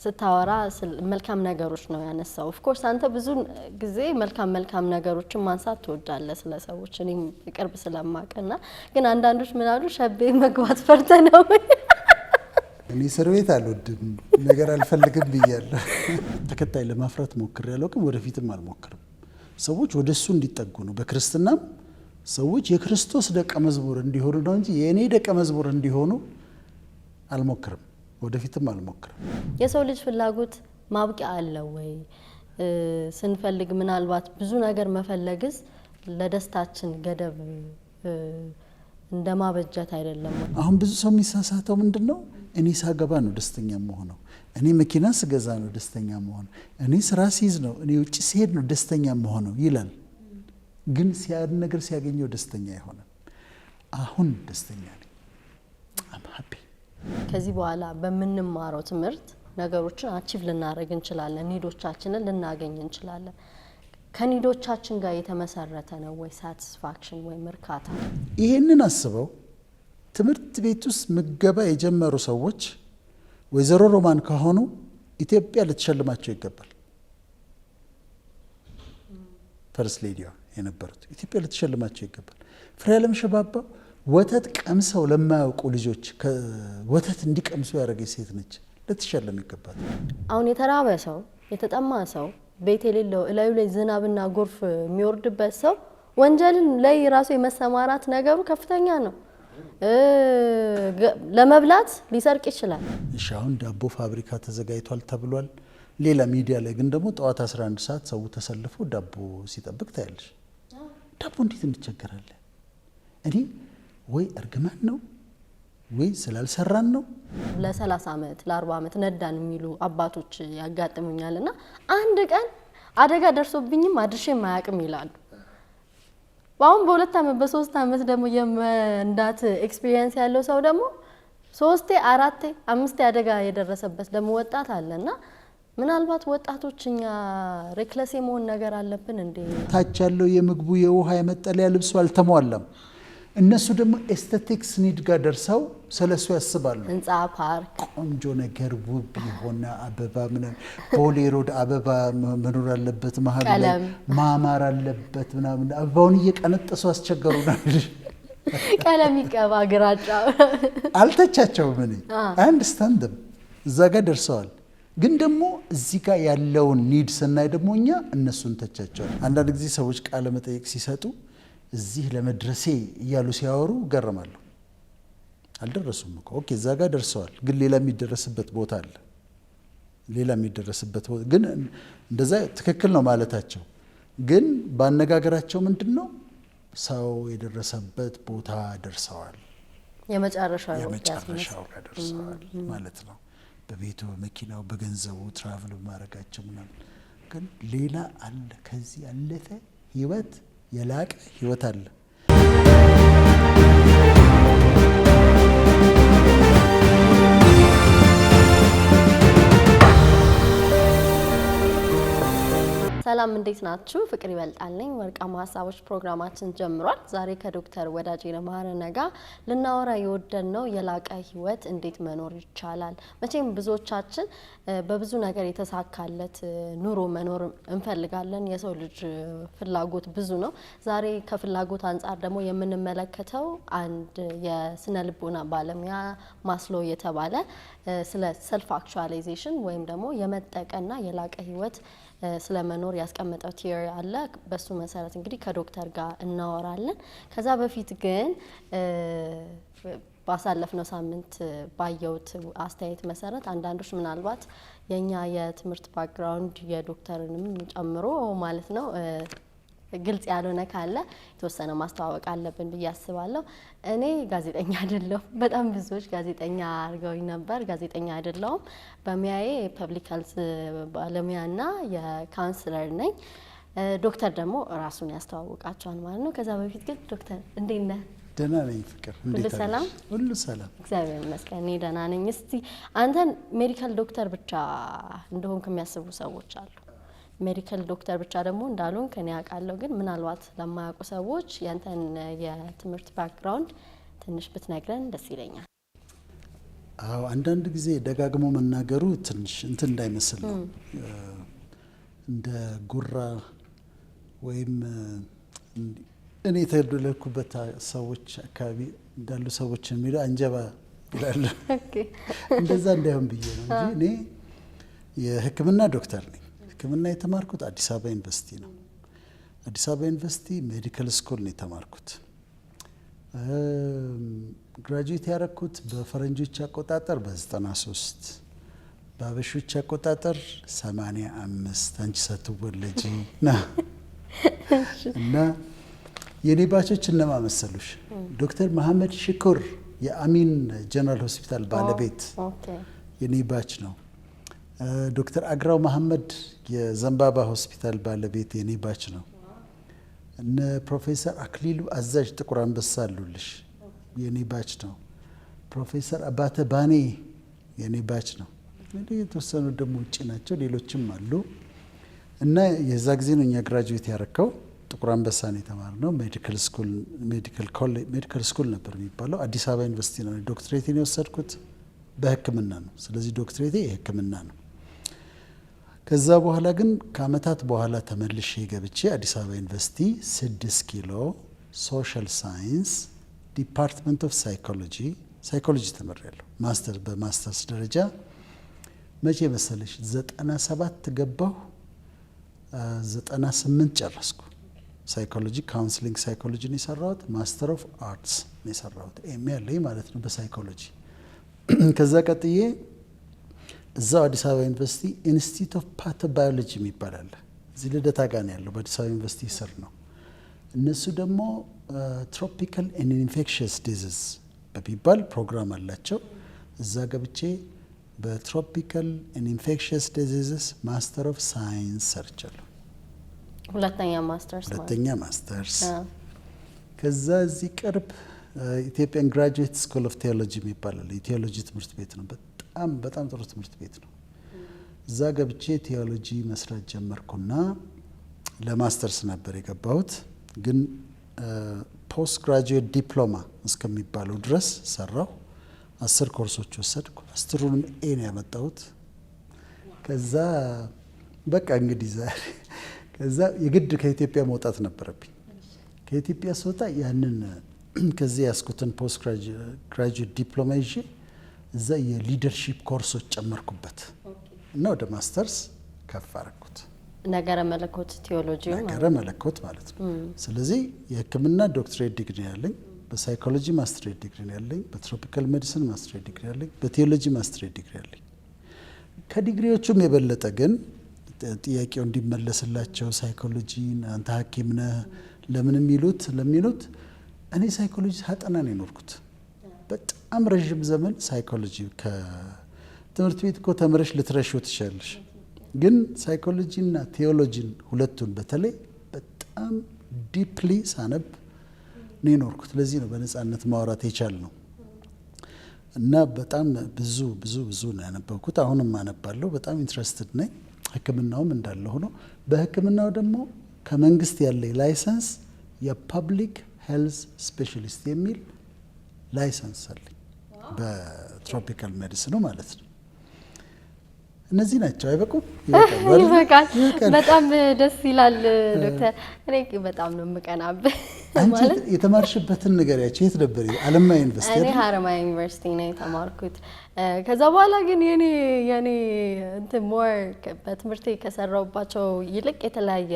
ስታወራ መልካም ነገሮች ነው ያነሳው ኦፍ ኮርስ አንተ ብዙ ጊዜ መልካም ነገሮችን ማንሳት ትወዳለህ ስለ ሰዎች እኔም ቅርብ ስለማቀና ግን አንዳንዶች ምን አሉ ሸቤ መግባት ፈርተ ነው እኔ እስር ቤት አልወድም ነገር አልፈልግም ብያለሁ ተከታይ ለማፍራት ሞክሬያለሁ ግን ወደፊትም አልሞክርም ሰዎች ወደሱ እንዲጠጉ ነው በክርስትናም ሰዎች የክርስቶስ ደቀ መዝሙር እንዲሆኑ ነው እንጂ የኔ ደቀ መዝሙር እንዲሆኑ አልሞክርም ወደፊትም አልሞክርም የሰው ልጅ ፍላጎት ማብቂያ አለው ወይ ስንፈልግ ምናልባት ብዙ ነገር መፈለግስ ለደስታችን ገደብ እንደማበጀት አይደለም አሁን ብዙ ሰው የሚሳሳተው ምንድነው እኔ ሳገባ ነው ደስተኛ መሆነው እኔ መኪና ስገዛ ነው ደስተኛ መሆነው እኔ ስራ ሲይዝ ነው እኔ ውጪ ሲሄድ ነው ደስተኛ መሆነው ይላል ግን ነገር ሲያገኘው ደስተኛ ይሆናል አሁን ደስተኛ ነኝ I'm happy ከዚህ በኋላ በመንማረው ትምህርት ነገሮችን አቺቭ ልናደርግ እንችላለን ኒዶቻችንን ልናገኝ እንችላለን ከኒዶቻችን ጋር የተመሰረተ ነው ወይ ሳቲስፋክሽን ወይ እርካታ ይሄንን አስበው ትምህርት ቤት ውስጥ ምገባ የጀመሩ ሰዎች ወይዘሮ ሮማን ከሆኑ ኢትዮጵያ ልትሸልማቸው ይገባል ፈርስት ሌዲዋ የነበሩት ኢትዮጵያ ልትሸልማቸው ይገባል ፍሬዓለም ሸባባ ወተት ቀምሰው ለማያውቁ ልጆች ወተት እንዲቀምሱ ያደረገች ሴት ነች ልትሸለም ይገባል አሁን የተራበ ሰው የተጠማ ሰው ቤት የሌለው እላዩ ላይ ዝናብና ጎርፍ የሚወርድበት ሰው ወንጀልን ላይ ራሱ የመሰማራት ነገሩ ከፍተኛ ነው ለመብላት ሊሰርቅ ይችላል እሺ አሁን ዳቦ ፋብሪካ ተዘጋጅቷል ተብሏል ሌላ ሚዲያ ላይ ግን ደግሞ ጠዋት 11 ሰዓት ሰው ተሰልፎ ዳቦ ሲጠብቅ ታያለሽ ዳቦ እንዴት እንቸገራለን እኔ ወይ እርግማን ነው ወይ ስላልሰራን ነው ለ30 አመት ለ40 አመት ነዳን የሚሉ አባቶች ያጋጥሙኛልና አንድ ቀን አደጋ ደርሶብኝም አድርሼ ማያቅም ይላሉ ባውን በሁለት አመት በሶስት አመት ደግሞ የመንዳት ኤክስፒሪየንስ ያለው ሰው ደግሞ 3 4 5 አደጋ የደረሰበት ደግሞ ወጣት አለና ምናልባት ወጣቶችኛ ሬክለስ የመሆን ነገር አለብን እንዴ ታች ያለው የምግቡ የውሃ የመጠለያ ልብሱ አልተሟላም እነሱ ደግሞ ኤስቴቲክስ ኒድ ጋር ደርሰው ስለሱ ያስባሉ ህንጻ ፓርክ ቆንጆ ነገር ውብ የሆነ አበባ ምናምን ቦሌ ሮድ አበባ መኖር አለበት መሀል ላይ ማማር አለበት ምናምን አበባውን እየቀነጠሱ አስቸገሩና ቀለም ይቀባ ግራጫ አልተቻቸውም እኔ አንደርስታንድ እዛ ጋር ደርሰዋል ግን ደግሞ እዚህ ጋር ያለውን ኒድ ስናይ ደግሞ እኛ እነሱን ተቻቸው አንዳንድ ጊዜ ሰዎች ቃለ መጠይቅ ሲሰጡ እዚህ ለመድረሴ እያሉ ሲያወሩ ገረማሉ አልደረሱም እኮ ኦኬ እዛ ጋር ደርሰዋል ግን ሌላ የሚደረስበት ቦታ አለ ሌላ የሚደረስበት ግን እንደዛ ትክክል ነው ማለታቸው ግን ባነጋገራቸው ምንድነው ሰው የደረሰበት ቦታ ደርሰዋል የመጨረሻው ጋር ደርሰዋል ማለት ነው በቤቱ በመኪናው በገንዘቡ ትራቭል ማድረጋቸው ምናምን ግን ሌላ አለ ከዚህ ያለፈ ህይወት የላቀ ህይወት አለ ሰላም እንዴት ናችሁ ፍቅር ይበልጣል ነኝ ወርቃማ ሐሳቦች ፕሮግራማችን ጀምሯል ዛሬ ከዶክተር ወዳጄ ለማረነ ጋር ልናወራ የወደድነው የላቀ ህይወት እንዴት መኖር ይቻላል መቼም ብዙዎቻችን በብዙ ነገር የተሳካለት ኑሮ መኖር እንፈልጋለን የሰው ልጅ ፍላጎት ብዙ ነው ዛሬ ከፍላጎት አንፃር ደግሞ የምንመለከተው አንድ የስነ ልቦና ባለሙያ ማስሎ የተባለ ስለ ሰልፍ አክቹአላይዜሽን ወይም ደግሞ የመጠቀና የላቀ ህይወት ስለመኖር ያስቀመጠው ቲዮሪ አለ በሱ መሰረት እንግዲህ ከዶክተር ጋር እናወራለን ከዛ በፊት ግን ባሳለፍነው ሳምንት ባየውት አስተያየት መሰረት አንዳንዶች ምናልባት የኛ የትምህርት ባክግራውንድ የዶክተርንም ጨምሮ ማለት ነው ግልጽ ያልሆነ ካለ የተወሰነ ማስተዋወቅ አለብን በያስባለሁ እኔ ጋዜጠኛ አይደለሁም በጣም ብዙዎች ጋዜጠኛ አርገውኝ ነበር ጋዜጠኛ አይደለሁም በሚያዬ ፐብሊክ ሄልዝ ባለሙያና የካውንስለር ነኝ ዶክተር ደግሞ ራሱን ያስተዋውቃቸዋል ማለት ነው ከዛ በፊት ግን ዶክተር እንዴት ነህ ደህና ነኝ ፍቅር እንዴት ነህ ሁሉ ሰላም እግዚአብሔር ይመስገን እኔ ደህና ነኝ እስቲ አንተን ሜዲካል ዶክተር ብቻ እንደሆንክ የሚያስቡ ሰዎች አሉ ሜዲካል ዶክተር ብቻ ደግሞ እንዳሉን ከኔ ያቃለው ግን ምናልባት ለማያውቁ ሰዎች ያንተን የትምህርት ባክግራውንድ ትንሽ ብትነግረን ደስ ይለኛል አዎ አንዳንድ ጊዜ ደጋግሞ መናገሩ ትንሽ እንትን እንዳይመስል ነው እንደ ጉራ ወይም እኔ የተደለኩበት ሰዎች አካባቢ እንዳሉ ሰዎች የሚሉ አንጀባ ይላሉ። እንደዛ እንዳይሆን ብዬ ነው እንጂ እኔ የሕክምና ዶክተር ነኝ። ሕክምና የተማርኩት አዲስ አበባ ዩኒቨርሲቲ ነው። አዲስ አበባ ዩኒቨርሲቲ ሜዲካል ስኩል ነው የተማርኩት። ግራጁዌት ያደረኩት በፈረንጆች አቆጣጠር በ93 በአበሾች አቆጣጠር 85 አንቺ ሳትወለጂ ነው። እና የኔ ባቾች እነማ መሰሉሽ? ዶክተር መሐመድ ሽኩር የአሚን ጀነራል ሆስፒታል ባለቤት የኔ ባች ነው። ዶክተር አግራው መሐመድ የዘንባባ ሆስፒታል ባለቤት የኔ ባች ነው። እነ ፕሮፌሰር አክሊሉ አዛዥ ጥቁር አንበሳ አሉልሽ የኔ ባች ነው። ፕሮፌሰር አባተ ባኔ የኔ ባች ነው። እንግዲህ የተወሰኑ ደግሞ ውጭ ናቸው፣ ሌሎችም አሉ። እና የዛ ጊዜ ነው እኛ ግራጁዌት ያረከው ጥቁር አንበሳ ነው የተማርነው። ሜዲካል ስኩል ነበር የሚባለው። አዲስ አበባ ዩኒቨርሲቲ ነው ዶክትሬቴን የወሰድኩት፣ በሕክምና ነው። ስለዚህ ዶክትሬቴ የሕክምና ነው። ከዛ በኋላ ግን ከአመታት በኋላ ተመልሼ ገብቼ አዲስ አበባ ዩኒቨርሲቲ 6 ኪሎ ሶሻል ሳይንስ ዲፓርትመንት ኦፍ ሳይኮሎጂ ተመሪያለሁ። በማስተርስ ደረጃ መቼ መሰለሽ 97 ገባሁ፣ 98 ጨረስኩ። ሳይኮሎጂ ካውንስሊንግ ሳይኮሎጂ ነው የሰራሁት። ማስተር ኦፍ አርትስ ነው የሰራሁት። ኤም ያለኝ ማለት ነው በሳይኮሎጂ። ከዛ ቀጥዬ እዛው አዲስ አበባ ዩኒቨርሲቲ ኢንስቲትዩት ኦፍ ፓቶባዮሎጂ የሚባል አለ። እዚህ ልደታ ጋር ነው ያለው፣ በአዲስ አበባ ዩኒቨርሲቲ ስር ነው። እነሱ ደግሞ ትሮፒካል ኤንድ ኢንፌክሽየስ ዲዚዝ በሚባል ፕሮግራም አላቸው። እዛ ገብቼ በትሮፒካል ኤንድ ኢንፌክሽየስ ዲዚዝስ ማስተር ኦፍ ሳይንስ ሰርቻለሁ። ሁለተኛ ማስተርስ። ከዛ እዚህ ቅርብ ኢትዮጵያን ግራጁዌት ስኩል ኦፍ ቴዎሎጂ የሚባል አለ። የቴዎሎጂ ትምህርት ቤት ነው። በጣም ጥሩ ትምህርት ቤት ነው። እዛ ገብቼ ቴዎሎጂ መስራት ጀመርኩና ለማስተርስ ነበር የገባሁት። ግን ፖስት ግራጁዌት ዲፕሎማ እስከሚባለው ድረስ ሰራሁ። 10 ኮርሶች ወሰድኩ። 10ሩንም ኤ ነው ያመጣሁት። ከዛ በቃ እንግዲህ ዛሬ ከዛ የግድ ከኢትዮጵያ መውጣት ነበረብኝ። ከኢትዮጵያ ስወጣ ያንን ከዚህ ያስኩትን ፖስት ግራጁዌት ዲፕሎማ ይዤ እዛ የሊደርሺፕ ኮርሶች ጨመርኩበት እና ወደ ማስተርስ ከፍ አረኩት። ነገረ መለኮት ቴዎሎጂ ነገረ መለኮት ማለት ነው። ስለዚህ የሕክምና ዶክትሬት ዲግሪ ያለኝ፣ በሳይኮሎጂ ማስትሬት ዲግሪ ያለኝ፣ በትሮፒካል ሜዲሲን ማስትሬት ዲግሪ ያለኝ፣ በቴዎሎጂ ማስትሬት ዲግሪ ያለኝ። ከዲግሪዎቹም የበለጠ ግን ጥያቄው እንዲመለስላቸው ሳይኮሎጂ አንተ ሐኪም ነህ ለምን ለሚሉት እኔ ሳይኮሎጂ ሳጠና ነው የኖርኩት። በጣም ረዥም ዘመን ሳይኮሎጂ ከትምህርት ቤት እኮ ተምረሽ ልትረሺው ትችላለሽ። ግን ሳይኮሎጂና ቴዎሎጂን ሁለቱን በተለይ በጣም ዲፕሊ ሳነብ ነው የኖርኩት። ለዚህ ነው በነፃነት ማውራት የቻልነው። እና በጣም ብዙ ነው ያነበብኩት። አሁንም አነባለሁ። በጣም ኢንትረስትድ ነኝ። ሕክምናውም እንዳለ ሆኖ በሕክምናው ደግሞ ከመንግስት ያለኝ ላይሰንስ የፐብሊክ ሄልዝ ስፔሻሊስት የሚል ላይሰንስ አለኝ በትሮፒካል ሜዲሲኑ ማለት ነው። እነዚህ ናቸው። አይበቁም? ይበቃል። በጣም ደስ ይላል ዶክተር። እኔ በጣም ነው የምቀናብህ። አንቺ የተማርሽበትን ንገሪያቸው። የት ነበር? አለማያ ዩኒቨርሲቲ። እኔ ሀረማያ ዩኒቨርሲቲ ነው የተማርኩት። ከዛ በኋላ ግን የኔ እንትን ሞር በትምህርቴ ከሰራውባቸው ይልቅ የተለያየ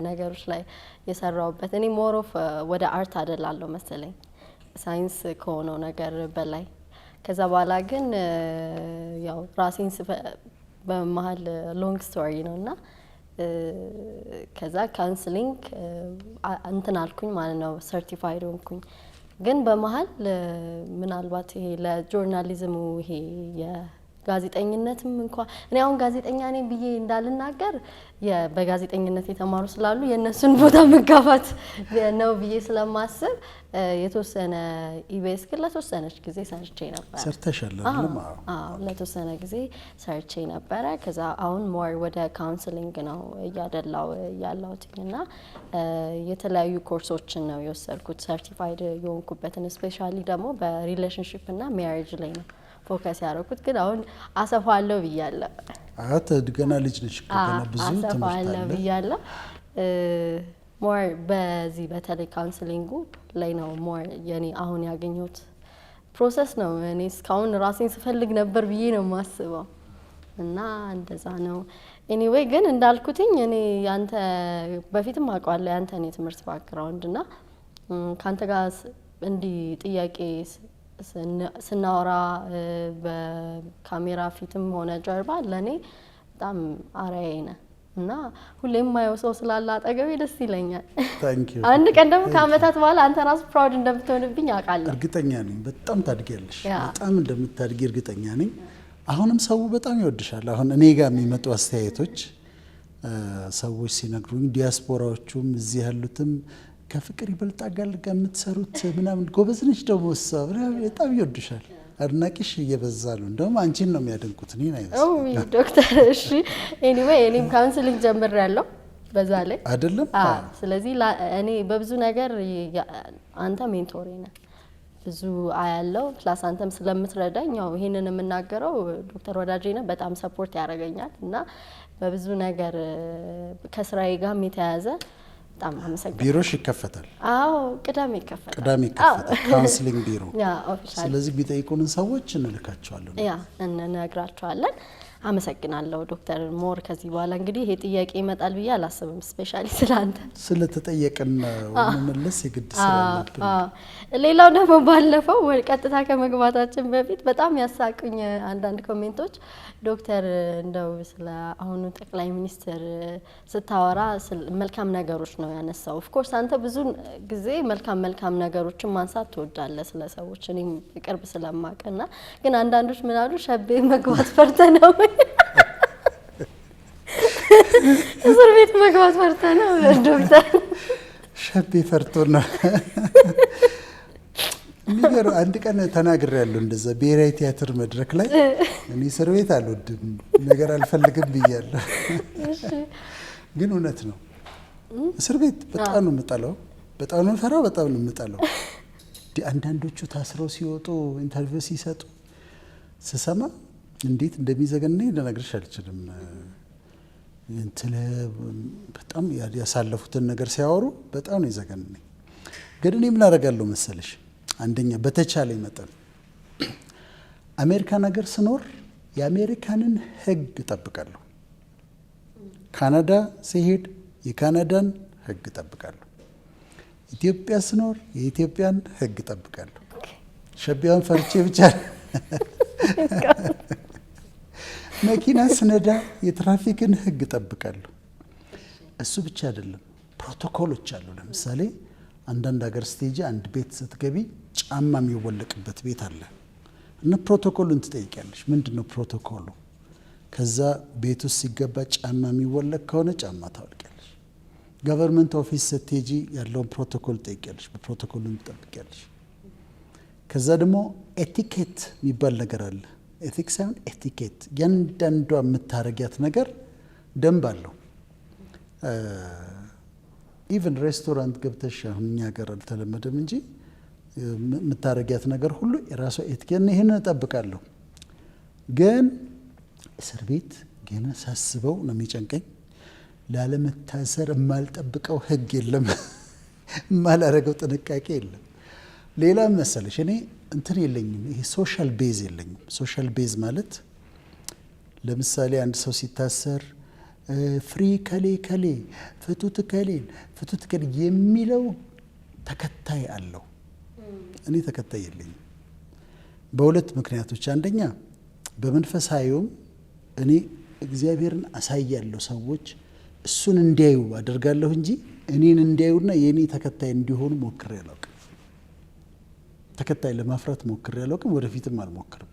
ነገሮች ላይ የሰራውበት እኔ ሞር ኦፍ ወደ አርት አደላለሁ መሰለኝ ሳይንስ ከሆነው ነገር በላይ። ከዛ በኋላ ግን ያው ራሴን በመሀል ሎንግ ስቶሪ ነው እና ከዛ ካውንስሊንግ እንትን አልኩኝ ማለት ነው፣ ሰርቲፋይድ ሆንኩኝ። ግን በመሀል ምናልባት ይሄ ለጆርናሊዝሙ ይሄ የጋዜጠኝነትም እንኳን እኔ አሁን ጋዜጠኛ ነኝ ብዬ እንዳልናገር በጋዜጠኝነት የተማሩ ስላሉ የእነሱን ቦታ መጋፋት ነው ብዬ ስለማስብ የተወሰነ ኢቢኤስ ግን ለተወሰነች ጊዜ ሰርቼ ነበር። ሰርተሻል አይደል? አዎ ለተወሰነ ጊዜ ሰርቼ ነበረ። ከዛ አሁን ሞር ወደ ካውንስሊንግ ነው እያደላው ያለሁትና የተለያዩ ኮርሶችን ነው የወሰድኩት። ሰርቲፋይድ የሆንኩበትን ስፔሻሊ ደግሞ በሪሌሽንሺፕ እና ሜሪጅ ላይ ነው ፎከስ ያደረኩት። ግን አሁን አሰፋለሁ ብያለሁ። ገና ልጅ ነሽ፣ ገና ብዙ ትምህርት አሰፋለሁ አለ ብያለሁ። ሞር በዚህ በተለይ ካውንስሊንጉ ላይ ነው ሞር የኔ አሁን ያገኘሁት ፕሮሰስ ነው። እኔ እስካሁን ራሴን ስፈልግ ነበር ብዬ ነው የማስበው እና እንደዛ ነው። ኤኒዌይ ግን እንዳልኩትኝ እኔ ያንተ በፊትም አውቀዋለሁ ያንተን የትምህርት ባክግራውንድ እና ካንተ ጋር እንዲህ ጥያቄ ስናወራ በካሜራ ፊትም ሆነ ጀርባ ለኔ በጣም አርአያዬ ነህ እና ሁሌም የማየው ሰው ስላለ አጠገቤ ደስ ይለኛል። አንድ ቀን ደግሞ ከአመታት በኋላ አንተ ራሱ ፕራውድ እንደምትሆንብኝ አውቃለሁ። እርግጠኛ ነኝ። በጣም ታድጊያለሽ፣ በጣም እንደምታድጊ እርግጠኛ ነኝ። አሁንም ሰው በጣም ይወድሻል። አሁን እኔ ጋር የሚመጡ አስተያየቶች ሰዎች ሲነግሩኝ ዲያስፖራዎቹም እዚህ ያሉትም ከፍቅር ይበልጣል ጋር የምትሰሩት ምናምን ጎበዝ ነሽ ደግሞ እሷ በጣም ይወድሻል። አድናቂሽ እየበዛ ነው። እንደውም አንቺን ነው የሚያደንቁት እኔን አይመስልም። ዶክተር እሺ፣ ኤኒዌይ እኔም ካውንስሊንግ ጀምሬያለሁ በዛ ላይ አይደለም። ስለዚህ እኔ በብዙ ነገር አንተ ሜንቶሬ ነህ። ብዙ አያለው ፕላስ አንተም ስለምትረዳኝ ያው ይሄንን የምናገረው ዶክተር ወዳጄ ነህ በጣም ሰፖርት ያደርገኛል እና በብዙ ነገር ከስራዬ ጋር የተያያዘ በጣም አመሰግናለሁ። ቢሮሽ ይከፈታል? አዎ ቅዳሜ ይከፈታል። ቅዳሜ ይከፈታል ካውንስሊንግ ቢሮ። ያ ኦፊሻል። ስለዚህ ቢጠይቁንን ሰዎች እንልካቸዋለን። ያ እንነግራቸዋለን። አመሰግናለሁ ዶክተር። ሞር ከዚህ በኋላ እንግዲህ ይሄ ጥያቄ ይመጣል ብዬ አላስብም። ስፔሻሊ ስላንተ ስለተጠየቀን መመለስ የግድ ስላለብን። ሌላው ደግሞ ባለፈው ቀጥታ ከመግባታችን በፊት በጣም ያሳቁኝ አንዳንድ ኮሜንቶች ዶክተር እንደው ስለ አሁኑ ጠቅላይ ሚኒስትር ስታወራ መልካም ነገሮች ነው ያነሳው። ኦፍ ኮርስ አንተ ብዙ ጊዜ መልካም ነገሮችን ማንሳት ትወዳለህ ስለ ሰዎች፣ እኔም ቅርብ ስለማቀና። ግን አንዳንዶች ምን አሉ ሸቤ መግባት ፈርተ ነው እስር ቤት መግባት ፈርተ ነው ዶክተር? ሸቤ ፈርቶ ነው ነገር አንድ ቀን ተናግሬያለሁ እንደዛ ብሔራዊ ቲያትር መድረክ ላይ እኔ እስር ቤት አልወድም ነገር አልፈልግም ብያለሁ። ግን እውነት ነው እስር ቤት በጣም ነው የምጠላው፣ በጣም ነው የምፈራው፣ በጣም ነው የምጠላው። አንዳንዶቹ ታስረው ሲወጡ ኢንተርቪው ሲሰጡ ስሰማ እንዴት እንደሚዘገነኝ ልነግርሽ አልችልም። በጣም ያሳለፉትን ነገር ሲያወሩ በጣም ነው የዘገነኝ። ግን እኔ ምን አደርጋለሁ መሰለሽ፣ አንደኛ በተቻለኝ መጠን አሜሪካን ሀገር ስኖር የአሜሪካንን ሕግ እጠብቃለሁ። ካናዳ ሲሄድ የካናዳን ሕግ እጠብቃለሁ። ኢትዮጵያ ስኖር የኢትዮጵያን ሕግ እጠብቃለሁ። ሸቢያውን ፈርቼ ብቻ መኪና ስነዳ የትራፊክን ሕግ እጠብቃለሁ። እሱ ብቻ አይደለም፣ ፕሮቶኮሎች አሉ። ለምሳሌ አንዳንድ ሀገር ስቴጅ አንድ ቤት ስትገቢ ጫማ የሚወለቅበት ቤት አለ እና ፕሮቶኮሉን ትጠይቂያለሽ። ምንድነው ፕሮቶኮሉ? ከዛ ቤት ውስጥ ሲገባ ጫማ የሚወለቅ ከሆነ ጫማ ታወልቂያለሽ። ገቨርንመንት ኦፊስ ስትሄጂ ያለውን ፕሮቶኮል ትጠይቂያለሽ፣ በፕሮቶኮሉን ትጠብቂያለሽ። ከዛ ደግሞ ኤቲኬት የሚባል ነገር አለ። ኤቲክስ ሳይሆን ኤቲኬት፣ ያንዳንዷ የምታረጊያት ነገር ደንብ አለው። ኢቨን ሬስቶራንት ገብተሽ አሁን እኛ ሀገር አልተለመደም እንጂ የምታረጊያት ነገር ሁሉ የራሷ ኤቲኬት። ይሄን እጠብቃለሁ። ግን እስር ቤት ገና ሳስበው ነው የሚጨንቀኝ። ላለመታሰር የማልጠብቀው ሕግ የለም፣ የማላረገው ጥንቃቄ የለም። ሌላ መሰለሽ እኔ እንትን የለኝም፣ ይሄ ሶሻል ቤዝ የለኝም። ሶሻል ቤዝ ማለት ለምሳሌ አንድ ሰው ሲታሰር ፍሪ ከሌ ከሌ ፍቱት ከሌን ፍቱት ከሌ የሚለው ተከታይ አለው። እኔ ተከታይ የለኝም በሁለት ምክንያቶች። አንደኛ በመንፈሳዊውም እኔ እግዚአብሔርን አሳያለሁ፣ ሰዎች እሱን እንዲያዩ አደርጋለሁ እንጂ እኔን እንዲያዩና የኔ ተከታይ እንዲሆኑ ሞክሬ አላውቅም። ተከታይ ለማፍራት ሞክሬ አላውቅም፣ ወደፊትም አልሞክርም።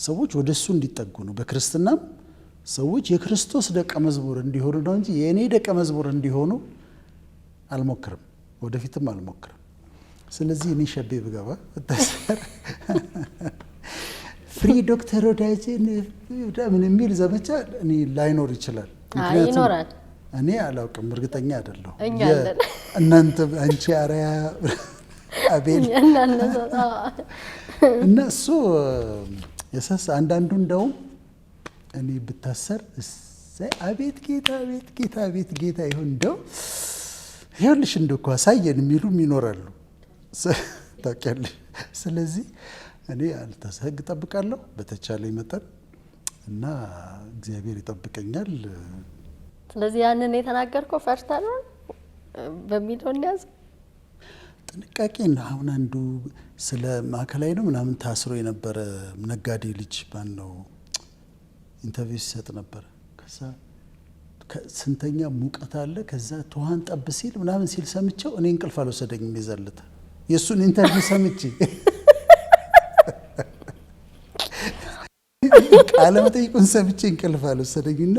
ሰዎች ወደ እሱ እንዲጠጉ ነው። በክርስትናም ሰዎች የክርስቶስ ደቀ መዝሙር እንዲሆኑ ነው እንጂ የእኔ ደቀ መዝሙር እንዲሆኑ አልሞክርም፣ ወደፊትም አልሞክርም። ስለዚህ እኔ ሸቤ ብገባ እታሰር ፍሪ ዶክተር ወዳጄን ምን የሚል ዘመቻ እኔ ላይኖር ይችላል። ይኖራል፣ እኔ አላውቅም፣ እርግጠኛ አይደለሁ። እኛ አለን እናንተ አንቺ አርያ አቤል እና እሱ አንዳንዱ እንደውም እኔ ብታሰር አቤት ጌታ አቤት ጌታ አቤት ጌታ ይሁን እንደው ይኸውልሽ እንደው እኮ አሳየን የሚሉም ይኖራሉ ታውቂያለሽ። ስለዚህ እኔ ህግ እጠብቃለሁ በተቻለኝ መጠን እና እግዚአብሔር ይጠብቀኛል። ስለዚህ ያንን የተናገርከው ፈርተህ ነው በሚለው እንያዝ ጥንቃቄ ነው። አሁን አንዱ ስለ ማዕከላዊ ነው ምናምን ታስሮ የነበረ ነጋዴ ልጅ ማን ነው ኢንተርቪው ሲሰጥ ነበር። ከዛ ስንተኛ ሙቀት አለ ከዛ ትኋን ጠብ ሲል ምናምን ሲል ሰምቼው እኔ እንቅልፍ አልወሰደኝም። ይዘልታ የእሱን ኢንተርቪው ሰምቼ ቃለ መጠይቁን ሰምቼ እንቅልፍ አልወሰደኝና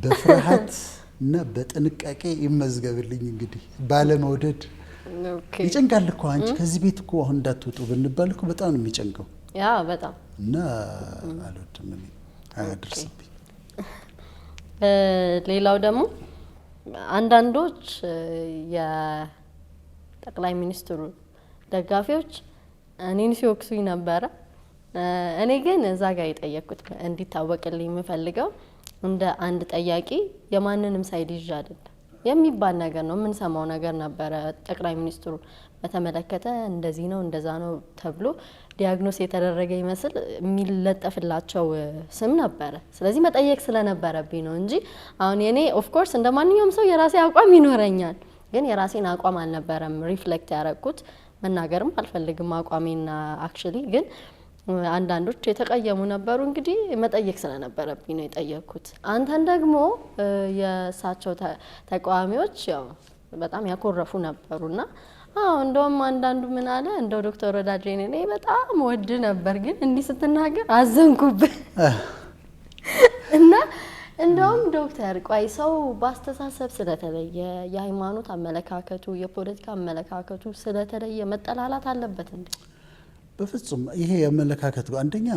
በፍርሃት እና በጥንቃቄ ይመዝገብልኝ። እንግዲህ ባለመውደድ ይጨንቃል እኮ አንቺ ከዚህ ቤት እኮ አሁን እንዳትወጡ ብንባል እኮ በጣም ነው የሚጨንቀው። ያ በጣም እና አልወድም እኔ አያድርስብኝ። ሌላው ደግሞ አንዳንዶች የጠቅላይ ሚኒስትሩ ደጋፊዎች እኔን ሲወቅሱኝ ነበረ። እኔ ግን እዛ ጋር የጠየቅኩት እንዲታወቅልኝ የምፈልገው እንደ አንድ ጠያቂ የማንንም ሳይድ ይዤ አይደለም የሚባል ነገር ነው የምንሰማው ነገር ነበረ። ጠቅላይ ሚኒስትሩ በተመለከተ እንደዚህ ነው እንደዛ ነው ተብሎ ዲያግኖስ የተደረገ ይመስል የሚለጠፍላቸው ስም ነበረ። ስለዚህ መጠየቅ ስለነበረብኝ ነው እንጂ አሁን የኔ ኦፍ ኮርስ እንደማንኛውም ሰው የራሴ አቋም ይኖረኛል። ግን የራሴን አቋም አልነበረም ሪፍሌክት ያደረኩት። መናገርም አልፈልግም አቋሜና አክቹሊ ግን አንዳንዶች የተቀየሙ ነበሩ። እንግዲህ መጠየቅ ስለነበረብኝ ነው የጠየቅኩት። አንተን ደግሞ የእሳቸው ተቃዋሚዎች ያው በጣም ያኮረፉ ነበሩና እንደውም አንዳንዱ ምን አለ እንደው ዶክተር ወዳጄን እኔ በጣም ወድ ነበር ግን እንዲህ ስትናገር አዘንኩብህ እና እንደውም ዶክተር ቆይ ሰው በአስተሳሰብ ስለተለየ የሃይማኖት አመለካከቱ የፖለቲካ አመለካከቱ ስለተለየ መጠላላት አለበት እንዴ? በፍጹም ይሄ የአመለካከት አንደኛ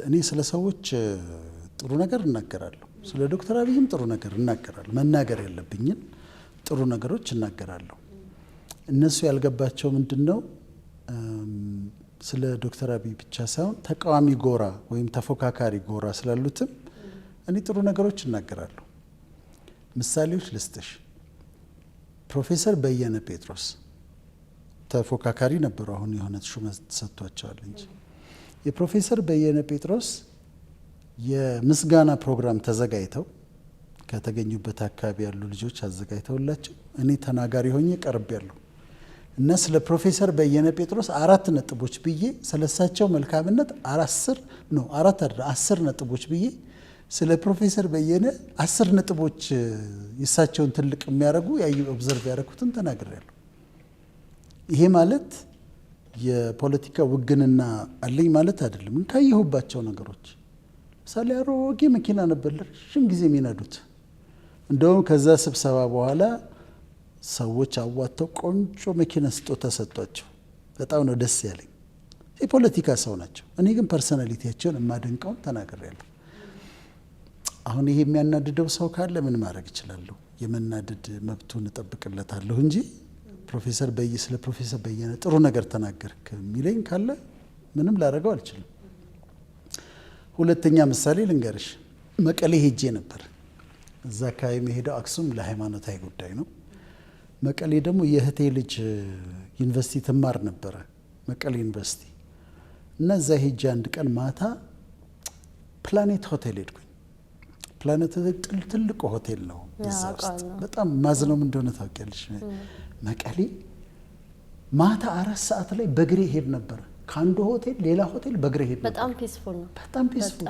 እኔ ስለ ሰዎች ጥሩ ነገር እናገራለሁ። ስለ ዶክተር አብይም ጥሩ ነገር እናገራለሁ። መናገር ያለብኝን ጥሩ ነገሮች እናገራለሁ። እነሱ ያልገባቸው ምንድነው ስለ ዶክተር አብይ ብቻ ሳይሆን ተቃዋሚ ጎራ ወይም ተፎካካሪ ጎራ ስላሉትም እኔ ጥሩ ነገሮች እናገራለሁ። ምሳሌዎች ልስጥሽ። ፕሮፌሰር በየነ ጴጥሮስ ተፎካካሪ ነበሩ። አሁን የሆነ ሹመት ተሰጥቷቸዋል እንጂ የፕሮፌሰር በየነ ጴጥሮስ የምስጋና ፕሮግራም ተዘጋጅተው ከተገኙበት አካባቢ ያሉ ልጆች አዘጋጅተውላቸው እኔ ተናጋሪ ሆኜ ቀርቤያለሁ እና ስለ ፕሮፌሰር በየነ ጴጥሮስ 4 ነጥቦች ብዬ ስለሳቸው መልካምነት 10 ነጥቦች ብዬ ስለ ፕሮፌሰር በየነ 10 ነጥቦች የሳቸውን ትልቅ የሚያደርጉ ኦብዘርቭ ያደረኩትን ተናግሬያለሁ። ይሄ ማለት የፖለቲካ ውግንና አለኝ ማለት አይደለም። ካየሁባቸው ነገሮች ምሳሌ አሮጌ መኪና ነበር ለረጅም ጊዜ የሚነዱት። እንደውም ከዛ ስብሰባ በኋላ ሰዎች አዋተው ቆንጆ መኪና ስጦታ ሰጧቸው። በጣም ነው ደስ ያለኝ። የፖለቲካ ሰው ናቸው። እኔ ግን ፐርሰናሊቲያቸውን የማደንቀውን ተናግሬያለሁ። አሁን ይሄ የሚያናድደው ሰው ካለ ምን ማድረግ እችላለሁ? የመናደድ መብቱን እጠብቅለታለሁ እንጂ ስለ ፕሮፌሰር በየነ ጥሩ ነገር ተናገርክ የሚለኝ ካለ ምንም ላደርገው አልችልም። ሁለተኛ ምሳሌ ልንገርሽ። መቀሌ ሄጄ ነበር። እዛ አካባቢ የሄደው አክሱም ለሃይማኖታዊ ጉዳይ ነው። መቀሌ ደግሞ የእህቴ ልጅ ዩኒቨርሲቲ ትማር ነበረ፣ መቀሌ ዩኒቨርሲቲ እና እዛ ሄጄ አንድ ቀን ማታ ፕላኔት ሆቴል ሄድኩኝ። ፕላኔት ሆቴል ትልቁ ሆቴል ነው። እዛ ውስጥ በጣም ማዝነው እንደሆነ ታውቂያለሽ። መቀሌ ማታ 4 ሰዓት ላይ በእግሬ ሄድ ነበር። ከአንዱ ሆቴል ሌላ ሆቴል በእግሬ ሄድ ነበር። በጣም ፒስፉል ነው። በጣም ፒስፉል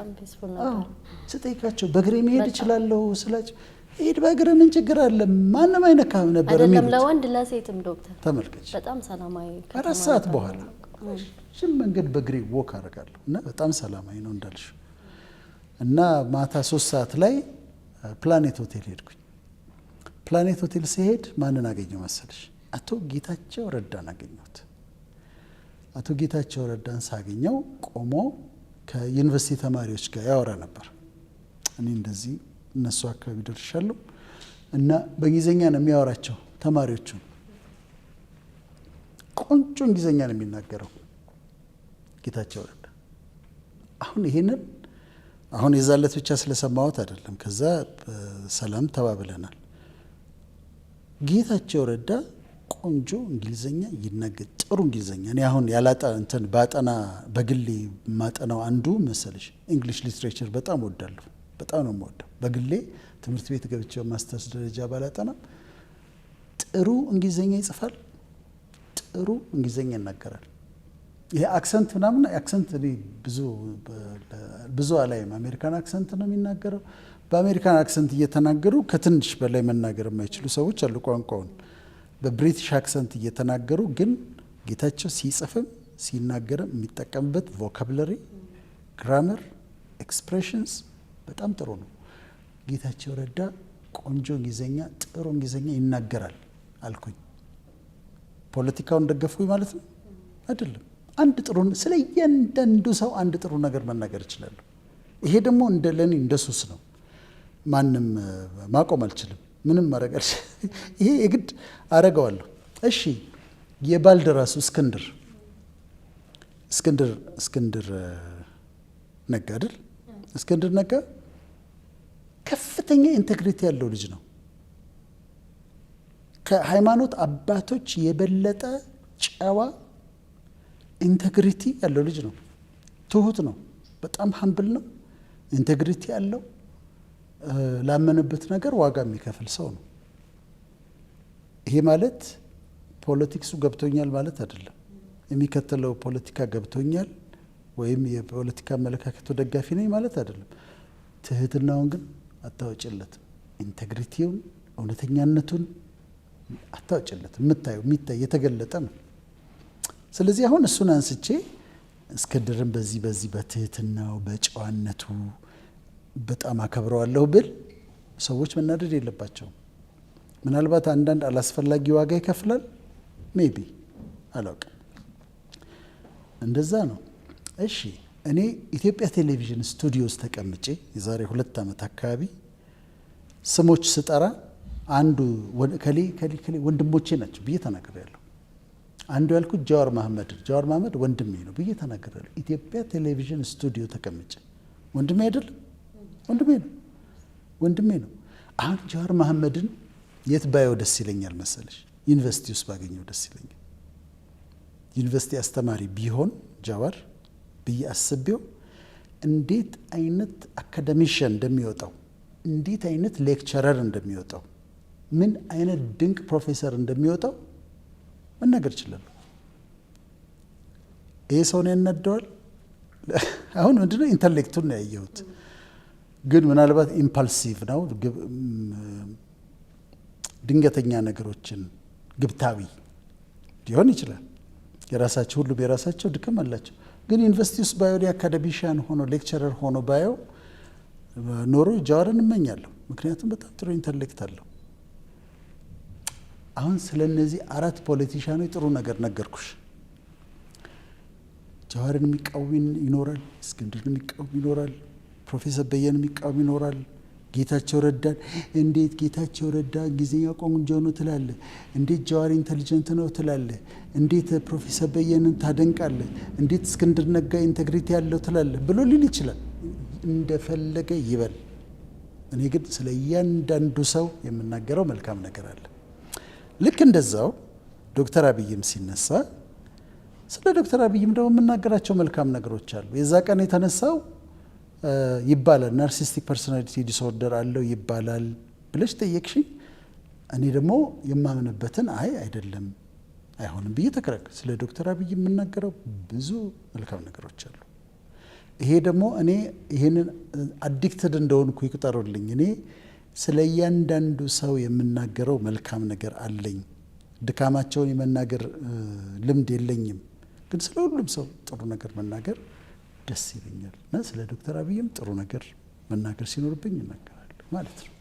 ነበር። ስጠይቃቸው በእግሬ መሄድ እችላለሁ ስላቸው ሄድ በእግር ምን ችግር አለ ማንም አይነካም ነበር የሚሉት። አይደለም ለወንድ ለሴትም ዶክተር ተመልከች። በጣም ሰላማዊ 4 ሰዓት በኋላ ሽም መንገድ በእግሬ ወክ አደርጋለሁ እና በጣም ሰላማዊ ነው እንዳልሽ። እና ማታ 3 ሰዓት ላይ ፕላኔት ሆቴል ሄድኩኝ። ፕላኔት ሆቴል ሲሄድ ማንን አገኘው መሰለሽ? አቶ ጌታቸው ረዳን አገኘሁት። አቶ ጌታቸው ረዳን ሳገኘው ቆሞ ከዩኒቨርሲቲ ተማሪዎች ጋር ያወራ ነበር። እኔ እንደዚህ እነሱ አካባቢ ደርሻለሁ እና በእንግሊዝኛ ነው የሚያወራቸው ተማሪዎቹ። ቆንጆ እንግሊዝኛ ነው የሚናገረው ጌታቸው ረዳ። አሁን ይሄንን አሁን የዛለት ብቻ ስለሰማሁት አይደለም። ከዛ ሰላም ተባብለናል። ጌታቸው ረዳ ቆንጆ እንግሊዘኛ ይናገር፣ ጥሩ እንግሊዘኛ። እኔ አሁን ያላጣ እንትን ባጠና በግሌ ማጠናው አንዱ መሰለሽ እንግሊሽ ሊትሬቸር በጣም ወዳለሁ፣ በጣም ነው የምወደው። በግሌ ትምህርት ቤት ገብቼ ማስተርስ ደረጃ ባላጠናም ጥሩ እንግሊዘኛ ይጽፋል፣ ጥሩ እንግሊዘኛ ይናገራል። ይሄ አክሰንት ምናምን አክሰንት ብዙ አላይም። አሜሪካን አክሰንት ነው የሚናገረው። በአሜሪካን አክሰንት እየተናገሩ ከትንሽ በላይ መናገር የማይችሉ ሰዎች አሉ ቋንቋውን በብሪቲሽ አክሰንት እየተናገሩ። ግን ጌታቸው ሲጽፍም ሲናገርም የሚጠቀምበት ቮካብለሪ፣ ግራመር፣ ኤክስፕሬሽንስ በጣም ጥሩ ነው። ጌታቸው ረዳ ቆንጆ እንግሊዘኛ፣ ጥሩ እንግሊዘኛ ይናገራል አልኩኝ። ፖለቲካውን ደገፍኩኝ ማለት ነው አይደለም። አንድ ጥሩ ስለ እያንዳንዱ ሰው አንድ ጥሩ ነገር መናገር እችላለሁ። ይሄ ደግሞ እንደ ለኔ እንደ ሱስ ነው። ማንም ማቆም አልችልም። ምንም ማድረግ አልችልም። ይሄ የግድ አረገዋለሁ። እሺ የባልደራሱ እስክንድር ነጋ አይደል? እስክንድር ነጋ ከፍተኛ ኢንቴግሪቲ ያለው ልጅ ነው። ከሃይማኖት አባቶች የበለጠ ጨዋ ኢንቴግሪቲ ያለው ልጅ ነው። ትሁት ነው። በጣም ሀምብል ነው። ኢንቴግሪቲ ያለው ላመነበት ነገር ዋጋ የሚከፍል ሰው ነው። ይሄ ማለት ፖለቲክሱ ገብቶኛል ማለት አይደለም። የሚከተለው ፖለቲካ ገብቶኛል ወይም የፖለቲካ አመለካከቱ ደጋፊ ነኝ ማለት አይደለም። ትህትናውን ግን አታወጭለትም። ኢንቴግሪቲውን፣ እውነተኛነቱን አታወጭለትም። የሚታይ የተገለጠ ነው። ስለዚህ አሁን እሱን አንስቼ እስክንድርን በዚህ በትህትናው በጨዋነቱ በጣም አከብረዋለሁ ብል ሰዎች መናደድ የለባቸውም። ምናልባት አንዳንድ አላስፈላጊ ዋጋ ይከፍላል። ሜቢ አላውቅም። እንደዛ ነው። እሺ እኔ ኢትዮጵያ ቴሌቪዥን ስቱዲዮ ውስጥ ተቀምጬ የዛሬ 2 ዓመት አካባቢ ስሞች ስጠራ አንዱ ከሌ ወንድሞቼ ናቸው ብዬ ተናግሬያለሁ። አንዱ ያልኩት ጃዋር መሐመድ ወንድሜ ነው ብዬ ተናግሬያለሁ። ኢትዮጵያ ቴሌቪዥን ስቱዲዮ ተቀምጬ ወንድሜ አይደለም፣ ወንድሜ ነው። አሁን ጃዋር መሐመድን የት ባየው ደስ ይለኛል መሰለሽ? ዩኒቨርሲቲ ውስጥ ባገኘው ደስ ይለኛል። ዩኒቨርሲቲ አስተማሪ ቢሆን ጃዋር ብዬ አስቤው እንዴት አይነት አካዳሚሽን እንደሚወጣው፣ እንዴት አይነት ሌክቸረር እንደሚወጣው፣ ምን አይነት ድንቅ ፕሮፌሰር እንደሚወጣው መናገር እችላለሁ። ይሄ ሰው ነው ያናደዋል። አሁን ምንድነው ኢንተሌክቱን ነው ያየሁት። ግን ምናልባት ኢምፐልሲቭ ነው፣ ድንገተኛ ነገሮችን ግብታዊ ሊሆን ይችላል። ሁሉም የራሳቸው ድክም አላቸው። ግን ዩኒቨርሲቲ ውስጥ ባየው አካዳሚሻን ሆኖ ሌክቸረር ሆኖ ባየው ኖሮ ጃዋርን እመኛለሁ። ምክንያቱም በጣም ጥሩ ኢንተሌክት አለው። አሁን ስለ እነዚህ 4 ፖለቲሻኖች ጥሩ ነገር ነገርኩሽ። ጃዋርን የሚቃወም ይኖራል፣ እስክንድርን የሚቃወም ይኖራል፣ ፕሮፌሰር በየነ የሚቃወም ይኖራል። ጌታቸው ረዳን እንዴት ጌታቸው ረዳ እንግሊዝኛ ቆንጆ ነው ትላለህ? እንዴት ጃዋር ኢንተሊጀንት ነው ትላለህ? እንዴት ፕሮፌሰር በየነን ታደንቃለህ? እንዴት እስክንድር ነጋ ኢንቴግሪቲ ያለው ትላለህ ብሎ ሊል ይችላል። እንደፈለገ ይበል። እኔ ግን ስለ እያንዳንዱ ሰው የምናገረው መልካም ነገር አለ። ልክ እንደዛው ዶክተር አብይም ሲነሳ ስለ ዶክተር አብይም ደግሞ የምናገራቸው መልካም ነገሮች አሉ። የዛ ቀን የተነሳው ይባላል ናርሲስቲክ ፐርሶናሊቲ ዲስኦርደር አለው ይባላል ብለሽ ጠየቅሽኝ። እኔ ደግሞ የማምንበትን አይደለም አይሆንም ብዬ ተከራከርኩ። ስለ ዶክተር አብይ የምናገረው ብዙ መልካም ነገሮች አሉ። ይሄ ደግሞ እኔ ይሄንን አዲክትድ እንደሆንኩ ይቁጠሩልኝ። እኔ ስለ እያንዳንዱ ሰው የምናገረው መልካም ነገር አለኝ። ድካማቸውን የመናገር ልምድ የለኝም፣ ግን ስለ ሁሉም ሰው ጥሩ ነገር መናገር ደስ ይለኛል እና ስለ ዶክተር አብይም ጥሩ ነገር መናገር ሲኖርብኝ እናገራለሁ ማለት ነው።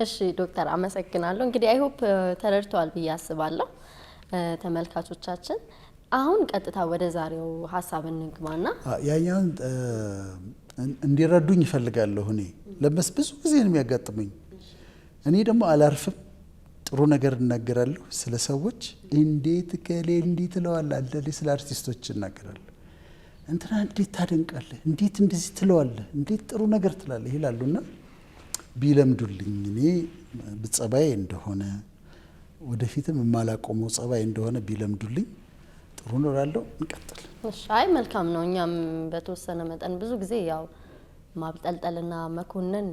እሺ ዶክተር አመሰግናለሁ። እንግዲህ አይሆፕ ተረድተዋል ብዬ አስባለሁ ተመልካቾቻችን። አሁን ቀጥታ ወደ ዛሬው ሀሳብ እንግባና ያኛውን እንዲረዱኝ ይፈልጋለሁ። እኔ ብዙ ጊዜ ነው የሚያጋጥመኝ። እኔ ደግሞ አላርፍም፣ ጥሩ ነገር እናገራለሁ ስለ ሰዎች። እንዴት ከሌ እንዲህ ትለዋል አንዳንዴ ስለ አርቲስቶች እናገራለሁ። እንትና እንዴት ታደንቃለህ፣ እንዴት እንደዚህ ትለዋለህ፣ እንዴት ጥሩ ነገር ትላለህ ይላሉና ቢለምዱልኝ እኔ ጸባዬ እንደሆነ ወደፊትም የማላቆመው ጸባይ እንደሆነ ቢለምዱልኝ ጥሩ ነው እላለሁ። እንቀጥል። እሺ፣ አይ መልካም ነው። እኛም በተወሰነ መጠን ብዙ ጊዜ ያው ማብጠልጠልና መኮነን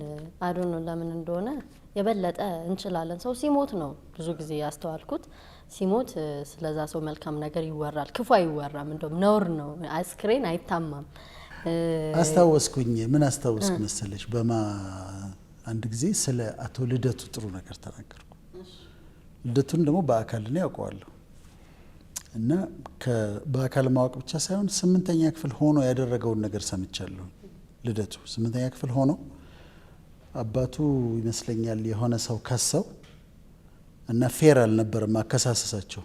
አዶን ነው ለምን እንደሆነ የበለጠ እንችላለን። ሰው ሲሞት ነው ብዙ ጊዜ ያስተዋልኩት። ሲሞት ስለዛ ሰው መልካም ነገር ይወራል፣ ክፉ አይወራም። እንደውም ነውር ነው። አስክሬን አይታማም። አስታወስኩኝ። ምን አስታወስኩ መሰለሽ? አንድ ጊዜ ስለ አቶ ልደቱ ጥሩ ነገር ተናገርኩ። ልደቱን ደግሞ በአካል ነው ያውቀዋለሁ እና በአካል ማወቅ ብቻ ሳይሆን 8ኛ ክፍል ሆኖ ያደረገውን ነገር ሰምቻለሁ። ልደቱ 8ኛ ክፍል ሆኖ አባቱ ይመስለኛል የሆነ ሰው ከሰው እና ፌር አልነበረም አከሳሰሳቸው።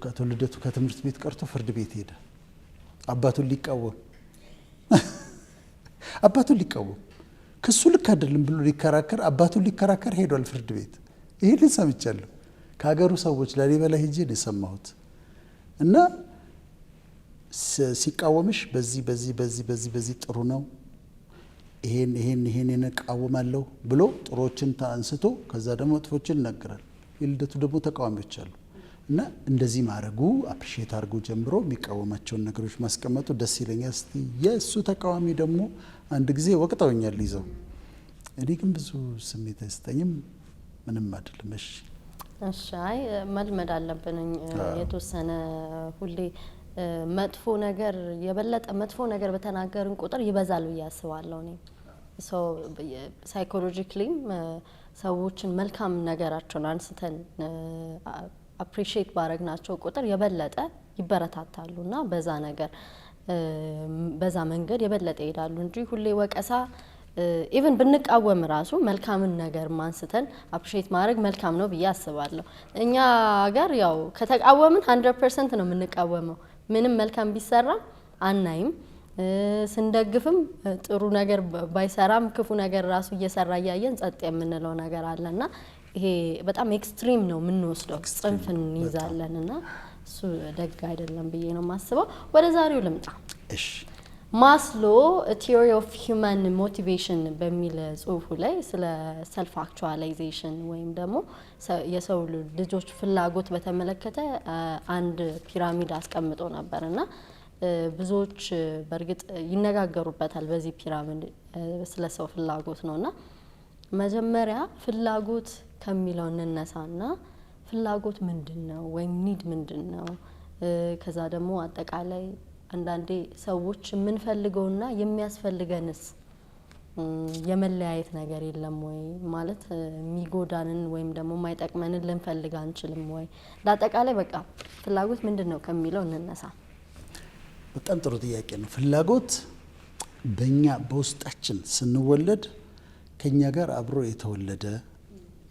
አቶ ልደቱ ከትምህርት ቤት ቀርቶ ፍርድ ቤት ሄደ። አባቱን ሊቃወም ክሱ ልክ አይደለም ብሎ ሊከራከር አባቱን ሊከራከር ሄዷል ፍርድ ቤት። ይሄን ሰምቻለሁ ከሀገሩ ሰዎች። ላሊበላ ሄጄ ነው የሰማሁት። እና ሲቃወምሽ በዚህ ጥሩ ነው ይሄን እቃወማለሁ ብሎ ጥሩዎችን አንስቶ ከዛ ደግሞ መጥፎችን ይናገራል። የልደቱ ደግሞ ተቃዋሚዎች አሉ እና እንደዚህ ማድረጉ አፕሪሺየት አድርጎ ጀምሮ የሚቃወማቸውን ነገሮች ማስቀመጡ ደስ ይለኛል። እስቲ የእሱ ተቃዋሚ ደግሞ አንድ ጊዜ ወቅጠውኛል ይዘው። እኔ ግን ብዙ ስሜት አይሰጠኝም። ምንም አይደለም። እሺ፣ አይ መልመድ አለብን የተወሰነ ሁሌ መጥፎ ነገር የበለጠ መጥፎ ነገር በተናገርን ቁጥር ይበዛል ብዬ አስባለሁ። እኔ ሳይኮሎጂካሊም ሰዎችን መልካም ነገራቸውን አንስተን አፕሪሺየት ባረግናቸው ቁጥር የበለጠ ይበረታታሉና በዛ መንገድ የበለጠ ይሄዳሉ እንጂ ሁሌ ወቀሳ ኢቭን ብንቃወም ራሱ መልካምን ነገር ማንስተን አፕሪሺየት ማድረግ መልካም ነው ብዬ አስባለሁ። እኛ ሀገር ያው ከተቃወምን 100% ነው የምንቃወመው። ምንም መልካም ቢሰራ አናይም። ስንደግፍም ጥሩ ነገር ባይሰራም ክፉ ነገር ራሱ እየሰራ እያየን ጸጥ የምንለው ነገር አለና ይሄ በጣም ኤክስትሪም ነው የምንወስደው፣ ጽንፍን እንይዛለንና እሱ ደግ አይደለም ብዬ ነው የማስበው። ወደ ዛሬው ልምጣ። እሺ፣ ማስሎ ቲዮሪ ኦፍ ሂውማን ሞቲቬሽን በሚል ጽሁፉ ላይ ስለ ሰልፍ አክቹዋላይዜሽን ወይም ደግሞ የሰው ልጆች ፍላጎት በተመለከተ አንድ ፒራሚድ አስቀምጦ ነበርና ብዙዎች በእርግጥ ይነጋገሩበታል። በዚህ ፒራሚድ ስለ ሰው ፍላጎት ነውና መጀመሪያ ፍላጎት ከሚለው እንነሳና ፍላጎት ምንድነው ወይም ኒድ ምንድነው? ከዛ ደግሞ አጠቃላይ አንዳንዴ ሰዎች የምንፈልገውና የሚያስፈልገንስ የመለያየት ነገር የለም ወይ? ማለት የሚጎዳንን ወይም ደግሞ የማይጠቅመንን ልንፈልግ አንችልም ወይ? ለአጠቃላይ በቃ ፍላጎት ምንድነው ከሚለው እንነሳ። በጣም ጥሩ ጥያቄ ነው። ፍላጎት በእኛ በውስጣችን ስንወለድ ከኛ ጋር አብሮ የተወለደ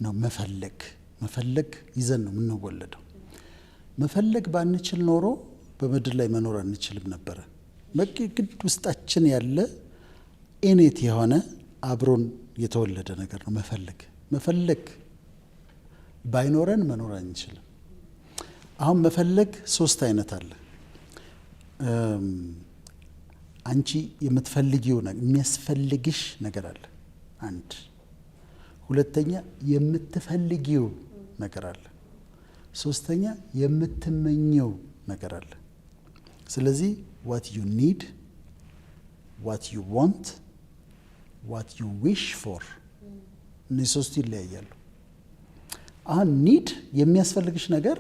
ነው። መፈለግ ይዘን ነው የምንወለደው። መፈለግ ባንችል ኖሮ በምድር ላይ መኖር አንችልም ነበረ። ግድ ውስጣችን ያለ ኢኔት የሆነ አብሮን የተወለደ ነገር ነው መፈለግ ባይኖረን መኖር አንችልም። አሁን መፈለግ 3 አይነት አለ። አንቺ የምትፈልጊው ነገር የሚያስፈልግሽ ነገር አለ አንድ። ሁለተኛ የምትፈልጊው ነገር አለ። ሶስተኛ የምትመኘው ነገር አለ። ስለዚህ what you need, what you want, what you wish for እነዚህ 3 ይለያያሉ። አሁን ኒድ የሚያስፈልግሽ ነገር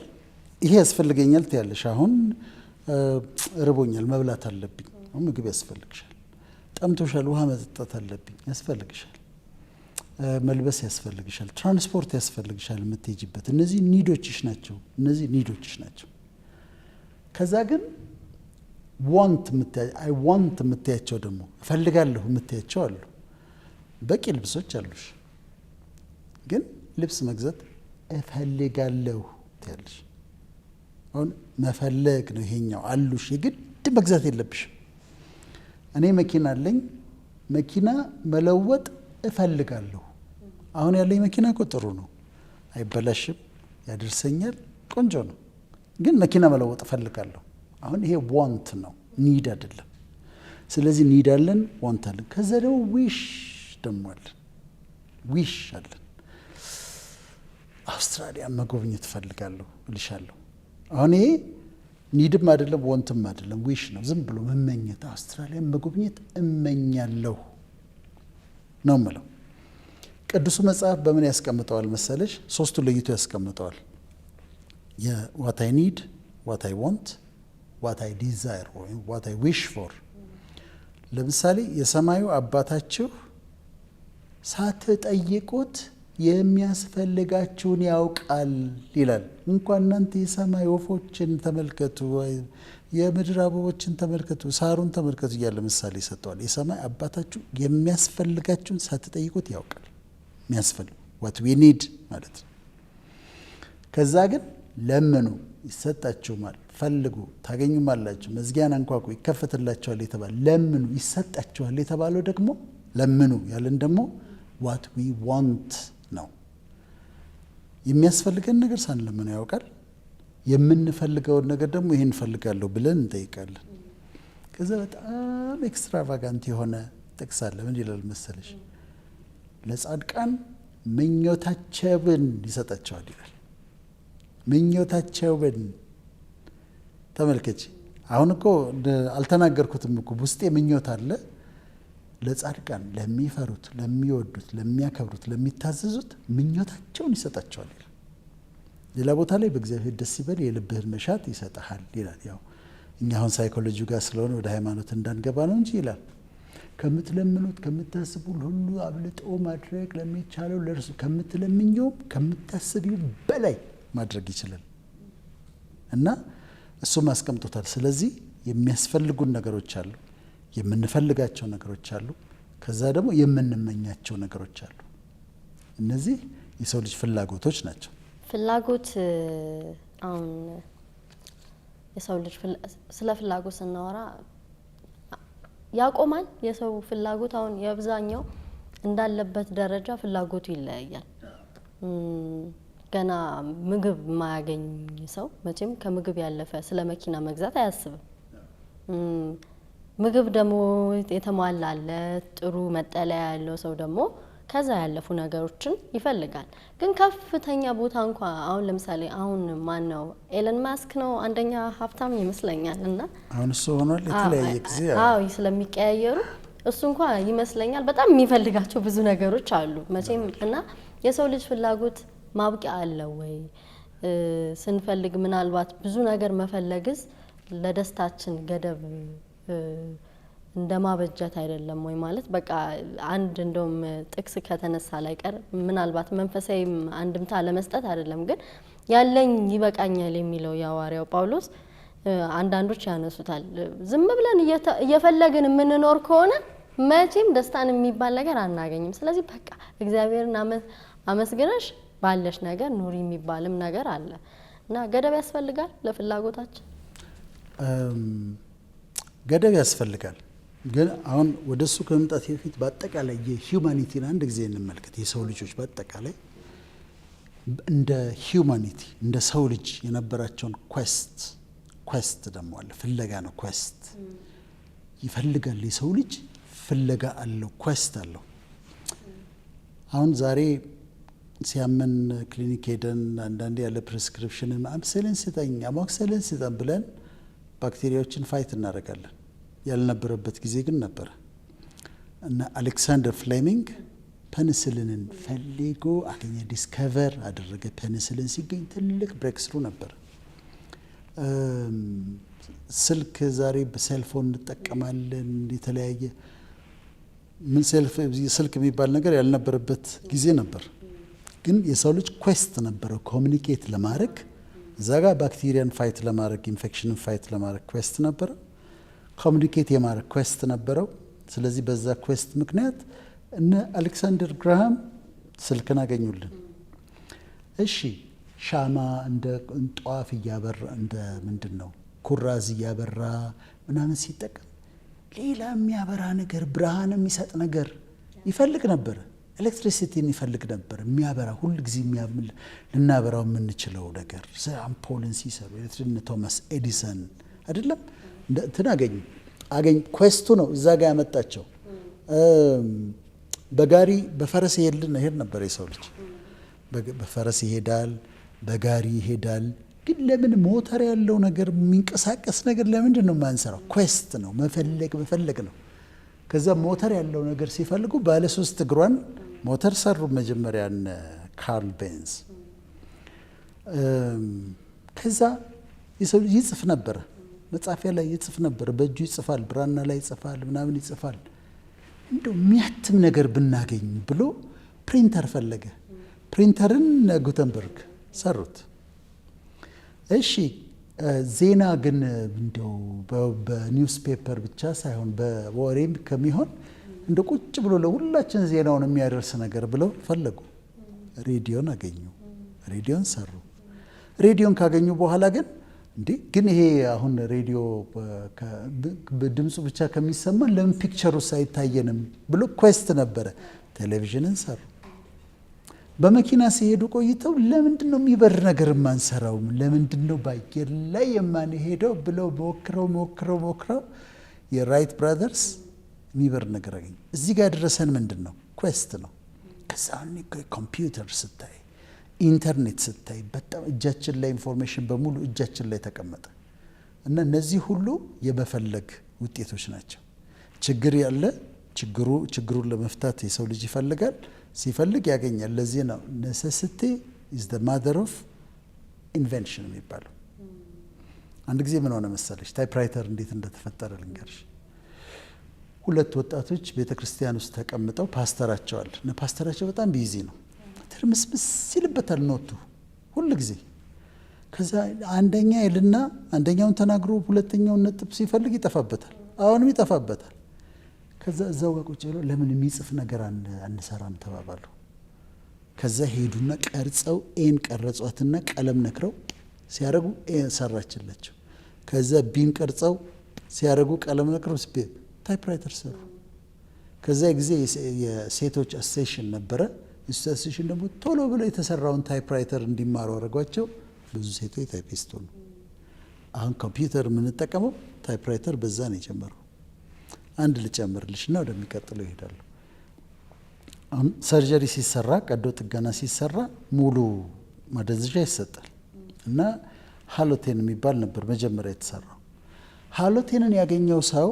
ይሄ ያስፈልገኛል ትያለሽ። አሁን ርቦኛል መብላት አለብኝ፣ ምግብ ያስፈልግሻል። ጠምቶሻል ውሃ መጠጣት አለብኝ ያስፈልግሻል። መልበስ ያስፈልግሻል፣ ትራንስፖርት ያስፈልግሻል የምትሄጂበት። እነዚህ ኒዶችሽ ናቸው። ከዛ ግን አይ ዋንት የምትያቸው ደግሞ እፈልጋለሁ የምትያቸው አሉ። በቂ ልብሶች አሉሽ፣ ግን ልብስ መግዛት እፈልጋለሁ ትያለሽ። አሁን መፈለግ ነው ይሄኛው አሉሽ፣ የግድ መግዛት የለብሽም። እኔ መኪና አለኝ፣ መኪና መለወጥ እፈልጋለሁ። አሁን ያለኝ መኪና እኮ ጥሩ ነው፣ አይበላሽም፣ ያደርሰኛል፣ ቆንጆ ነው። ግን መኪና መለወጥ እፈልጋለሁ። አሁን ይሄ ዋንት ነው ኒድ አይደለም። ስለዚህ ኒድ አለን፣ ዋንት አለን። ከዛ ደግሞ ዊሽ ደግሞ አለን። ዊሽ አለን። አውስትራሊያ መጎብኘት እፈልጋለሁ እልሻለሁ። አሁን ይሄ ኒድም አይደለም ዋንትም አይደለም፣ ዊሽ ነው። ዝም ብሎ መመኘት። አውስትራሊያ መጎብኘት እመኛለሁ ነው የምለው። ቅዱሱ መጽሐፍ በምን ያስቀምጠዋል መሰለሽ? ሶስቱ ለይቶ ያስቀምጠዋል። የዋት አይ ኒድ፣ ዋት አይ ዋንት፣ ዋት አይ ዲዛይር ወይም ዋት አይ ዊሽ ፎር። ለምሳሌ የሰማዩ አባታችሁ ሳትጠይቁት የሚያስፈልጋችሁን ያውቃል ይላል። እንኳን እናንተ የሰማይ ወፎችን ተመልከቱ፣ የምድር አበቦችን ተመልከቱ፣ ሳሩን ተመልከቱ እያለ ምሳሌ ይሰጠዋል። የሰማይ አባታችሁ የሚያስፈልጋችሁን ሳትጠይቁት ያውቃል። የሚያስፈልግ ዋት ዊ ኒድ ማለት ነው። ከዛ ግን ለምኑ ይሰጣችሁማል፣ ፈልጉ ታገኙማላችሁ፣ መዝጊያን አንኳኩ ይከፈትላችኋል የተባለ ለምኑ ይሰጣችኋል የተባለው ደግሞ ለምኑ ያለን ደግሞ ዋት ዊ ዋንት ነው። የሚያስፈልገን ነገር ሳንለምነው ያውቃል። የምንፈልገውን ነገር ደግሞ ይህን እፈልጋለሁ ብለን እንጠይቃለን። ከዛ በጣም ኤክስትራቫጋንት የሆነ ጥቅስ አለ። ምን ይላል መሰለሽ? ለጻድቃን ምኞታቸውን ይሰጣቸዋል ይላል። ምኞታቸውን ተመልከች። አሁን እኮ አልተናገርኩትም እኮ ውስጤ ምኞት አለ። ለጻድቃን ለሚፈሩት፣ ለሚወዱት፣ ለሚያከብሩት፣ ለሚታዘዙት ምኞታቸውን ይሰጣቸዋል ይላል። ሌላ ቦታ ላይ በእግዚአብሔር ደስ ይበል የልብህን መሻት ይሰጥሃል ይላል። ያው እኛ አሁን ሳይኮሎጂ ጋር ስለሆነ ወደ ሃይማኖት እንዳንገባ ነው እንጂ ይላል ከምትለምኑት ከምታስቡ ሁሉ አብልጦ ማድረግ ለሚቻለው ለእርሱ ከምትለምኘውም ከምታስቢው በላይ ማድረግ ይችላል እና እሱም አስቀምጦታል። ስለዚህ የሚያስፈልጉን ነገሮች አሉ፣ የምንፈልጋቸው ነገሮች አሉ፣ ከዛ ደግሞ የምንመኛቸው ነገሮች አሉ። እነዚህ የሰው ልጅ ፍላጎቶች ናቸው። ፍላጎት አሁን የሰው ልጅ ስለ ፍላጎት ስናወራ ያቆማል። የሰው ፍላጎት አሁን የአብዛኛው እንዳለበት ደረጃ ፍላጎቱ ይለያያል። ገና ምግብ የማያገኝ ሰው መቼም ከምግብ ያለፈ ስለ መኪና መግዛት አያስብም። ምግብ ደግሞ የተሟላለት ጥሩ መጠለያ ያለው ሰው ደግሞ ከዛ ያለፉ ነገሮችን ይፈልጋል። ግን ከፍተኛ ቦታ እንኳ አሁን ለምሳሌ አሁን ማን ነው ኤለን ማስክ ነው አንደኛ ሀብታም ይመስለኛል እና አሁን እሱ ሆኗል። የተለያየ ጊዜ ስለሚቀያየሩ እሱ እንኳ ይመስለኛል በጣም የሚፈልጋቸው ብዙ ነገሮች አሉ መቼም እና የሰው ልጅ ፍላጎት ማብቂያ አለው ወይ? ስንፈልግ ምናልባት ብዙ ነገር መፈለግስ ለደስታችን ገደብ እንደማበጀት አይደለም ወይ? ማለት በቃ አንድ እንደውም ጥቅስ ከተነሳ ላይ ቀር ምናልባት መንፈሳዊም አንድምታ ለመስጠት አይደለም፣ ግን ያለኝ ይበቃኛል የሚለው የሐዋርያው ጳውሎስ አንዳንዶች ያነሱታል። ዝም ብለን እየፈለግን የምንኖር ከሆነ መቼም ደስታን የሚባል ነገር አናገኝም። ስለዚህ በቃ እግዚአብሔርን አመስግነሽ ባለሽ ነገር ኑሪ የሚባልም ነገር አለ እና ገደብ ያስፈልጋል ለፍላጎታችን። ገደብ ያስፈልጋል። ግን አሁን ወደሱ ከመምጣት በፊት በአጠቃላይ የሂዩማኒቲን አንድ ጊዜ እንመልከት። የሰው ልጆች በአጠቃላይ እንደ ሂዩማኒቲ እንደ ሰው ልጅ የነበራቸውን ኳስት ደግሞ አለ። ፍለጋ ነው። ኳስት ይፈልጋል። የሰው ልጅ ፍለጋ አለው፣ ኳስት አለው። አሁን ዛሬ ሲያመን ክሊኒክ ሄደን አንዳንዴ ያለ ፕሬስክሪፕሽን አምክሲሊን ስጠኝ፣ አሞክሲሊን ስጠን ብለን ባክቴሪያዎችን ፋይት እናደርጋለን። ያልነበረበት ጊዜ ግን ነበረ እና አሌክሳንደር ፍሌሚንግ ፔኒሲሊንን ፈልጎ አገኘ፣ ዲስከቨር አደረገ። ፔኒሲሊን ሲገኝ ትልቅ ብሬክስሩ ነበር። ስልክ ዛሬ በሴልፎን እንጠቀማለን። የተለያየ ምን ስልክ የሚባል ነገር ያልነበረበት ጊዜ ነበር። ግን የሰው ልጅ ኩዌስት ነበረው ኮሚኒኬት ለማድረግ እዛ ጋር ባክቴሪያን ፋይት ለማድረግ ኢንፌክሽንን ፋይት ለማድረግ ኩዌስት ነበረ። ኮሚኒኬት የማድረግ ኩዌስት ነበረው። ስለዚህ በዛ ኩዌስት ምክንያት እነ አሌክሳንደር ግራሃም ስልክን አገኙልን። እሺ ሻማ እንደ ጧፍ እያበራ እንደ ምንድን ነው ኩራዝ እያበራ ምናምን ሲጠቀም ሌላ የሚያበራ ነገር ብርሃን የሚሰጥ ነገር ይፈልግ ነበር። ኤሌክትሪሲቲን ይፈልግ ነበር፣ የሚያበራ ሁል ጊዜ ልናበራው የምንችለው ነገር። አምፖልን ሲሰሩ ኤሌክትሪክ ቶማስ ኤዲሰን አይደለም እንትን አገኙ። አገኝ ኩዌስቱ ነው እዛ ጋር ያመጣቸው። በጋሪ በፈረስ ይሄድ ነበር የሰው ልጅ። በፈረስ ይሄዳል፣ በጋሪ ይሄዳል። ግን ለምን ሞተር ያለው ነገር የሚንቀሳቀስ ነገር ለምንድን ነው የማንሰራው? ኩዌስት ነው፣ መፈለግ ነው። ከዛ ሞተር ያለው ነገር ሲፈልጉ ባለ 3 እግሯን ሞተር ሰሩ መጀመሪያ ካርል ቤንዝ። ከዛ የሰው ልጅ ይጽፍ ነበረ፣ መጻፊያ ላይ ይጽፍ ነበረ፣ በእጁ ይጽፋል፣ ብራና ላይ ይጽፋል፣ ምናምን ይጽፋል። እንደው የሚያትም ነገር ብናገኝ ብሎ ፕሪንተር ፈለገ። ፕሪንተርን ጉተንበርግ ሰሩት። እሺ ዜና ግን እንደው በኒውስ ፔፐር ብቻ ሳይሆን በወሬም ከሚሆን እንደ ቁጭ ብሎ ለሁላችን ዜናውን የሚያደርስ ነገር ብለው ፈለጉ። ሬዲዮን አገኙ። ሬዲዮን ሰሩ። ሬዲዮን ካገኙ በኋላ ግን ይሄ አሁን ሬዲዮ ድምፁ ብቻ ከሚሰማን ለምን ፒክቸሩስ አይታየንም ብሎ ኩዌስት ነበረ። ቴሌቪዥንን ሰሩ። በመኪና ሲሄዱ ቆይተው ለምንድን ነው የሚበር ነገር የማንሰራው? ለምንድን ነው በአየር ላይ የማንሄደው ብለው ሞክረው የራይት ብራዘርስ የሚበር ነገር አገኙ። እዚህ ጋር ያደረሰን ምንድን ነው? ኩዌስት ነው። ከዛ ኮምፒውተር ስታይ፣ ኢንተርኔት ስታይ በጣም እጃችን ላይ ኢንፎርሜሽን በሙሉ እጃችን ላይ ተቀመጠ እና እነዚህ ሁሉ የመፈለግ ውጤቶች ናቸው። ችግር ያለ ችግሩን ለመፍታት የሰው ልጅ ይፈልጋል፣ ሲፈልግ ያገኛል። ለዚህ ነው ኔሴሲቲ ኢዝ ዘ ማዘር ኦፍ ኢንቨንሽን የሚባለው። አንድ ጊዜ ምን ሆነ መሰለሽ፣ ታይፕራይተር እንዴት እንደተፈጠረ ልንገርሽ። 2 ወጣቶች ቤተ ክርስቲያን ውስጥ ተቀምጠው ፓስተራቸው አለ እና ፓስተራቸው በጣም ቢዚ ነው፣ ትርምስምስ ይልበታል ኖቱ ሁሉ ጊዜ። ከዛ አንደኛ ይልና አንደኛውን ተናግሮ ሁለተኛውን ነጥብ ሲፈልግ ይጠፋበታል፣ አሁንም ይጠፋበታል። ከዛ እዛው ጋር ቁጭ ብለው ለምን የሚጽፍ ነገር አንሰራም ተባባሉ። ከዛ ሄዱና ቀርጸው ኤን ቀረጿትና ቀለም ነክረው ሲያረጉ ኤ ሰራችላቸው። ከዛ ቢን ቀርጸው ሲያረጉ ቀለም ነክረው ታይፕራይተር ሰሩ። ከዛ ጊዜ የሴቶች አሶሴሽን ነበረ። አሶሴሽን ደግሞ ቶሎ ብለው የተሰራውን ታይፕራይተር እንዲማሩ አድርጓቸው። ብዙ ሴቶች ታይፒስት ሆኑ። አሁን ኮምፒውተር የምንጠቀመው ታይፕራይተር በዛ ነው የጀመረው። አንድ ልጨምርልሽና ወደሚቀጥለው ይሄዳሉ። አሁን ሰርጀሪ ሲሰራ፣ ቀዶ ጥገና ሲሰራ ሙሉ ማደንዘዣ ይሰጣል እና ሃሎቴን የሚባል ነበር መጀመሪያ የተሰራው። ሃሎቴንን ያገኘው ሰው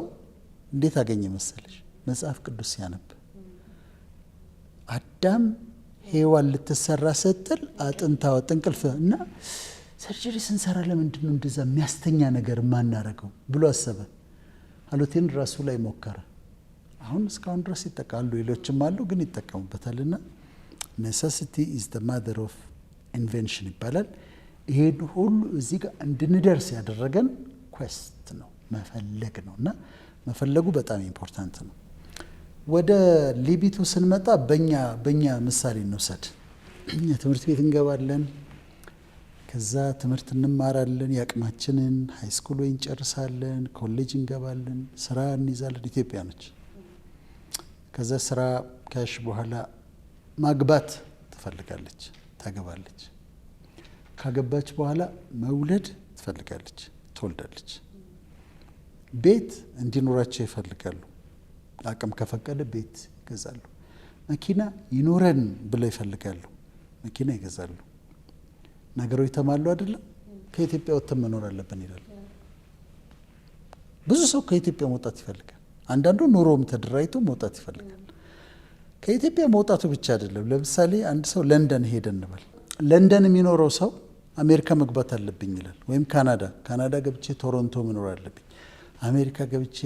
እንዴት አገኘ መሰለሽ? መጽሐፍ ቅዱስ ሲያነብ አዳም ሔዋን ልትሰራ ስትል አጥንታወጥ እንቅልፍ እና ሰርጀሪ ስንሰራ ለምንድን ነው እንደዛ የሚያስተኛ ነገር ማናረገው ብሎ አሰበ። ሃሎቴን ራሱ ላይ ሞከረ። አሁን እስካሁን ድረስ ይጠቃሉ፣ ሌሎችም አሉ ግን ይጠቀሙበታልና ኔሴሲቲ ኢዝ ዘ ማዘር ኦፍ ኢንቬንሽን ይባላል። ይሄን ሁሉ እዚህ ጋር እንድንደርስ ያደረገን ኩዌስት ነው፣ መፈለግ ነው እና መፈለጉ በጣም ኢምፖርታንት ነው። ወደ ሊቢቱ ስንመጣ በእኛ ምሳሌ እንውሰድ። እኛ ትምህርት ቤት እንገባለን፣ ከዛ ትምህርት እንማራለን፣ የአቅማችንን ሃይስኩል ወይ እንጨርሳለን፣ ኮሌጅ እንገባለን፣ ስራ እንይዛለን። ኢትዮጵያኖች ከዛ ስራ ካሽ በኋላ ማግባት ትፈልጋለች፣ ታገባለች። ካገባች በኋላ መውለድ ትፈልጋለች፣ ትወልዳለች። ቤት እንዲኖራቸው ይፈልጋሉ። አቅም ከፈቀደ ቤት ይገዛሉ። መኪና ይኖረን ብለው ይፈልጋሉ፣ መኪና ይገዛሉ። ነገሮች ተማሉ አይደለም። ከኢትዮጵያ ወጥተን መኖር አለብን ይላል። ብዙ ሰው ከኢትዮጵያ መውጣት ይፈልጋል። አንዳንዱ ኑሮም ተደራጅቶ መውጣት ይፈልጋል። ከኢትዮጵያ መውጣቱ ብቻ አይደለም። ለምሳሌ አንድ ሰው ለንደን ሄደ እንበል። ለንደን የሚኖረው ሰው አሜሪካ መግባት አለብኝ ይላል፣ ወይም ካናዳ ገብቼ ቶሮንቶ መኖር አለብኝ፣ አሜሪካ ገብቼ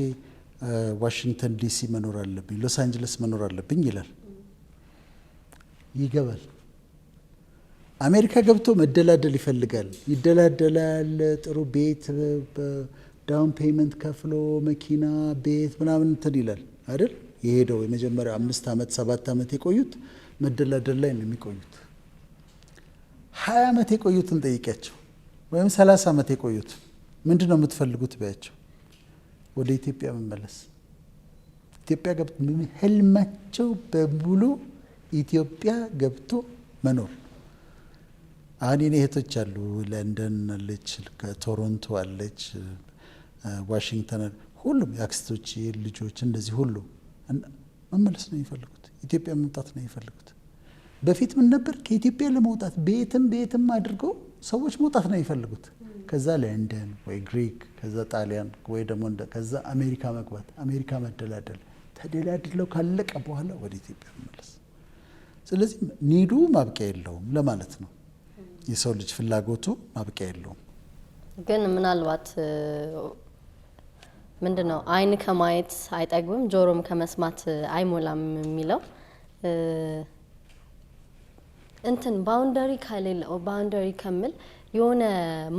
ዋሽንግተን ዲሲ መኖር አለብኝ፣ ሎስ አንጀለስ መኖር አለብኝ ይላል። ይገባል። አሜሪካ ገብቶ መደላደል ይፈልጋል። ይደላደላል። ጥሩ ቤት ዳውን ፔይመንት ከፍሎ መኪና፣ ቤት ምናምን እንትን ይላል አይደል? የሄደው የመጀመሪያ 5 ዓመት 7 ዓመት የቆዩት መደላደል ላይ ነው የሚቆዩት። 20 ዓመት የቆዩትን ጠይቂያቸው፣ ወይም 30 ዓመት የቆዩት ምንድን ነው የምትፈልጉት ቢያቸው፣ ወደ ኢትዮጵያ መመለስ። ኢትዮጵያ ገብቶ ህልማቸው በሙሉ ኢትዮጵያ ገብቶ መኖር። አሁን የኔ እህቶች አሉ፣ ለንደን አለች፣ ከቶሮንቶ አለች፣ ዋሽንግተን ሁሉም የአክስቶች ልጆች እንደዚህ ሁሉ መመለስ ነው የሚፈልጉት። ኢትዮጵያ መምጣት ነው የሚፈልጉት። በፊት ምን ነበር? ከኢትዮጵያ ለመውጣት ቤትም አድርገው ሰዎች መውጣት ነው የሚፈልጉት። ከዛ ለንደን ወይ ግሪክ፣ ከዛ ጣሊያን ወይ ደግሞ ከዛ አሜሪካ መግባት፣ አሜሪካ መደላደል፣ ተደላድለው ካለቀ በኋላ ወደ ኢትዮጵያ መመለስ። ስለዚህ ኒዱ ማብቂያ የለውም ለማለት ነው። የሰው ልጅ ፍላጎቱ ማብቂያ የለውም። ግን ምናልባት ምንድነው አይን ከማየት አይጠግብም ጆሮም ከመስማት አይሞላም የሚለው እንትን ባውንደሪ ከሌለው ባውንደሪ ከሚል የሆነ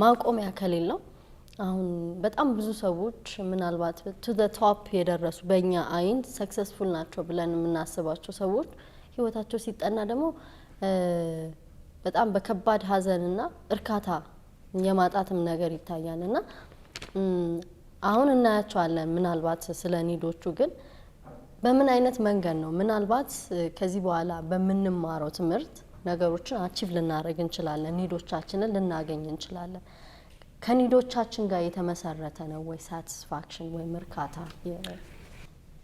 ማቆሚያ ከሌለው አሁን በጣም ብዙ ሰዎች ምናልባት ቱ ዘ ቶፕ የደረሱ በእኛ አይን ሰክሰስፉል ናቸው ብለን የምናስባቸው ሰዎች ህይወታቸው ሲጠና ደግሞ በጣም በከባድ ሀዘንና እርካታ የማጣትም ነገር ይታያልና አሁን እናያቸዋለን። ምናልባት ስለ ኒዶቹ ግን በምን አይነት መንገድ ነው ምናልባት ከዚህ በኋላ በምንማረው ትምህርት ነገሮችን አቺቭ ልናደርግ እንችላለን፣ ኒዶቻችንን ልናገኝ እንችላለን? ከኒዶቻችን ጋር የተመሰረተ ነው ወይ ሳቲስፋክሽን ወይም እርካታ?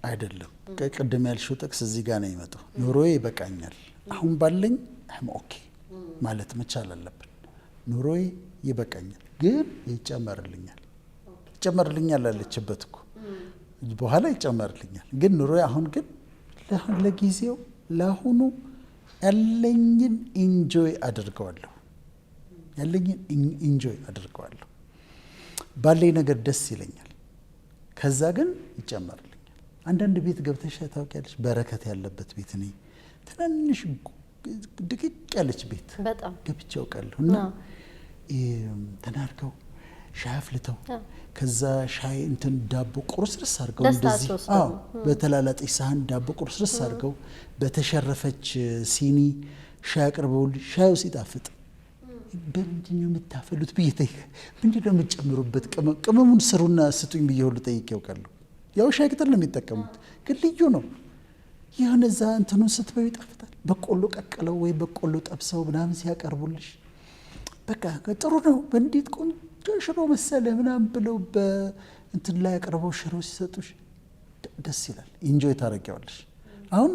አይደለም። ቅድም ያልሽው ጥቅስ እዚህ ጋር ነው የሚመጣው። ኑሮዬ ይበቃኛል፣ አሁን ባለኝ ኦኬ ማለት መቻል አለብን። ኑሮዬ ይበቃኛል ግን ይጨመርልኛል። ይጨመርልኛል አለችበት እኮ በኋላ ይጨመርልኛል ግን ኑሮዬ አሁን ግን ለጊዜው ለአሁኑ ያለኝን ኢንጆይ አድርገዋለሁ። ባለኝ ነገር ደስ ይለኛል። ከዛ ግን ይጨመርልኛል። አንዳንድ ቤት ገብተሽ ታውቂያለሽ? በረከት ያለበት ቤት እኔ ትንንሽ ድቅቅ ያለች ቤት በጣም ገብቼ አውቃለሁ። እና ተናርከው ሻይ አፍልተው ከዛ ሻይ እንትን ዳቦ ቁርስርስ አድርገው እንደዚህ በተላላጠች ሳህን ዳቦ ቁርስርስ አድርገው በተሸረፈች ሲኒ ሻይ አቅርበውልኝ ሻዩ ሲጣፍጥ በምንድን ነው የምታፈሉት ብዬ ጠይቄ ምንድን ነው የምትጨምሩበት? ቅመሙን ስሩና ስጡኝ ብዬ ሁሉ ጠይቄ ያውቃለሁ። ያው ሻይ ቅጠል ነው የሚጠቀሙት ግን ልዩ ነው። የሆነ እዛ እንትኑን ስትበዩ ይጣፍጣል። በቆሎ ቀቅለው ወይ በቆሎ ጠብሰው ምናምን ሲያቀርቡልሽ በቃ ጥሩ ነው። በእንዴት ቆንጆ ሽሮ መሰለ ምናምን ብለው በእንትን ላይ አቅርበው ሽሮ ሲሰጡሽ ደስ ይላል። ኢንጆይ ታረጊዋለሽ። አሁን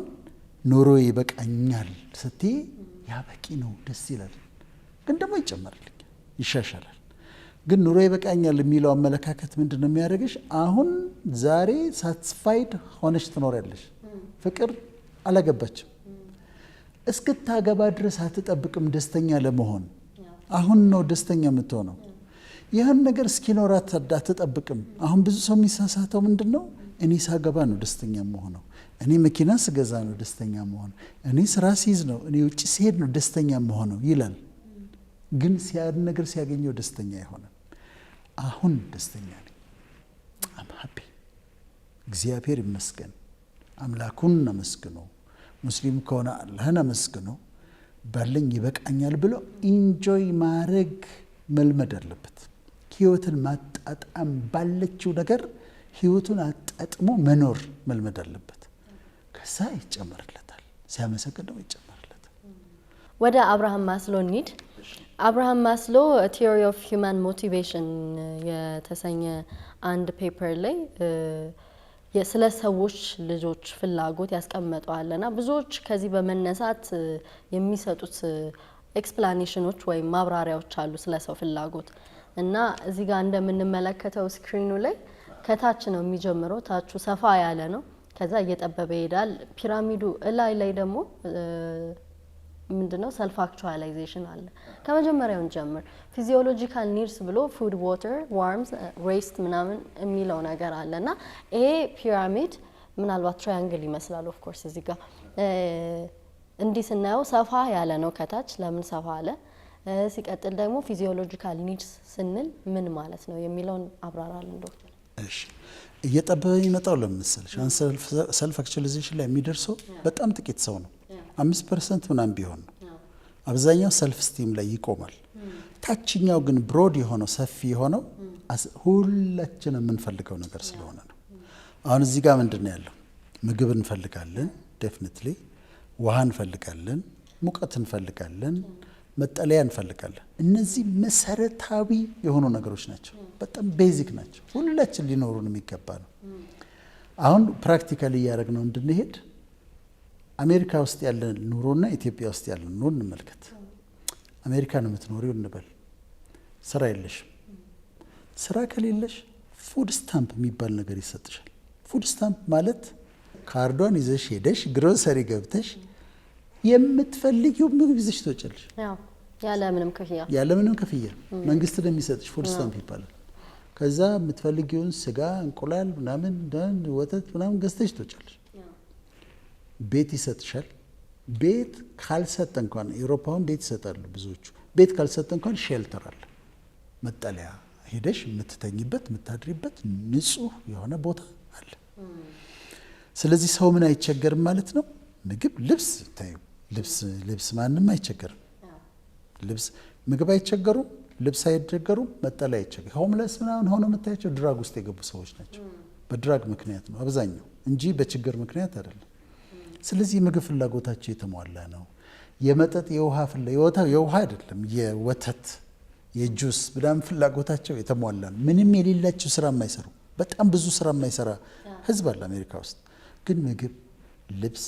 ኑሮ ይበቃኛል ስትይ ያ በቂ ነው፣ ደስ ይላል። ግን ደግሞ ይጨመርልኛል፣ ይሻሻላል። ግን ኑሮ ይበቃኛል የሚለው አመለካከት ምንድን ነው የሚያደርግሽ? አሁን ዛሬ ሳትስፋይድ ሆነሽ ትኖሪያለሽ። ፍቅር አላገባችም። እስክታገባ ድረስ አትጠብቅም ደስተኛ ለመሆን። አሁን ነው ደስተኛ የምትሆነው። ይህን ነገር እስኪኖራት አትጠብቅም። አሁን ብዙ ሰው የሚሳሳተው ምንድን ነው? እኔ ሳገባ ነው ደስተኛ መሆነው፣ እኔ መኪና ስገዛ ነው ደስተኛ መሆነው፣ እኔ ስራ ሲይዝ ነው፣ እኔ ውጭ ሲሄድ ነው ደስተኛ መሆነው ይላል። ግን ነገር ሲያገኘው ደስተኛ አይሆንም። አሁን ደስተኛ ነኝ፣ አም ሃፒ፣ እግዚአብሔር ይመስገን፣ አምላኩን አመስግኖ፣ ሙስሊም ከሆነ አላህን አመስግኖ ባለኝ ይበቃኛል ብሎ ኢንጆይ ማድረግ መልመድ አለበት። ህይወትን ማጣጣም ባለችው ነገር ህይወቱን አጣጥሞ መኖር መልመድ አለበት። ከዛ ይጨመርለታል፣ ሲያመሰግን ደግሞ ይጨመርለታል። ወደ አብርሃም ማስሎ እንሂድ። አብርሃም ማስሎ ቲዮሪ ኦፍ ሂውማን ሞቲቬሽን የተሰኘ አንድ ፔፐር ላይ ስለ ሰዎች ልጆች ፍላጎት ያስቀመጠዋልና ብዙዎች ከዚህ በመነሳት የሚሰጡት ኤክስፕላኔሽኖች ወይም ማብራሪያዎች አሉ ስለ ሰው ፍላጎት እና እዚህ ጋር እንደምንመለከተው ስክሪኑ ላይ ከታች ነው የሚጀምረው። ታቹ ሰፋ ያለ ነው፣ ከዛ እየጠበበ ይሄዳል። ፒራሚዱ እላይ ላይ ደግሞ ምንድነው ሰልፍ አክቹዋላይዜሽን አለ። ከመጀመሪያውን ጀምር ፊዚዮሎጂካል ኒድስ ብሎ ፉድ፣ ዋተር፣ ዋርምስ፣ ሬስት ምናምን የሚለው ነገር አለና ይሄ ፒራሚድ ምናልባት ትራያንግል ይመስላል። ኦፍ ኮርስ እዚህ ጋር እንዲህ ስናየው ሰፋ ያለ ነው ከታች። ለምን ሰፋ አለ? ሲቀጥል ደግሞ ፊዚዮሎጂካል ኒድስ ስንል ምን ማለት ነው የሚለውን አብራራልን ዶክተር። እሺ፣ እየጠበበ የሚመጣው ለምን መሰለሽ? ሰልፍ አክቹዋላይዜሽን ላይ የሚደርሰው በጣም ጥቂት ሰው ነው፣ 5% ምናምን ቢሆን ነው። አብዛኛው ሰልፍ ስቲም ላይ ይቆማል። ታችኛው ግን ብሮድ የሆነው ሰፊ የሆነው ሁላችን የምንፈልገው ነገር ስለሆነ ነው። አሁን እዚህ ጋር ምንድን ነው ያለው? ምግብ እንፈልጋለን፣ ዴፊኒትሊ ውሃ እንፈልጋለን፣ ሙቀት እንፈልጋለን፣ መጠለያ እንፈልጋለን። እነዚህ መሰረታዊ የሆኑ ነገሮች ናቸው፣ በጣም ቤዚክ ናቸው። ሁላችን ሊኖሩን የሚገባ ነው። አሁን ፕራክቲካሊ እያደረግነው እንድንሄድ አሜሪካ ውስጥ ያለ ኑሮና ኢትዮጵያ ውስጥ ያለ ኑሮ እንመልከት። አሜሪካ ነው የምትኖሪው እንበል። ስራ የለሽም። ስራ ከሌለሽ ፉድ ስታምፕ የሚባል ነገር ይሰጥሻል። ፉድ ስታምፕ ማለት ካርዷን ይዘሽ ሄደሽ ግሮሰሪ ገብተሽ የምትፈልጊው ምግብ ይዘሽ ትወጫለሽ። ያለምንም ክፍያ መንግስት ነው የሚሰጥሽ። ፉድ ስታምፕ ይባላል። ከዛ የምትፈልጊውን ስጋ፣ እንቁላል፣ ምናምን ወተት ምናምን ገዝተሽ ትወጫለሽ። ቤት ይሰጥሻል። ቤት ካልሰጠ እንኳን ኤውሮፓውን ቤት ይሰጣሉ ብዙዎቹ። ቤት ካልሰጠ እንኳን ሼልተር አለ፣ መጠለያ ሄደሽ የምትተኝበት የምታድሪበት ንጹህ የሆነ ቦታ አለ። ስለዚህ ሰው ምን አይቸገርም ማለት ነው። ምግብ፣ ልብስ ታዩ ልብስ ማንም አይቸገርም። ልብስ ምግብ አይቸገሩም፣ ልብስ አይቸገሩም፣ መጠለያ አይቸገሩም። ሆምለስ ምናምን ሆኖ የምታያቸው ድራግ ውስጥ የገቡ ሰዎች ናቸው። በድራግ ምክንያት ነው አብዛኛው እንጂ በችግር ምክንያት አይደለም። ስለዚህ የምግብ ፍላጎታቸው የተሟላ ነው። የመጠጥ የውሃ አይደለም የወተት የጁስ ምናምን ፍላጎታቸው የተሟላ ነው። ምንም የሌላቸው ስራ የማይሰሩ በጣም ብዙ ስራ የማይሰራ ህዝብ አለ አሜሪካ ውስጥ። ግን ምግብ፣ ልብስ፣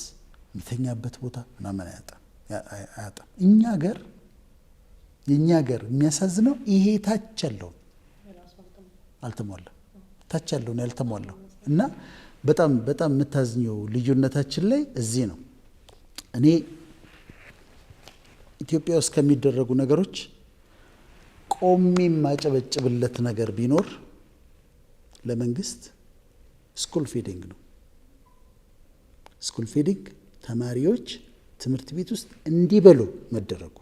የሚተኛበት ቦታ ምናምን አያጣም። የእኛ ሀገር የሚያሳዝነው ይሄ ታች ያለውን አልተሟላም። ታች ያለውን ያልተሟላው እና በጣም በጣም የምታዝኘው ልዩነታችን ላይ እዚህ ነው። እኔ ኢትዮጵያ ውስጥ ከሚደረጉ ነገሮች ቆሜ የማጨበጭብለት ነገር ቢኖር ለመንግስት ስኩል ፊዲንግ ነው። ስኩል ፊዲንግ ተማሪዎች ትምህርት ቤት ውስጥ እንዲበሉ መደረጉ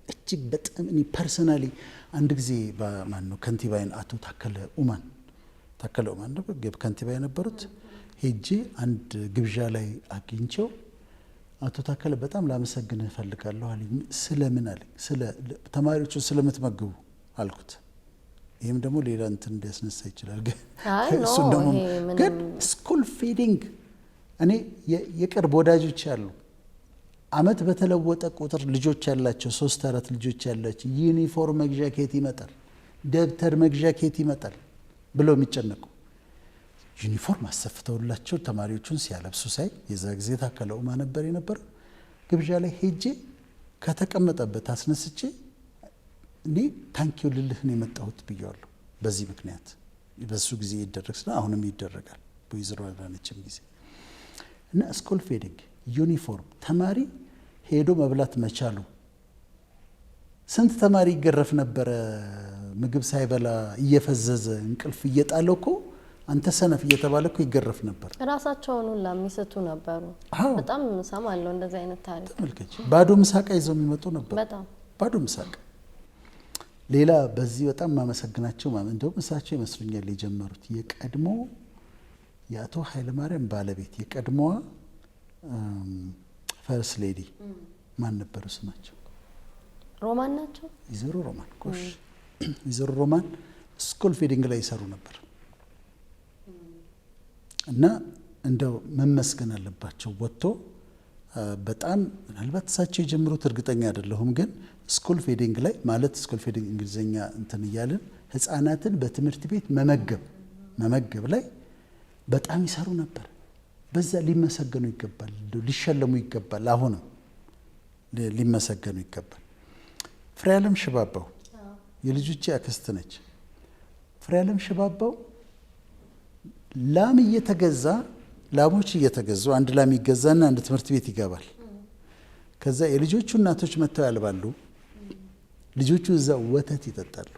እጅግ በጣም እኔ ፐርሰናሊ አንድ ጊዜ በማን ነው ከንቲባዬን አቶ ታከለ ኡማን ነው ከንቲባ የነበሩት ሄጄ አንድ ግብዣ ላይ አግኝቼው አቶ ታከለ በጣም ላመሰግንህ እፈልጋለሁ አለኝ። ስለምን አለኝ። ስለ ተማሪዎቹን ስለምትመግቡ አልኩት። ይህም ደግሞ ሌላ እንትን እንዲያስነሳ ይችላል። ግን እሱን ደግሞ ግን ስኩል ፊዲንግ እኔ የቅርብ ወዳጆች ያሉ አመት በተለወጠ ቁጥር ልጆች ያላቸው 3-4 ልጆች ያላቸው ዩኒፎርም መግዣ ከየት ይመጣል፣ ደብተር መግዣ ከየት ይመጣል ብለው የሚጨነቁ ዩኒፎርም አሰፍተውላቸው ተማሪዎቹን ሲያለብሱ ሳይ የዛ ጊዜ ታከለ ኡማ ነበር የነበረው። ግብዣ ላይ ሄጄ ከተቀመጠበት አስነስቼ እኔ ታንኪው ልልህ ነው የመጣሁት ብየዋለሁ። በዚህ ምክንያት በሱ ጊዜ ይደረግ ስለ አሁንም ይደረጋል በወይዘሮ አዳነችም ጊዜ እና ስኩል ፊዲንግ ዩኒፎርም ተማሪ ሄዶ መብላት መቻሉ። ስንት ተማሪ ይገረፍ ነበረ ምግብ ሳይበላ እየፈዘዘ እንቅልፍ እየጣለው እኮ አንተ ሰነፍ እየተባለ እኮ ይገረፍ ነበር። ራሳቸውን ሁላ የሚስቱ ነበሩ። በጣም ሰማለሁ እንደዚህ አይነት ታሪክ። ተመልከች፣ ባዶ ምሳቃ ይዘው የሚመጡ ነበር። በጣም ባዶ ምሳቃ። ሌላ በዚህ በጣም ማመሰግናቸው እንደውም እሳቸው ይመስሉኛል የጀመሩት የቀድሞ የአቶ ኃይለማርያም ባለቤት የቀድሞዋ ፈርስ ሌዲ ማን ነበሩ ስማቸው? ሮማን ናቸው። ወይዘሮ ሮማን ኮሽ ወይዘሮ ሮማን ስኩል ፊዲንግ ላይ ይሰሩ ነበር እና እንደው መመስገን አለባቸው። ወጥቶ በጣም ምናልባት እሳቸው የጀምሩት እርግጠኛ አይደለሁም፣ ግን ስኩል ፊዲንግ ላይ ማለት ስኩል ፊዲንግ እንግሊዝኛ እንትን እያልን ህፃናትን በትምህርት ቤት መመገብ ላይ በጣም ይሰሩ ነበር። በዛ ሊመሰገኑ ይገባል፣ ሊሸለሙ ይገባል። አሁንም ሊመሰገኑ ይገባል። ፍሬዓለም ሽባባው የልጆቼ አክስት ነች። ፍሬዓለም ሽባባው ላም እየተገዛ ላሞች እየተገዙ አንድ ላም ይገዛና አንድ ትምህርት ቤት ይገባል። ከዛ የልጆቹ እናቶች መጥተው ያልባሉ፣ ልጆቹ እዛ ወተት ይጠጣሉ።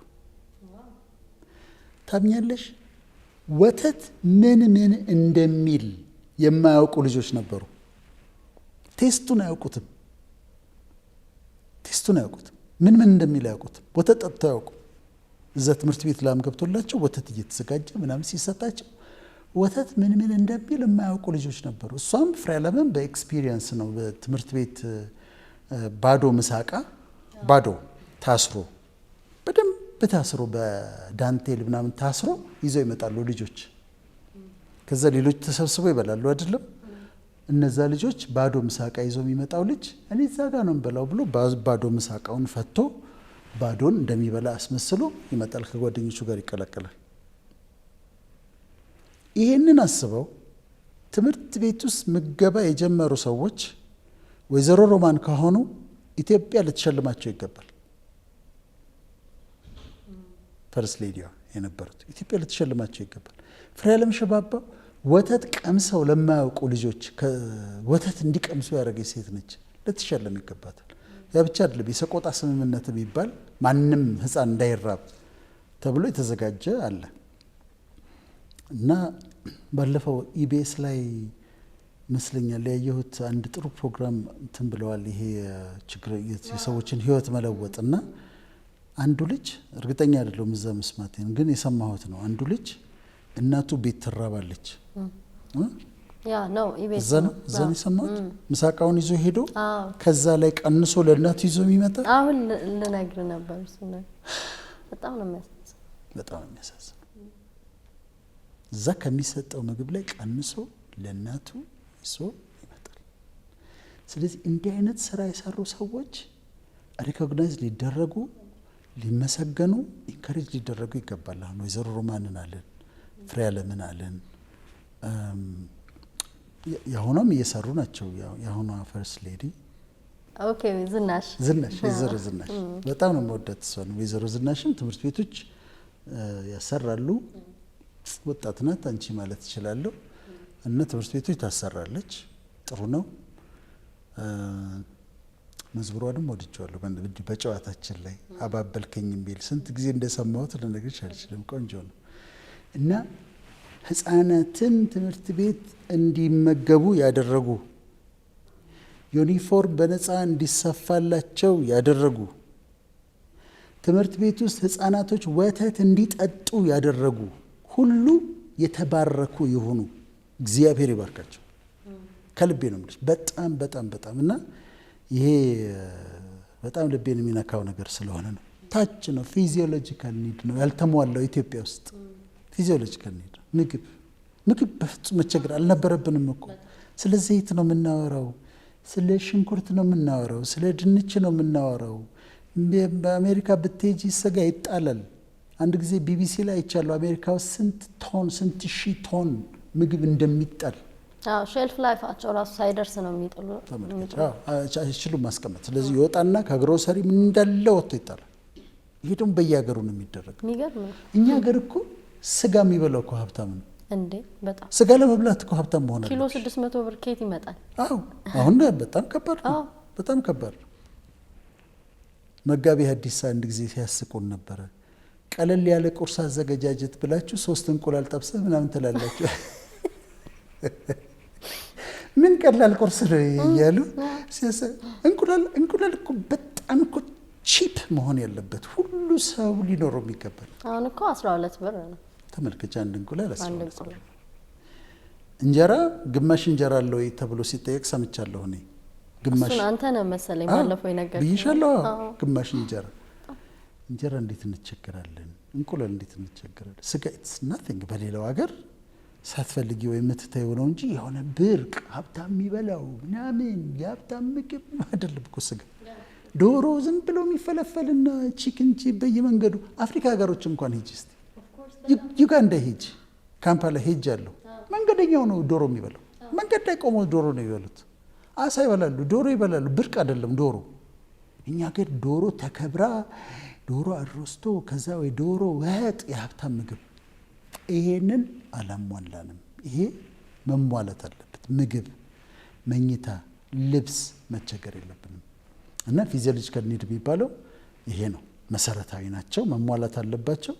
ታምኛለሽ? ወተት ምን እንደሚል የማያውቁ ልጆች ነበሩ። ቴስቱን አያውቁትም። ምን እንደሚል አያውቁትም። ወተት ጠጥተው አያውቁም። እዛ ትምህርት ቤት ላም ገብቶላቸው ወተት እየተዘጋጀ ምናምን ሲሰጣቸው ወተት ምን እንደሚል የማያውቁ ልጆች ነበሩ። እሷም ፍሬዓለምም በኤክስፒሪየንስ ነው። በትምህርት ቤት ባዶ ምሳቃ ባዶ ታስሮ በደንብ ታስሮ በዳንቴል ምናምን ታስሮ ይዘው ይመጣሉ ልጆች። ከዛ ሌሎች ተሰብስበው ይበላሉ አይደለም። እነዛ ልጆች ባዶ ምሳቃ ይዘው የሚመጣው ልጅ እኔ እዛ ጋር ነው የምበላው ብሎ ባዶ ምሳቃውን ፈቶ ባዶን እንደሚበላ አስመስሎ ይመጣል። ከጓደኞቹ ጋር ይቀላቀላል። ይሄንን አስበው ትምህርት ቤት ውስጥ ምገባ የጀመሩ ሰዎች ወይዘሮ ሮማን ከሆኑ ኢትዮጵያ ልትሸልማቸው ይገባል። ፈርስት ሌዲዋ የነበሩት ኢትዮጵያ ልትሸልማቸው ይገባል። ፍሬዓለም ሽባባው ወተት ቀምሰው ለማያውቁ ልጆች ወተት እንዲቀምሱ ያደረገች ሴት ነች። ልትሸለም ይገባታል። ያ ብቻ አይደለም። የሰቆጣ ስምምነት የሚባል ማንም ሕፃን እንዳይራብ ተብሎ የተዘጋጀ አለ እና ባለፈው ኢቢኤስ ላይ ይመስለኛል ያየሁት አንድ ጥሩ ፕሮግራም እንትን ብለዋል። ይሄ ችግር የሰዎችን ሕይወት መለወጥ እና አንዱ ልጅ እርግጠኛ አይደለሁም እዛ መስማቴን ግን የሰማሁት ነው። አንዱ ልጅ እናቱ ቤት ትራባለች። ያ ነው ኢቢኤስ እዛ ነው የሰማሁት። ምሳቃውን ይዞ ሄዶ ከዛ ላይ ቀንሶ ለእናቱ ይዞ የሚመጣ አሁን ልነግር ነበር። እሱ ነው በጣም ነው የሚያሳዝነው። በጣም ነው የሚያሳዝነው። እዛ ከሚሰጠው ምግብ ላይ ቀንሶ ለእናቱ ይዞ ይመጣል። ስለዚህ እንዲህ አይነት ስራ የሰሩ ሰዎች ሪኮግናይዝ ሊደረጉ ሊመሰገኑ ኢንካሬጅ ሊደረጉ ይገባል። አሁን ወይዘሮ ሮማንን አለን፣ ፍሬዓለምን አለን። የአሁኗም እየሰሩ ናቸው። የአሁኗ ፈርስት ሌዲ ኦኬ ዝናሽ ወይዘሮ ዝናሽ በጣም ነው የምወዳት እሷን። ወይዘሮ ዝናሽም ትምህርት ቤቶች ያሰራሉ። ወጣት ናት አንቺ ማለት እችላለሁ። እና ትምህርት ቤቶች ታሰራለች። ጥሩ ነው። መዝሙሯንም ወድጄዋለሁ። በጨዋታችን ላይ አባበልከኝ የሚል ስንት ጊዜ እንደሰማሁት ልነግርሽ አልችልም። ቆንጆ ነው እና ሕፃናትን ትምህርት ቤት እንዲመገቡ ያደረጉ፣ ዩኒፎርም በነፃ እንዲሰፋላቸው ያደረጉ፣ ትምህርት ቤት ውስጥ ሕፃናቶች ወተት እንዲጠጡ ያደረጉ ሁሉ የተባረኩ የሆኑ እግዚአብሔር ይባርካቸው። ከልቤ ነው የምልሽ። በጣም በጣም በጣም እና ይሄ በጣም ልቤን የሚነካው ነገር ስለሆነ ነው። ታች ነው፣ ፊዚዮሎጂካል ኒድ ነው ያልተሟላው ኢትዮጵያ ውስጥ። ፊዚዮሎጂካል ኒድ ነው። ምግብ በፍጹም መቸገር አልነበረብንም እኮ። ስለ ዘይት ነው የምናወራው፣ ስለ ሽንኩርት ነው የምናወራው፣ ስለ ድንች ነው የምናወራው። በአሜሪካ ብትሄጂ ስጋ ይጣላል። አንድ ጊዜ ቢቢሲ ላይ አይቻለሁ። አሜሪካ ውስጥ ስንት ሺህ ቶን ምግብ እንደሚጣል። ሼልፍ ላይፋቸው ራሱ ሳይደርስ ነው የሚጥሉ። አይችሉም ማስቀመጥ። ስለዚህ ይወጣና ከግሮሰሪ ምን እንዳለ ወጥቶ ይጣላል። ይሄ ደግሞ በየሀገሩ ነው የሚደረገው። የሚገርም ነው። እኛ ሀገር እኮ ስጋ የሚበላው እኮ ሀብታም ነው እንዴ! በጣም ስጋ ለመብላት እኮ ሀብታም መሆን አለ። ኪሎ 600 ብር ከየት ይመጣል? አሁን በጣም ከባድ ነው። በጣም ከባድ ነው። መጋቢ ሐዲስ አንድ ጊዜ ሲያስቁን ነበረ። ቀለል ያለ ቁርስ አዘገጃጀት ብላችሁ 3 እንቁላል ጠብሰህ ምናምን ትላላችሁ። ምን ቀላል ቁርስ ነው እያሉ እንቁላል እኮ በጣም እኮ ቺፕ መሆን ያለበት ሁሉ ሰው ሊኖረው የሚገባል። አሁን እኮ 12 ብር ነው። ተመልከች፣ አንድ እንቁላል 12 ብር። እንጀራ ግማሽ እንጀራ አለው ተብሎ ሲጠየቅ ሰምቻለሁ እኔ። ግማሽ እሱን አንተ ነህ መሰለኝ ባለፈው የነገርከኝ ብዬሻለሁ። ግማሽ እንጀራ እንዴት እንቸገራለን? እንቁላል እንዴት እንቸገራለን? ስጋ ኢትስ ናቲንግ። በሌላው ሀገር ሳትፈልጊ ወይ የምትታየው ነው እንጂ የሆነ ብርቅ ሀብታም የሚበላው ምናምን የሀብታም ምግብ አይደለም እኮ ስጋ። ዶሮ ዝም ብሎ የሚፈለፈልና ቺክን በየመንገዱ አፍሪካ ሀገሮች እንኳን ሂጅ እስቲ፣ ዩጋንዳ ሂጅ፣ ካምፓላ ሂጅ አለው። መንገደኛው ነው ዶሮ የሚበላው። መንገድ ላይ ቆሞ ዶሮ ነው የሚበሉት። አሳ ይበላሉ፣ ዶሮ ይበላሉ። ብርቅ አይደለም ዶሮ። እኛ ሀገር ዶሮ ተከብራ ዶሮ አሮስቶ ከዛ ወይ ዶሮ ወጥ የሀብታም ምግብ። ይሄንን አላሟላንም። ይሄ መሟላት አለበት። ምግብ፣ መኝታ፣ ልብስ መቸገር የለብንም። እና ፊዚዮሎጂካል ኒድ የሚባለው ይሄ ነው። መሰረታዊ ናቸው፣ መሟላት አለባቸው።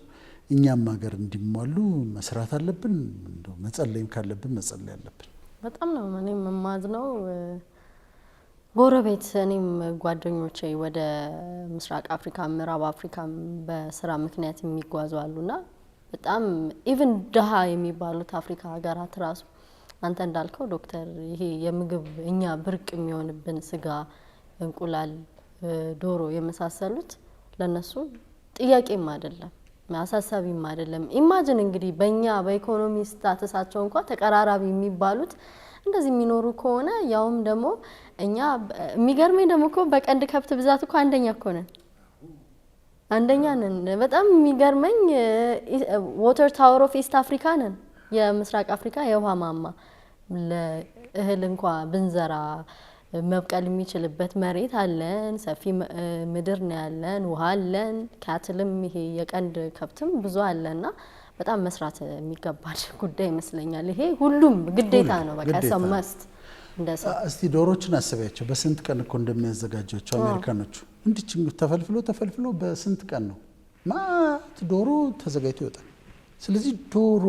እኛም ሀገር እንዲሟሉ መስራት አለብን። እንደው መጸለይም ካለብን መጸለይ አለብን። በጣም ነው እኔም የማዝነው። ጎረቤት እኔም ጓደኞቼ ወደ ምስራቅ አፍሪካ፣ ምዕራብ አፍሪካ በስራ ምክንያት የሚጓዙ አሉና በጣም ኢቭን ድሃ የሚባሉት አፍሪካ ሀገራት ራሱ አንተ እንዳልከው ዶክተር፣ ይሄ የምግብ እኛ ብርቅ የሚሆንብን ስጋ፣ እንቁላል፣ ዶሮ የመሳሰሉት ለነሱ ጥያቄም አይደለም፣ አሳሳቢም አይደለም። ኢማጂን እንግዲህ በእኛ በኢኮኖሚ ስታተሳቸው እንኳን ተቀራራቢ የሚባሉት እንደዚህ የሚኖሩ ከሆነ ያውም ደግሞ እኛ የሚገርመኝ ደግሞ እኮ በቀንድ ከብት ብዛት እኮ አንደኛ እኮ ነን። አንደኛ ነን። በጣም የሚገርመኝ ዋተር ታወር ኦፍ ኢስት አፍሪካ ነን። የምስራቅ አፍሪካ የውሃ ማማ ለእህል እንኳን ብንዘራ መብቀል የሚችልበት መሬት አለን፣ ሰፊ ምድር ነው ያለን፣ ውሃ አለን፣ ካትልም ይሄ የቀንድ ከብትም ብዙ አለና በጣም መስራት የሚገባል ጉዳይ ይመስለኛል። ይሄ ሁሉም ግዴታ ነው። በቃ ሰማስት እንደሰው እስቲ ዶሮችን አስቢያቸው። በስንት ቀን እኮ እንደሚያዘጋጇቸው አሜሪካኖቹ እንዲች ተፈልፍሎ በስንት ቀን ነው ማት ዶሮ ተዘጋጅቶ ይወጣል። ስለዚህ ዶሮ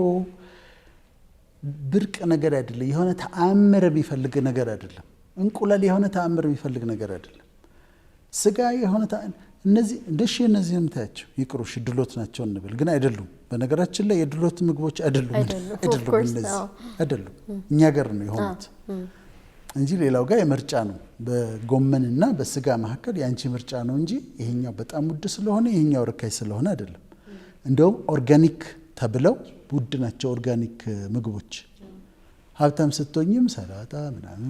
ብርቅ ነገር አይደለም፣ የሆነ ተአምር የሚፈልግ ነገር አይደለም። እንቁላል የሆነ ተአምር የሚፈልግ ነገር አይደለም። ስጋ የሆነ እነዚህ የምታያቸው ይቅሩሽ ድሎት ናቸው እንበል፣ ግን አይደሉም። በነገራችን ላይ የድሎት ምግቦች አይደሉም። እነዚህ አይደሉም፣ እኛ ጋር ነው የሆኑት እንጂ ሌላው ጋር የምርጫ ነው። በጎመንና በስጋ መካከል ያንቺ ምርጫ ነው እንጂ ይሄኛው በጣም ውድ ስለሆነ ይሄኛው ርካሽ ስለሆነ አይደለም። እንደውም ኦርጋኒክ ተብለው ውድ ናቸው ኦርጋኒክ ምግቦች። ሀብታም ስትሆኝም ሰላጣ ምናምን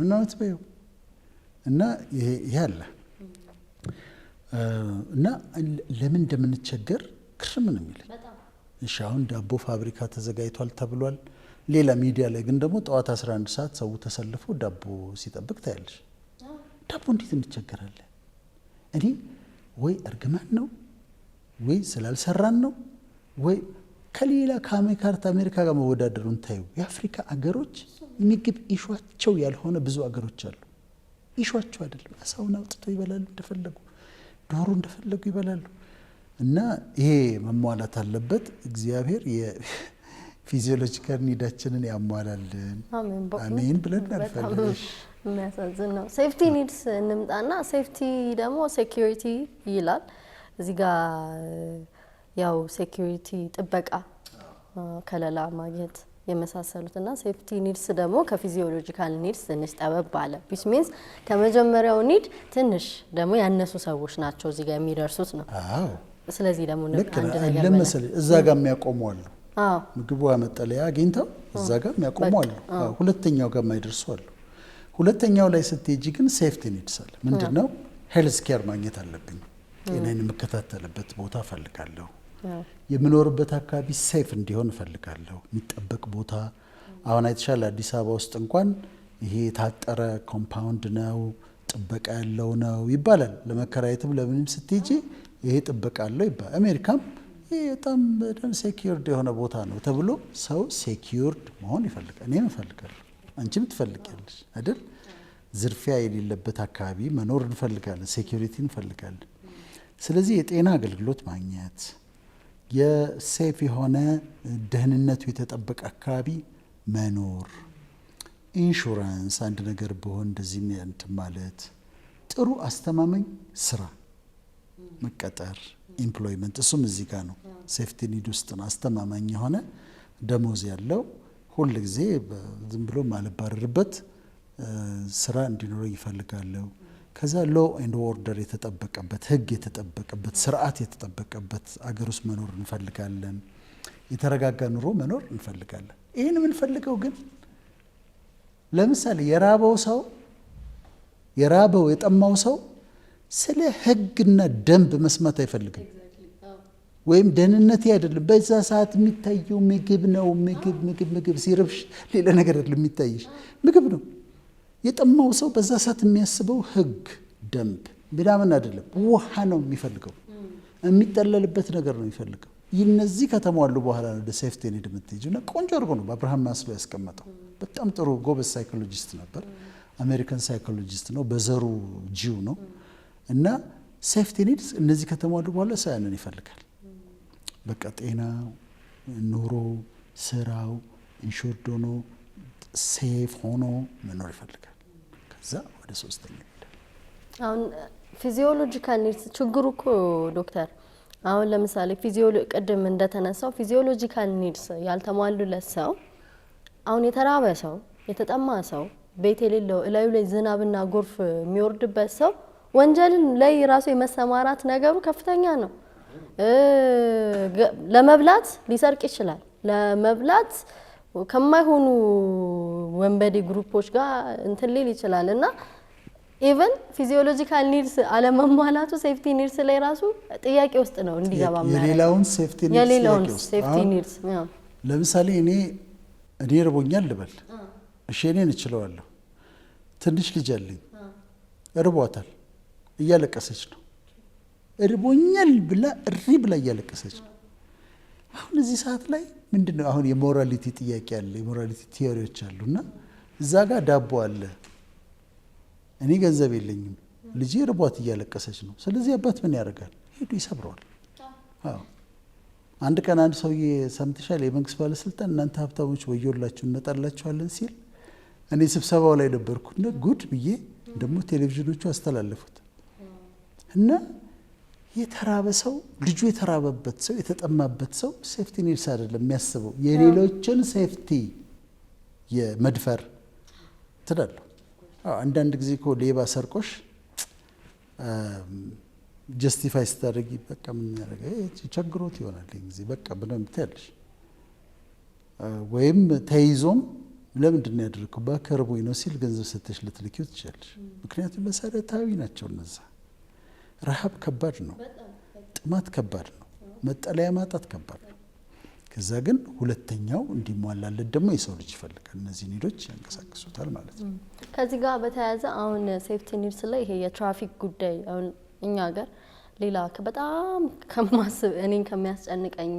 ነው የምትበይው። እና ይሄ አለ እና ለምን እንደምንቸገር ግርም ነው የሚለኝ። እሺ አሁን ዳቦ ፋብሪካ ተዘጋጅቷል ተብሏል። ሌላ ሚዲያ ላይ ግን ደግሞ ጠዋት 11 ሰዓት ሰው ተሰልፎ ዳቦ ሲጠብቅ ታያለሽ። ዳቦ እንዴት እንቸገራለን? እኔ ወይ እርግማን ነው ወይ ስላልሰራን ነው ወይ ከሌላ ከአሜሪካ ጋር መወዳደሩን ታዩ። የአፍሪካ አገሮች ምግብ ኢሹዋቸው ያልሆነ ብዙ አገሮች አሉ። ኢሹዋቸው አይደለም። አሳውን አውጥተው ይበላሉ እንደፈለጉ፣ ዶሮ እንደፈለጉ ይበላሉ። እና ይሄ መሟላት አለበት። እግዚአብሔር የፊዚዮሎጂካል ኒዳችንን ያሟላልን። አሜን ብለን እናልፋለን። የሚያሳዝን ነው። ሴፍቲ ኒድስ እንምጣና ሴፍቲ ደግሞ ሴኩሪቲ ይላል እዚህ ጋር ያው ሴኩሪቲ ጥበቃ፣ ከለላ ማግኘት የመሳሰሉትና ሴፍቲ ኒድስ ደግሞ ከፊዚዮሎጂካል ኒድስ ትንሽ ጠበብ አለ። ዊች ሚንስ ከመጀመሪያው ኒድ ትንሽ ደግሞ ያነሱ ሰዎች ናቸው እዚህ ጋር የሚደርሱት ነው። አዎ። ስለዚህ ደግሞ አንድ ነገር ለምሳሌ እዛ ጋር የሚያቆሙ አሉ። አዎ። ምግቡ መጠለያ አግኝተው እዛ ጋር የሚያቆሙ አሉ። አዎ። ሁለተኛው ጋር የማይደርሱ አሉ። ሁለተኛው ላይ ስትሄጂ ግን ሴፍቲ ኒድስ አለ። ምንድነው? ሄልዝ ኬር ማግኘት አለብኝ። ጤናዬን የምከታተልበት ቦታ እፈልጋለሁ። የምኖርበት አካባቢ ሴፍ እንዲሆን እፈልጋለሁ። የሚጠበቅ ቦታ አሁን አይተሻል። አዲስ አበባ ውስጥ እንኳን ይሄ የታጠረ ኮምፓውንድ ነው፣ ጥበቃ ያለው ነው ይባላል። ለመከራየትም ለምንም ስትሄጂ ይሄ ጥበቃ አለው ይባላል። አሜሪካም ይሄ በጣም ሴኪዩርድ የሆነ ቦታ ነው ተብሎ ሰው ሴኪዩርድ መሆን ይፈልጋል። እኔም እፈልጋለሁ፣ አንቺም ትፈልጊያለሽ አይደል? ዝርፊያ የሌለበት አካባቢ መኖር እንፈልጋለን፣ ሴኪዩሪቲ እንፈልጋለን። ስለዚህ የጤና አገልግሎት ማግኘት፣ የሴፍ የሆነ ደህንነቱ የተጠበቀ አካባቢ መኖር፣ ኢንሹራንስ አንድ ነገር ቢሆን እንደዚህ እንትን ማለት፣ ጥሩ አስተማማኝ ስራ መቀጠር፣ ኢምፕሎይመንት እሱም እዚህ ጋር ነው። ሴፍቲ ኒድ ውስጥ ነው። አስተማማኝ የሆነ ደሞዝ ያለው ሁል ጊዜ ዝም ብሎ ማልባረርበት ስራ እንዲኖረው ይፈልጋለሁ። ከዛ ሎ ኤንድ ኦርደር የተጠበቀበት፣ ህግ የተጠበቀበት፣ ስርዓት የተጠበቀበት አገር ውስጥ መኖር እንፈልጋለን። የተረጋጋ ኑሮ መኖር እንፈልጋለን። ይህን የምንፈልገው ግን ለምሳሌ የጠማው ሰው ስለ ህግና ደንብ መስማት አይፈልግም። ወይም ደህንነቴ አይደለም በዛ ሰዓት የሚታየው ምግብ ነው። ምግብ ሲረብሽ ሌላ ነገር አይደለም የሚታይሽ፣ ምግብ ነው። የጠማው ሰው በዛ ሰዓት የሚያስበው ህግ፣ ደንብ ምናምን አይደለም። ውሃ ነው የሚፈልገው፣ የሚጠለልበት ነገር ነው የሚፈልገው። እነዚህ ከተሟሉ በኋላ ነው ወደ ሴፍቲ ኒድ የምትሄጂው። እና ቆንጆ አድርጎ ነው አብርሃም ማስሎ ያስቀመጠው። በጣም ጥሩ ጎበዝ ሳይኮሎጂስት ነበር። አሜሪካን ሳይኮሎጂስት ነው፣ በዘሩ ጂው ነው። እና ሴፍቲ ኒድስ እነዚህ ከተሟሉ በኋላ ሰው ያንን ይፈልጋል። በቃ ጤና፣ ኑሮ፣ ስራው ኢንሹርድ ሆኖ ሴፍ ሆኖ መኖር ይፈልጋል። ከዛ ወደ ሶስተኛ ይሄዳል። አሁን ፊዚዮሎጂካል ኒድስ ችግሩ እኮ ዶክተር አሁን ለምሳሌ ቅድም እንደተነሳው ፊዚዮሎጂካል ኒድስ ያልተሟሉለት ሰው፣ አሁን የተራበ ሰው፣ የተጠማ ሰው፣ ቤት የሌለው እላዩ ላይ ዝናብና ጎርፍ የሚወርድበት ሰው ወንጀልን ላይ ራሱ የመሰማራት ነገሩ ከፍተኛ ነው። ለመብላት ሊሰርቅ ይችላል። ለመብላት ከማይሆኑ ወንበዴ ግሩፖች ጋር እንትን ሊል ይችላል። እና ኢቨን ፊዚዮሎጂካል ኒድስ አለመሟላቱ ሴፍቲ ኒድስ ላይ ራሱ ጥያቄ ውስጥ ነው እንዲገባ ማለት የሌላውን ሴፍቲ ኒድስ ለምሳሌ እኔ ርቦኛል ልበል። እሺ እኔን እችለዋለሁ። ትንሽ ልጅ አለኝ፣ እርቧታል፣ እያለቀሰች ነው። እርቦኛል ብላ እሪ ብላ እያለቀሰች ነው። አሁን እዚህ ሰዓት ላይ ምንድነው አሁን የሞራሊቲ ጥያቄ አለ፣ የሞራሊቲ ቲዮሪዎች አሉና እዛ ጋር ዳቦ አለ፣ እኔ ገንዘብ የለኝም፣ ልጄ እርቧት እያለቀሰች ነው። ስለዚህ አባት ምን ያደርጋል? ሄዱ ይሰብረዋል። አዎ አንድ ቀን አንድ ሰውዬ ሰምተሻል? የመንግስት ባለስልጣን እናንተ ሀብታሞች ወዮላችሁ እንመጣላችኋለን ሲል እኔ ስብሰባው ላይ ነበርኩና ጉድ ብዬ ደግሞ ቴሌቪዥኖቹ አስተላለፉት እና የተራበ ሰው ልጁ የተራበበት ሰው የተጠማበት ሰው ሴፍቲ ኒድስ አይደለም የሚያስበው የሌሎችን ሴፍቲ የመድፈር ትላለሁ። አንዳንድ ጊዜ እኮ ሌባ ሰርቆሽ ጀስቲፋይ ስታደርጊ በቃ ምን ያደርጋ ቸግሮት ይሆናል ጊዜ በቃ ብለን ትያለሽ። ወይም ተይዞም ለምንድን ነው ያደረገው? በከርቦኝ ነው ሲል ገንዘብ ሰጥተሽ ልትልኪው ትችላለሽ። ምክንያቱም መሰረታዊ ናቸው እነዛ። ረሃብ ከባድ ነው፣ ጥማት ከባድ ነው፣ መጠለያ ማጣት ከባድ ነው። ከዛ ግን ሁለተኛው እንዲሟላለት ደግሞ የሰው ልጅ ይፈልጋል። እነዚህ ኒዶች ያንቀሳቅሱታል ማለት ነው። ከዚህ ጋር በተያያዘ አሁን ሴፍቲ ኒድስ ላይ ይሄ የትራፊክ ጉዳይ አሁን እኛ ሀገር ሌላ በጣም ከማስብ እኔን ከሚያስጨንቀኝ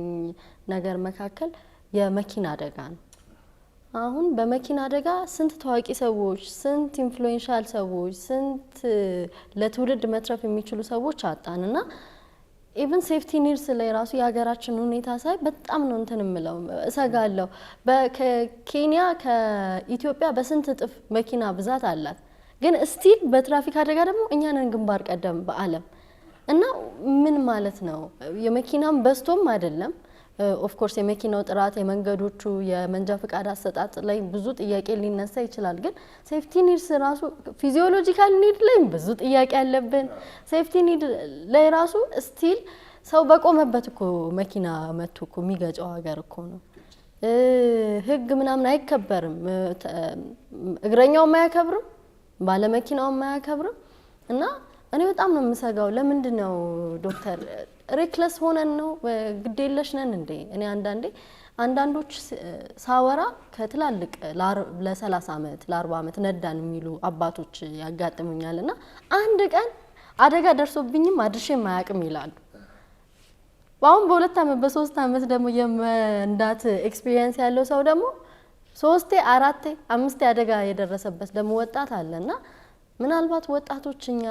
ነገር መካከል የመኪና አደጋ ነው። አሁን በመኪና አደጋ ስንት ታዋቂ ሰዎች፣ ስንት ኢንፍሉዌንሻል ሰዎች፣ ስንት ለትውልድ መትረፍ የሚችሉ ሰዎች አጣንና ኢቭን ሴፍቲ ኒድስ ላይ ራሱ የሀገራችን ሁኔታ ሳይ በጣም ነው እንትን እምለው እሰጋለሁ። ከኬንያ ከኢትዮጵያ በስንት እጥፍ መኪና ብዛት አላት፣ ግን ስቲል በትራፊክ አደጋ ደግሞ እኛ ነን ግንባር ቀደም በዓለም እና ምን ማለት ነው? የመኪናም በስቶም አይደለም። ኦፍ ኮርስ የመኪናው ጥራት፣ የመንገዶቹ፣ የመንጃ ፍቃድ አሰጣጥ ላይ ብዙ ጥያቄ ሊነሳ ይችላል። ግን ሴፍቲ ኒድስ ራሱ ፊዚዮሎጂካል ኒድ ላይ ብዙ ጥያቄ አለብን። ሴፍቲ ኒድ ላይ ራሱ ስቲል ሰው በቆመበት እኮ መኪና መቶ እኮ የሚገጨው ሀገር እኮ ነው። ህግ ምናምን አይከበርም፣ እግረኛውም አያከብርም፣ ባለመኪናውም አያከብርም። እና እኔ በጣም ነው የምሰጋው። ለምንድን ነው ዶክተር ሬክለስ ሆነን ነው ግዴለሽ ነን እንዴ? እኔ አንዳንዶች ሳወራ ከትላልቅ ለ30 ዓመት ለ40 ዓመት ነዳን የሚሉ አባቶች ያጋጥሙኛልና አንድ ቀን አደጋ ደርሶብኝም አድርሼም አያውቅም ይላሉ። አሁን በ2 ዓመት በ3 ዓመት ደግሞ የመንዳት ኤክስፒሪየንስ ያለው ሰው ደግሞ 3 4 5 አደጋ የደረሰበት ደግሞ ወጣት አለና ምናልባት ወጣቶች እኛ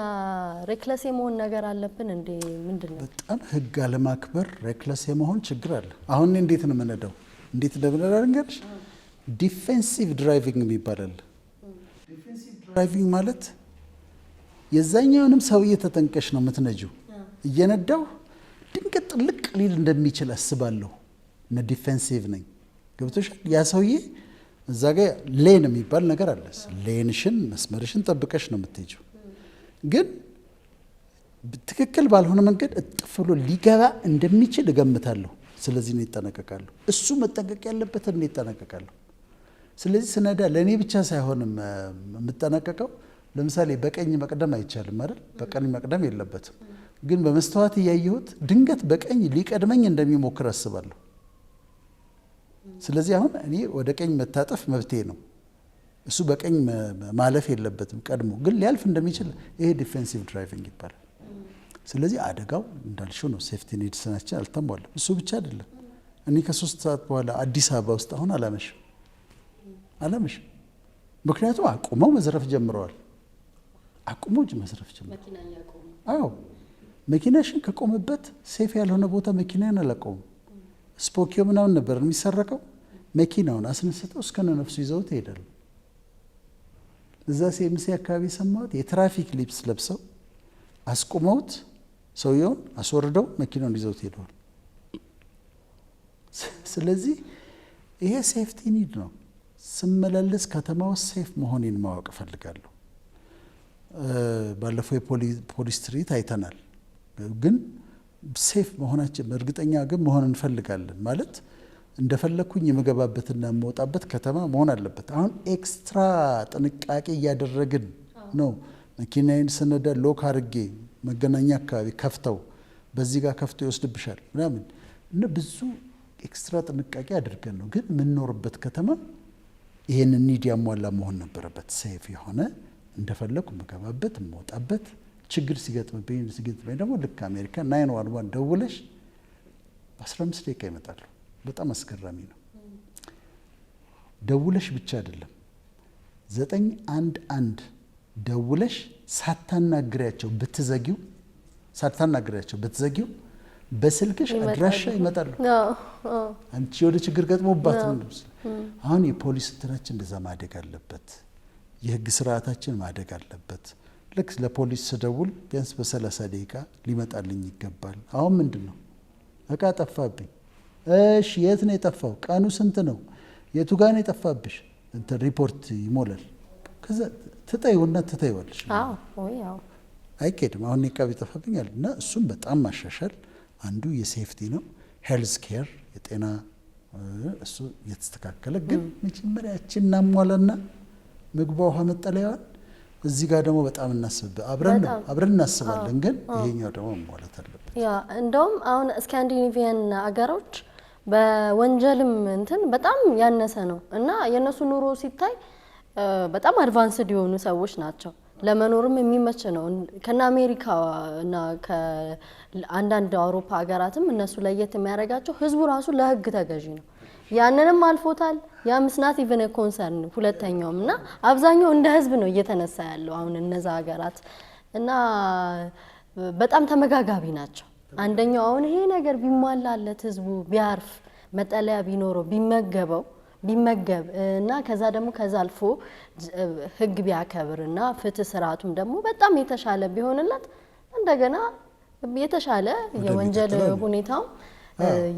ሬክለስ የመሆን ነገር አለብን እንዴ? ምንድነው? በጣም ህግ አለማክበር ሬክለስ የመሆን ችግር አለ። አሁን እንዴት ነው የምነዳው? እንዴት እንደምነዳ ልንገርሽ። ዲፌንሲቭ ድራይቪንግ ይባላል። ዲፌንሲቭ ድራይቪንግ ማለት የዛኛውንም ሰውዬ ተጠንቀሽ ነው የምትነጂው። እየነዳው ድንገት ጥልቅ ሊል እንደሚችል አስባለሁ እና ዲፌንሲቭ ነኝ። ገብቶሻል? ያ ሰውዬ እዛ ጋ ሌን የሚባል ነገር አለ። ሌንሽን መስመርሽን ጠብቀሽ ነው የምትሄጂው። ግን ትክክል ባልሆነ መንገድ እጥፍ ብሎ ሊገባ እንደሚችል እገምታለሁ። ስለዚህ ነው ይጠነቀቃለሁ። እሱ መጠንቀቅ ያለበት እኔ ይጠነቀቃለሁ። ስለዚህ ስነዳ ለእኔ ብቻ ሳይሆን የምጠነቀቀው፣ ለምሳሌ በቀኝ መቅደም አይቻልም አይደል? በቀኝ መቅደም የለበትም። ግን በመስተዋት እያየሁት ድንገት በቀኝ ሊቀድመኝ እንደሚሞክር አስባለሁ። ስለዚህ አሁን እኔ ወደ ቀኝ መታጠፍ መብቴ ነው። እሱ በቀኝ ማለፍ የለበትም ቀድሞ፣ ግን ሊያልፍ እንደሚችል ይሄ ዲፌንሲቭ ድራይቪንግ ይባላል። ስለዚህ አደጋው እንዳልሽው ነው። ሴፍቲ ኒድስ ናቸው አልተሟላም። እሱ ብቻ አይደለም። እኔ ከ3 ሰዓት በኋላ አዲስ አበባ ውስጥ አሁን አላመሽም። ምክንያቱም አቁመው መዝረፍ ጀምረዋል። አቁመው መዝረፍ ጀምረዋል። አዎ መኪናሽን ከቆመበት ሴፍ ያልሆነ ቦታ መኪናን አላቆሙም። ስፖኪዮ ምናምን ነበር የሚሰረቀው። መኪናውን አስነስተው እስከነ ነፍሱ ይዘውት ይሄዳሉ። እዛ ሲኤምሲ አካባቢ ሰማሁት። የትራፊክ ልብስ ለብሰው አስቁመውት ሰውየውን አስወርደው መኪናውን ይዘውት ሄደዋል። ስለዚህ ይሄ ሴፍቲ ኒድ ነው። ስመላለስ ከተማ ውስጥ ሴፍ መሆኔን ማወቅ እፈልጋለሁ። ባለፈው የፖሊስ ትርኢት አይተናል። ግን ሴፍ መሆናችን እርግጠኛ ግን መሆን እንፈልጋለን። ማለት እንደፈለኩኝ የምገባበትና የምወጣበት ከተማ መሆን አለበት። አሁን ኤክስትራ ጥንቃቄ እያደረግን ነው። መኪናዬን ስነዳ ሎክ አድርጌ መገናኛ አካባቢ ከፍተው በዚህ ጋር ከፍቶ ይወስድብሻል ምናምን እና ብዙ ኤክስትራ ጥንቃቄ አድርገን ነው። ግን የምንኖርበት ከተማ ይሄንን ኒድ ያሟላ መሆን ነበረበት። ሴፍ የሆነ እንደፈለኩ የምገባበት የምወጣበት፣ ችግር ሲገጥምብኝ ደግሞ ልክ አሜሪካ 911 ደውለሽ በ15 ደቂቃ ይመጣሉ። በጣም አስገራሚ ነው። ደውለሽ ብቻ አይደለም 911 ደውለሽ ሳታናግሪያቸው ብትዘጊው በስልክሽ አድራሻ ይመጣሉ። አንቺ ወደ ችግር ገጥሞባት ነው። አሁን የፖሊስ እንትናችን እንደዛ ማደግ አለበት። የህግ ስርዓታችን ማደግ አለበት። ልክ ለፖሊስ ስደውል ቢያንስ በ30 ደቂቃ ሊመጣልኝ ይገባል። አሁን ምንድን ነው እቃ ጠፋብኝ፣ እሺ የት ነው የጠፋው? ቀኑ ስንት ነው? የቱ ጋር ነው የጠፋብሽ? እንትን ሪፖርት ይሞላል። ከዛ ትጠይውና ትጠይዋለሽ። አይኬድም። አሁን እቃ ቢጠፋብኛል እና እሱም በጣም ማሻሻል አንዱ የሴፍቲ ነው። ሄልዝ ኬር የጤና እሱ የተስተካከለ ግን መጀመሪያችን እናሟላና ምግቧ፣ ውሃ፣ መጠለያዋን እዚህ ጋር ደግሞ በጣም አብረን እናስባለን። ግን ይሄኛው ደግሞ መሟላት አለበት። እንደውም አሁን ስካንዲኔቪያን አገሮች በወንጀልም እንትን በጣም ያነሰ ነው እና የነሱ ኑሮ ሲታይ በጣም አድቫንስድ የሆኑ ሰዎች ናቸው። ለመኖርም የሚመች ነው። ከና አሜሪካ እና ከአንዳንድ አውሮፓ ሀገራትም እነሱ ለየት የሚያደርጋቸው ህዝቡ ራሱ ለህግ ተገዢ ነው። ያንንም አልፎታል። ያ ምስናት ኢቨን ኮንሰርን ሁለተኛውም እና አብዛኛው እንደ ህዝብ ነው እየተነሳ ያለው አሁን እነዛ ሀገራት እና በጣም ተመጋጋቢ ናቸው። አንደኛው አሁን ይሄ ነገር ቢሟላለት ህዝቡ ቢያርፍ መጠለያ ቢኖረው ቢመገብ እና ከዛ ደግሞ ከዛ አልፎ ህግ ቢያከብርና ፍትህ ስርዓቱም ደግሞ በጣም የተሻለ ቢሆንለት እንደገና የተሻለ የወንጀል ሁኔታው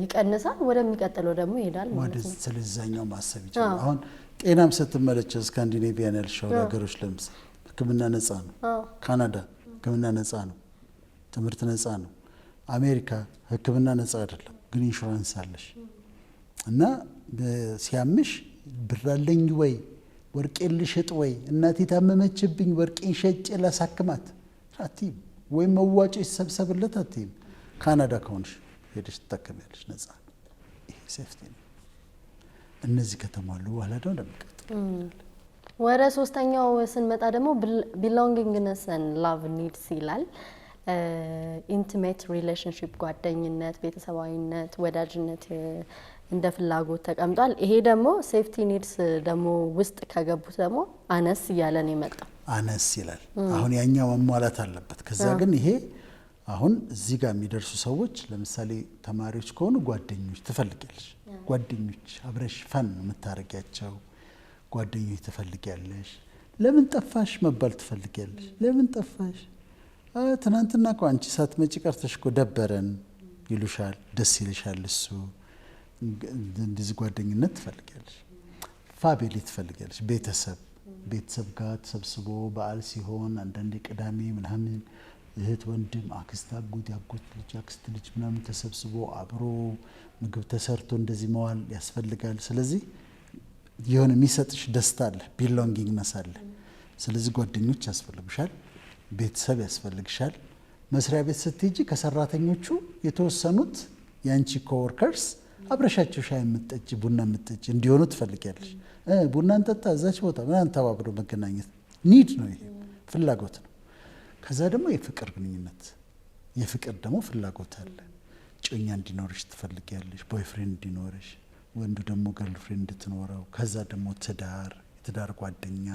ይቀንሳል፣ ወደሚቀጥለው ደግሞ ይሄዳል ማለት ነው። ስለዛኛው ማሰብ ይችላል። አሁን ጤናም ስትመለከች ስካንዲኔቪያን ያልሻው ሀገሮች ለምሳሌ ህክምና ነፃ ነው። ካናዳ ህክምና ነፃ ነው፣ ትምህርት ነፃ ነው። አሜሪካ ህክምና ነፃ አይደለም፣ ግን ኢንሹራንስ አለሽ እና ሲያምሽ ብር አለኝ ወይ ወርቄን ልሽጥ ወይ እናቴ ታመመችብኝ ወርቄን ሸጬ ላሳክማት አትይም፣ ወይም መዋጮ ይሰብሰብለት አትይም። ካናዳ ከሆንሽ ሄደሽ ትታከሚያለሽ፣ ነፃ ነው። ይሄ ሴፍቲ ነው። እነዚህ ከተሟሉ በኋላ ደግሞ እንደምቀጥል ወደ ሶስተኛው ስንመጣ ደግሞ ቢሎንጊንግነስ ኤንድ ላቭ ኒድስ ይላል። ኢንቲሜት ሪሌሽንሺፕ፣ ጓደኝነት፣ ቤተሰባዊነት፣ ወዳጅነት እንደ ፍላጎት ተቀምጧል። ይሄ ደግሞ ሴፍቲ ኒድስ ደግሞ ውስጥ ከገቡት ደግሞ አነስ እያለ ነው የመጣው። አነስ ይላል። አሁን ያኛው መሟላት አለበት። ከዛ ግን ይሄ አሁን እዚህ ጋር የሚደርሱ ሰዎች ለምሳሌ ተማሪዎች ከሆኑ ጓደኞች ትፈልጊያለሽ። ጓደኞች አብረሽ ፈን የምታረጊያቸው ጓደኞች ትፈልጊያለሽ። ለምን ጠፋሽ መባል ትፈልጊያለሽ። ለምን ጠፋሽ? ትናንትና እኮ አንቺ ሳትመጪ ቀርተሽ እኮ ደበረን ይሉሻል። ደስ ይልሻል። እሱ እንደዚህ ጓደኝነት ትፈልጊያለሽ። ፋሚሊ ትፈልጊያለሽ። ቤተሰብ ጋር ተሰብስቦ በዓል ሲሆን አንዳንዴ ቅዳሜ ምናምን እህት፣ ወንድም፣ አክስት፣ አጎት፣ ያጎት ልጅ፣ አክስት ልጅ ምናምን ተሰብስቦ አብሮ ምግብ ተሰርቶ እንደዚህ መዋል ያስፈልጋል። ስለዚህ የሆነ የሚሰጥሽ ደስታ አለ፣ ቢሎንጊንግነስ አለ። ስለዚህ ጓደኞች ያስፈልጉሻል፣ ቤተሰብ ያስፈልግሻል። መስሪያ ቤት ስትሄጂ ከሰራተኞቹ የተወሰኑት የአንቺ ኮወርከርስ አብረሻቸው ሻይ የምትጠጪ ቡና የምትጠጪ እንዲሆኑ ትፈልጊያለሽ። ቡና እንጠጣ እዛች ቦታ ምናምን ተባብሮ መገናኘት ኒድ ነው። ይሄ ፍላጎት ነው። ከዛ ደግሞ የፍቅር ግንኙነት፣ የፍቅር ደግሞ ፍላጎት አለ። ጮኛ እንዲኖርሽ ትፈልጊያለሽ፣ ቦይፍሬንድ እንዲኖርሽ፣ ወንዱ ደግሞ ገርልፍሬንድ እንድትኖረው፣ ከዛ ደግሞ የትዳር ጓደኛ።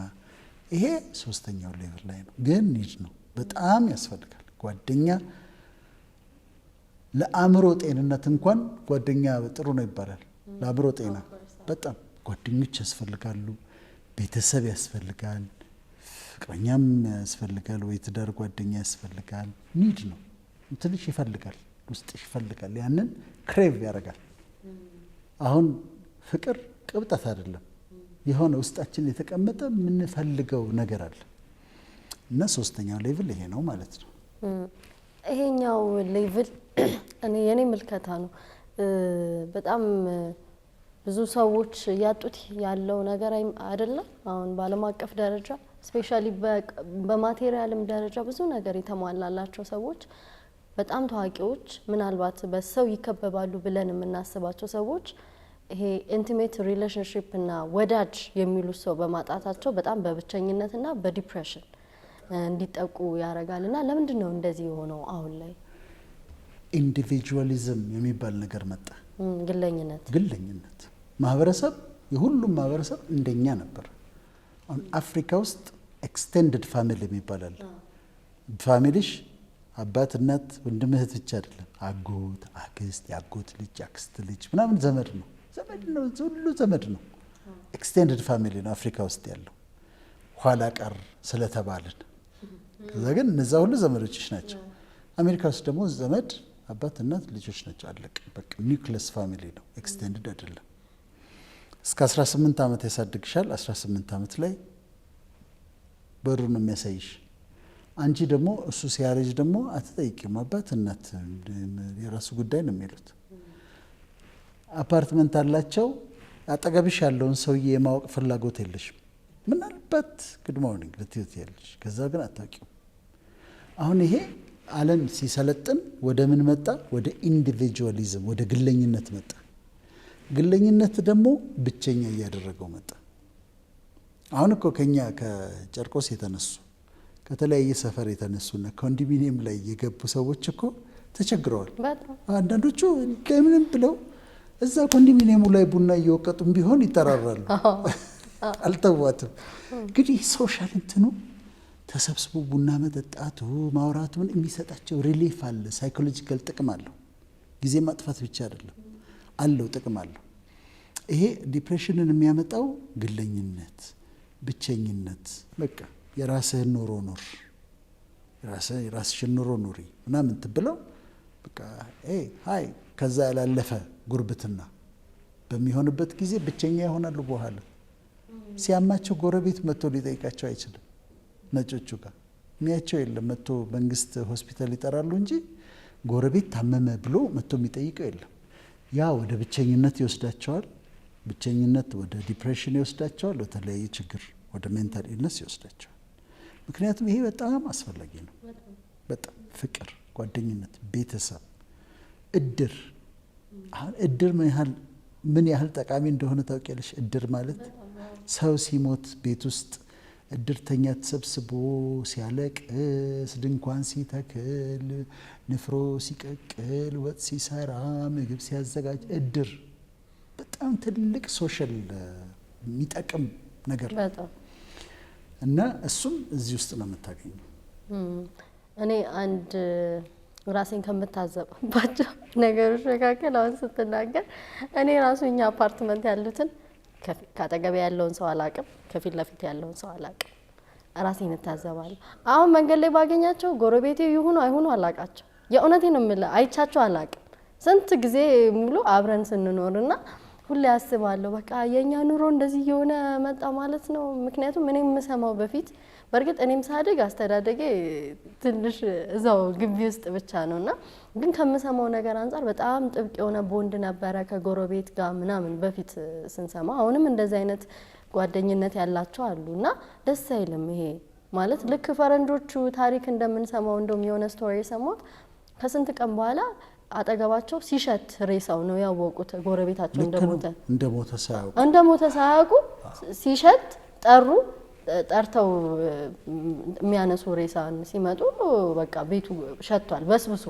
ይሄ ሶስተኛው ሌቭል ላይ ነው። ግን ኒድ ነው፣ በጣም ያስፈልጋል ጓደኛ። ለአእምሮ ጤንነት እንኳን ጓደኛ ጥሩ ነው ይባላል። ለአእምሮ ጤና በጣም ጓደኞች ያስፈልጋሉ፣ ቤተሰብ ያስፈልጋል፣ ፍቅረኛም ያስፈልጋል፣ ወይ ትዳር ጓደኛ ያስፈልጋል። ኒድ ነው። ትንሽ ይፈልጋል፣ ውስጥሽ ይፈልጋል። ያንን ክሬቭ ያደርጋል። አሁን ፍቅር ቅብጠት አይደለም፣ የሆነ ውስጣችን የተቀመጠ የምንፈልገው ነገር አለ እና ሶስተኛው ሌቭል ይሄ ነው ማለት ነው። ይሄኛው ሌቭል የኔ ምልከታ ነው። በጣም ብዙ ሰዎች ያጡት ያለው ነገር አይደለም። አሁን በዓለም አቀፍ ደረጃ ስፔሻሊ በማቴሪያልም ደረጃ ብዙ ነገር የተሟላላቸው ሰዎች በጣም ታዋቂዎች ምናልባት በሰው ይከበባሉ ብለን የምናስባቸው ሰዎች ይሄ ኢንቲሜት ሪሌሽንሺፕ እና ወዳጅ የሚሉ ሰው በማጣታቸው በጣም በብቸኝነትና በዲፕሬሽን እንዲጠቁ ያደርጋልና ለምንድን ነው እንደዚህ የሆነው? አሁን ላይ ኢንዲቪጁዋሊዝም የሚባል ነገር መጣ። ግለኝነት ማህበረሰብ የሁሉም ማህበረሰብ እንደኛ ነበር። አሁን አፍሪካ ውስጥ ኤክስቴንድድ ፋሚሊ የሚባል አለ። ፋሚሊሽ አባት፣ እናት፣ ወንድም፣ እህት ብቻ አይደለም። አጎት፣ አክስት፣ ያጎት ልጅ፣ አክስት ልጅ ምናምን ዘመድ ነው። ሁሉ ዘመድ ነው። ኤክስቴንድድ ፋሚሊ ነው አፍሪካ ውስጥ ያለው። ኋላ ቀር ስለተባልን ከዛ ግን እነዛ ሁሉ ዘመዶችሽ ናቸው። አሜሪካ ውስጥ ደግሞ ዘመድ አባት፣ እናት፣ ልጆች ናቸው። አለቅ በቃ ኒውክሊየስ ፋሚሊ ነው፣ ኤክስቴንድድ አይደለም። እስከ 18 ዓመት ያሳድግሻል። 18 ዓመት ላይ በሩ ነው የሚያሳይሽ። አንቺ ደግሞ እሱ ሲያረጅ ደግሞ አትጠይቂም። አባት እናት የራሱ ጉዳይ ነው የሚሉት። አፓርትመንት አላቸው። አጠገብሽ ያለውን ሰውዬ የማወቅ ፍላጎት የለሽም። ምናልባት ጉድ ሞርኒንግ ልትዩት ያለሽ፣ ከዛ ግን አታውቂውም። አሁን ይሄ ዓለም ሲሰለጥን ወደ ምን መጣ? ወደ ኢንዲቪጁዋሊዝም፣ ወደ ግለኝነት መጣ። ግለኝነት ደግሞ ብቸኛ እያደረገው መጣ። አሁን እኮ ከኛ ከጨርቆስ የተነሱ ከተለያየ ሰፈር የተነሱና ኮንዶሚኒየም ላይ የገቡ ሰዎች እኮ ተቸግረዋል። አንዳንዶቹ እንደምንም ብለው እዛ ኮንዶሚኒየሙ ላይ ቡና እየወቀጡም ቢሆን ይጠራራሉ። አልተዋትም። እንግዲህ ሶሻል እንትኑ ተሰብስቦ ቡና መጠጣቱ ማውራቱ ምን የሚሰጣቸው ሪሊፍ አለ፣ ሳይኮሎጂካል ጥቅም አለው። ጊዜ ማጥፋት ብቻ አይደለም አለው፣ ጥቅም አለው። ይሄ ዲፕሬሽንን የሚያመጣው ግለኝነት፣ ብቸኝነት፣ በቃ የራስህን ኑሮ ኑር፣ የራስሽን ኑሮ ኑሪ ምናምን ትብለው በቃ ሃይ ከዛ ያላለፈ ጉርብትና በሚሆንበት ጊዜ ብቸኛ ይሆናሉ። በኋላ ሲያማቸው ጎረቤት መጥቶ ሊጠይቃቸው አይችልም። ነጮቹ ጋር የሚያቸው የለም። መጥቶ መንግስት ሆስፒታል ይጠራሉ እንጂ ጎረቤት ታመመ ብሎ መጥቶ የሚጠይቀው የለም። ያ ወደ ብቸኝነት ይወስዳቸዋል። ብቸኝነት ወደ ዲፕሬሽን ይወስዳቸዋል። በተለያየ ችግር ወደ ሜንታል ኢልነስ ይወስዳቸዋል። ምክንያቱም ይሄ በጣም አስፈላጊ ነው። በጣም ፍቅር፣ ጓደኝነት፣ ቤተሰብ፣ እድር። አሁን እድር ምን ያህል ጠቃሚ እንደሆነ ታውቂያለሽ? እድር ማለት ሰው ሲሞት ቤት ውስጥ እድርተኛ ተሰብስቦ ሲያለቅስ፣ ድንኳን ሲተክል፣ ንፍሮ ሲቀቅል፣ ወጥ ሲሰራ፣ ምግብ ሲያዘጋጅ፣ እድር በጣም ትልቅ ሶሻል የሚጠቅም ነገር እና እሱም እዚህ ውስጥ ነው የምታገኘው። እኔ አንድ ራሴን ከምታዘባቸው ነገሮች መካከል አሁን ስትናገር እኔ ራሱ እኛ አፓርትመንት ያሉትን ካጠገቤ ያለውን ሰው አላቅም፣ ከፊት ለፊት ያለውን ሰው አላቅም። ራሴን እታዘባለሁ። አሁን መንገድ ላይ ባገኛቸው ጎረቤቴ ይሁኑ አይሁኑ አላቃቸው። የእውነቴን የምልህ አይቻቸው አላቅም። ስንት ጊዜ ሙሉ አብረን ስንኖርና ሁሌ አስባለሁ በቃ የኛ ኑሮ እንደዚህ የሆነ መጣ ማለት ነው። ምክንያቱም እኔም የምሰማው በፊት በእርግጥ እኔም ሳድግ አስተዳደጌ ትንሽ እዛው ግቢ ውስጥ ብቻ ነውና ግን ከምሰማው ነገር አንፃር በጣም ጥብቅ የሆነ ቦንድ ነበረ ከጎረቤት ጋር ምናምን በፊት ስንሰማ። አሁንም እንደዚህ አይነት ጓደኝነት ያላቸው አሉና ደስ አይልም። ይሄ ማለት ልክ ፈረንጆቹ ታሪክ እንደምንሰማው እንደውም የሆነ ስቶሪ የሰማሁት ከስንት ቀን በኋላ አጠገባቸው ሲሸት ሬሳው ነው ያወቁት ጎረቤታቸው እንደሞተ ሳያውቁ ሲሸት ጠርተው የሚያነሱ ሬሳን ሲመጡ በቃ ቤቱ ሸቷል በስብሶ።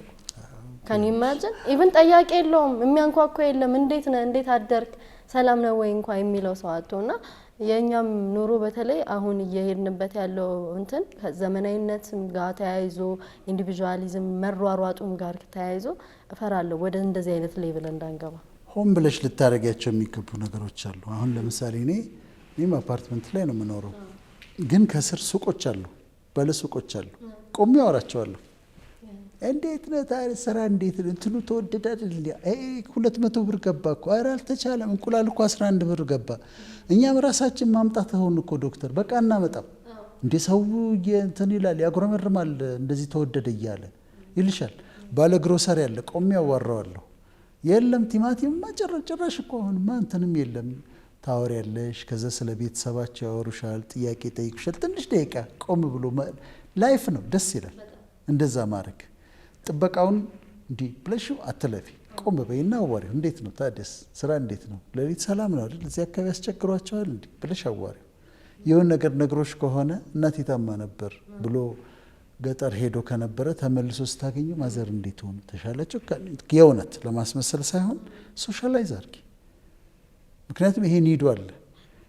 ከኔ ኢማጂን ኢቭን ጠያቄ የለውም፣ የሚያንኳኳ የለም። እንዴት ነህ፣ እንዴት አደርክ፣ ሰላም ነው ወይ እንኳን የሚለው ሰው አጥቶና የኛም ኑሮ በተለይ አሁን እየሄድንበት ያለው እንትን ከዘመናዊነት ጋር ተያይዞ ኢንዲቪጁዋሊዝም መሯሯጡም ጋር ተያይዞ እፈራለሁ ወደ እንደዚህ አይነት ሌቭል እንዳንገባ። ሆን ብለሽ ልታረጋቸው የሚገቡ ነገሮች አሉ። አሁን ለምሳሌ እኔም አፓርትመንት ላይ ነው የምኖረው፣ ግን ከስር ሱቆች አሉ፣ ባለ ሱቆች አሉ። ቆሜ አወራቸዋለሁ። እንዴት ነው ታዲያ ስራ እንዴት ነው እንትኑ ተወደደ አይደል? 200 ብር ገባ እኮ። ኧረ አልተቻለም፣ እንቁላል እኮ 11 ብር ገባ። እኛም ራሳችን ማምጣት ሆን እኮ ዶክተር፣ በቃ እናመጣም እንዴ። ሰው እንትን ይላል፣ ያጉረመርማል፣ እንደዚህ ተወደደ እያለ ይልሻል። ባለ ግሮሰሪ ያለ ቆሜ ያዋራዋለሁ። የለም ቲማቲምማ ጭራሽ እኮ አሁንማ እንትንም የለም። ታወሪያለሽ፣ ከዛ ስለ ቤተሰባቸው ያወሩሻል፣ ጥያቄ ጠይቁሻል። ትንሽ ደቂቃ ቆም ብሎ ላይፍ ነው፣ ደስ ይላል እንደዛ ማድረግ። ጥበቃውን እንዲህ ብለሽ አትለፊ። ቆም በይና አዋሪው። እንዴት ነው ታዲያስ ስራ እንዴት ነው? ሌሊት ሰላም ነው አይደል? እዚህ አካባቢ ያስቸግሯቸዋል እንዴ ብለሽ አዋሪው። የሆነ ነገር ነግሮሽ ከሆነ እናቴ ታማ ነበር ብሎ ገጠር ሄዶ ከነበረ ተመልሶ ስታገኙ ማዘር እንዴት ሆኑ ተሻላቸው? የእውነት ለማስመሰል ሳይሆን ሶሻላይዝ አድርጊ። ምክንያቱም ይሄን ሂዱ አለ።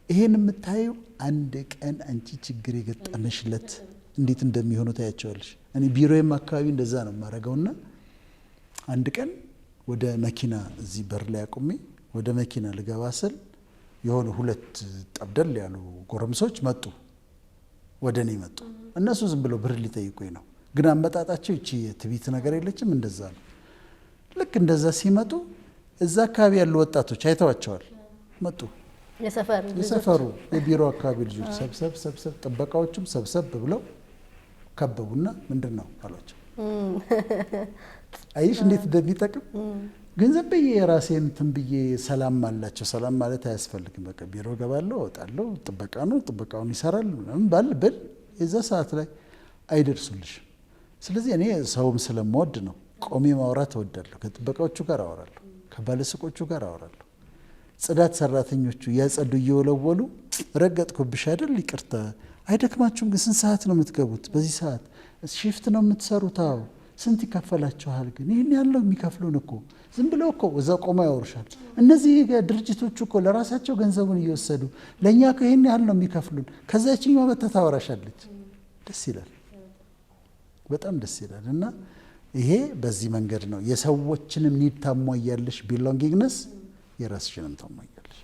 ይሄን የምታየው አንድ ቀን አንቺ ችግር የገጠመሽለት እንዴት እንደሚሆኑ ታያቸዋለሽ። እኔ ቢሮዬም አካባቢ እንደዛ ነው የማደርገውና አንድ ቀን ወደ መኪና እዚህ በር ላይ አቁሜ ወደ መኪና ልገባ ስል የሆኑ 2 ጠብደል ያሉ ጎረምሶች መጡ፣ ወደ እኔ መጡ። እነሱ ዝም ብለው ብር ሊጠይቁኝ ነው፣ ግን አመጣጣቸው እቺ የትቢት ነገር የለችም። እንደዛ ነው። ልክ እንደዛ ሲመጡ እዛ አካባቢ ያሉ ወጣቶች አይተዋቸዋል፣ መጡ። የሰፈሩ የቢሮ አካባቢ ልጆች ሰብሰብ ጥበቃዎቹም ሰብሰብ ብለው ከበቡና ምንድን ነው አሏቸው። አይሽ እንዴት እንደሚጠቅም ገንዘብ ብዬ የራሴን እንትን ብዬ ሰላም አላቸው። ሰላም ማለት አያስፈልግም። በቃ ቢሮ ገባለሁ እወጣለሁ፣ ጥበቃ ነው ጥበቃውን ይሰራል ምናምን ብል የዛ ሰዓት ላይ አይደርሱልሽም። ስለዚህ እኔ ሰውም ስለምወድ ነው ቆሜ ማውራት እወዳለሁ። ከጥበቃዎቹ ጋር አወራለሁ፣ ከባለሱቆቹ ጋር አወራለሁ። ጽዳት ሰራተኞቹ ያጸዱ እየወለወሉ ረገጥኩብሽ አይደል ይቅርታ፣ አይደክማችሁም ግን ስንት ሰዓት ነው የምትገቡት? በዚህ ሰዓት ሺፍት ነው የምትሰሩት? አዎ ስንት ይከፈላችኋል? ግን ይህን ያለው የሚከፍሉን እኮ ዝም ብለው እኮ እዛ ቆማ ያወሩሻል። እነዚህ ድርጅቶች እኮ ለራሳቸው ገንዘቡን እየወሰዱ ለእኛ ይህን ያህል ነው የሚከፍሉን። ከዛችኛው መታ ታወራሻለች። ደስ ይላል፣ በጣም ደስ ይላል። እና ይሄ በዚህ መንገድ ነው የሰዎችንም ኒድ ታሟያለሽ፣ ቢሎንጊንግነስ የራስሽንም ታሟያለሽ።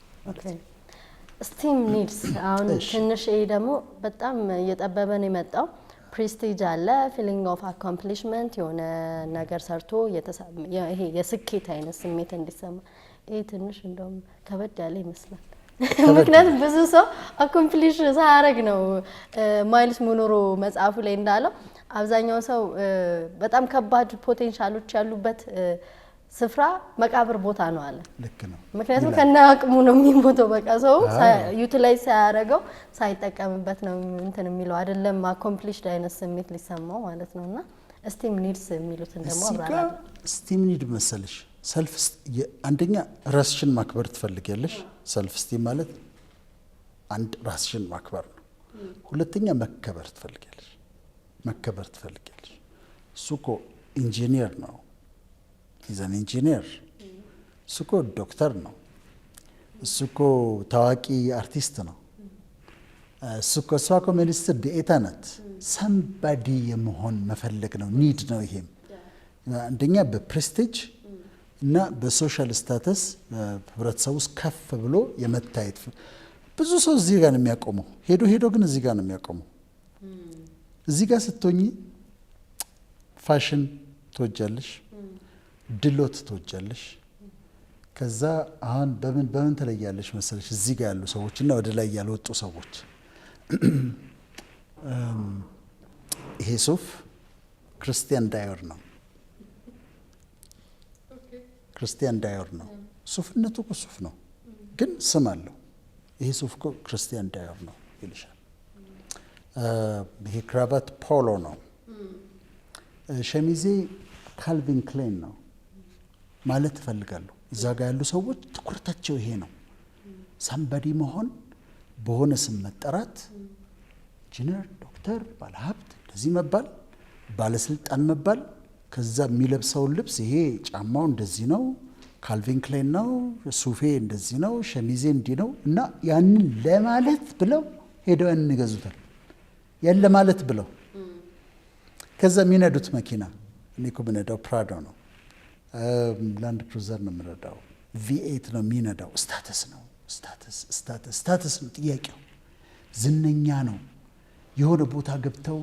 ስቲም ኒድስ አሁን ትንሽ ይሄ ደግሞ በጣም እየጠበበን የመጣው ፕሬስቲጅ አለ፣ ፊሊንግ ኦፍ አኮምፕሊሽመንት የሆነ ነገር ሰርቶ ይሄ የስኬት አይነት ስሜት እንዲሰማ ይሄ ትንሽ እንደውም ከበድ ያለ ይመስላል። ምክንያቱም ብዙ ሰው አኮምፕሊሽ ሳያደርግ ነው። ማይልስ ሙኖሮ መጽሐፉ ላይ እንዳለው አብዛኛው ሰው በጣም ከባድ ፖቴንሻሎች ያሉበት ስፍራ መቃብር ቦታ ነው አለ። ልክ ነው። ምክንያቱም ከነ አቅሙ ነው የሚሞተው። በቃ ሰው ዩቲላይዝ ሳያደርገው ሳይጠቀምበት ነው እንትን የሚለው አይደለም አኮምፕሊሽድ አይነት ስሜት ሊሰማው ማለት ነውና ስቲም ኒድስ የሚሉትን ደግሞ አብራራ። ስቲም ኒድ መሰለሽ ሰልፍ አንደኛ ራስሽን ማክበር ትፈልጊያለሽ። ሰልፍ ስቲም ማለት አንድ ራስሽን ማክበር ነው። ሁለተኛ መከበር ትፈልጊያለሽ። መከበር ትፈልጊያለሽ። እሱ እኮ ኢንጂኒየር ነው፣ ኢዘን ኢንጂኒየር። እሱ እኮ ዶክተር ነው። እሱ እኮ ታዋቂ አርቲስት ነው። እሱ እኮ እሷ እኮ ሚኒስትር ዴኤታ ናት። ሰምባዲ የመሆን መፈለግ ነው፣ ኒድ ነው። ይሄም አንደኛ በፕሬስቲጅ እና በሶሻል ስታተስ ህብረተሰብ ውስጥ ከፍ ብሎ የመታየት ብዙ ሰው እዚህ ጋር ነው የሚያቆመው። ሄዶ ሄዶ ግን እዚህ ጋር ነው የሚያቆመው። እዚህ ጋር ስትሆኚ ፋሽን ትወጃለሽ፣ ድሎት ትወጃለሽ። ከዛ አሁን በምን ተለያለሽ መሰለሽ? እዚህ ጋር ያሉ ሰዎች እና ወደ ላይ ያልወጡ ሰዎች ይሄ ሱፍ ክርስቲያን ዳዮር ነው። ክርስቲያን ዳዮር ነው። ሱፍነቱ እኮ ሱፍ ነው፣ ግን ስም አለው። ይሄ ሱፍ እኮ ክርስቲያን ዳዮር ነው ይልሻል። ይሄ ክራባት ፖሎ ነው። ሸሚዜ ካልቪን ክሌን ነው ማለት እፈልጋለሁ። እዛ ጋር ያሉ ሰዎች ትኩረታቸው ይሄ ነው። ሳምባዲ መሆን፣ በሆነ ስም መጠራት፣ ኢንጂነር፣ ዶክተር፣ ባለሀብት እንደዚህ መባል፣ ባለስልጣን መባል። ከዛ የሚለብሰውን ልብስ ይሄ ጫማው እንደዚህ ነው፣ ካልቪን ክሌን ነው፣ ሱፌ እንደዚህ ነው፣ ሸሚዜ እንዲህ ነው እና ያንን ለማለት ብለው ሄደው ያን ይገዙታል። ያን ለማለት ብለው ከዛ የሚነዱት መኪና እኔ እኮ የምነዳው ፕራዶ ነው፣ ላንድ ክሩዘር ነው የምነዳው፣ ቪኤት ነው የሚነዳው። ስታተስ ነው፣ ስታተስ ነው ጥያቄው። ዝነኛ ነው። የሆነ ቦታ ገብተው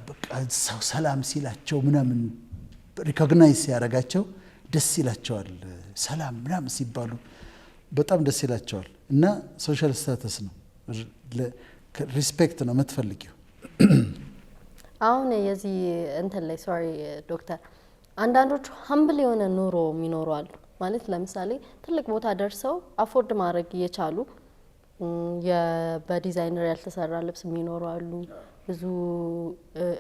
በቃ ሰው ሰላም ሲላቸው ምናምን ሪኮግናይዝ ሲያደርጋቸው ደስ ይላቸዋል። ሰላም ምናምን ሲባሉ በጣም ደስ ይላቸዋል። እና ሶሻል ስታተስ ነው፣ ሪስፔክት ነው የምትፈልጊው። አሁን የዚህ እንትን ላይ ሶሪ ዶክተር፣ አንዳንዶቹ ሀምብል የሆነ ኑሮ የሚኖሩ አሉ። ማለት ለምሳሌ ትልቅ ቦታ ደርሰው አፎርድ ማድረግ እየቻሉ በዲዛይነር ያልተሰራ ልብስ የሚኖሩ አሉ። ብዙ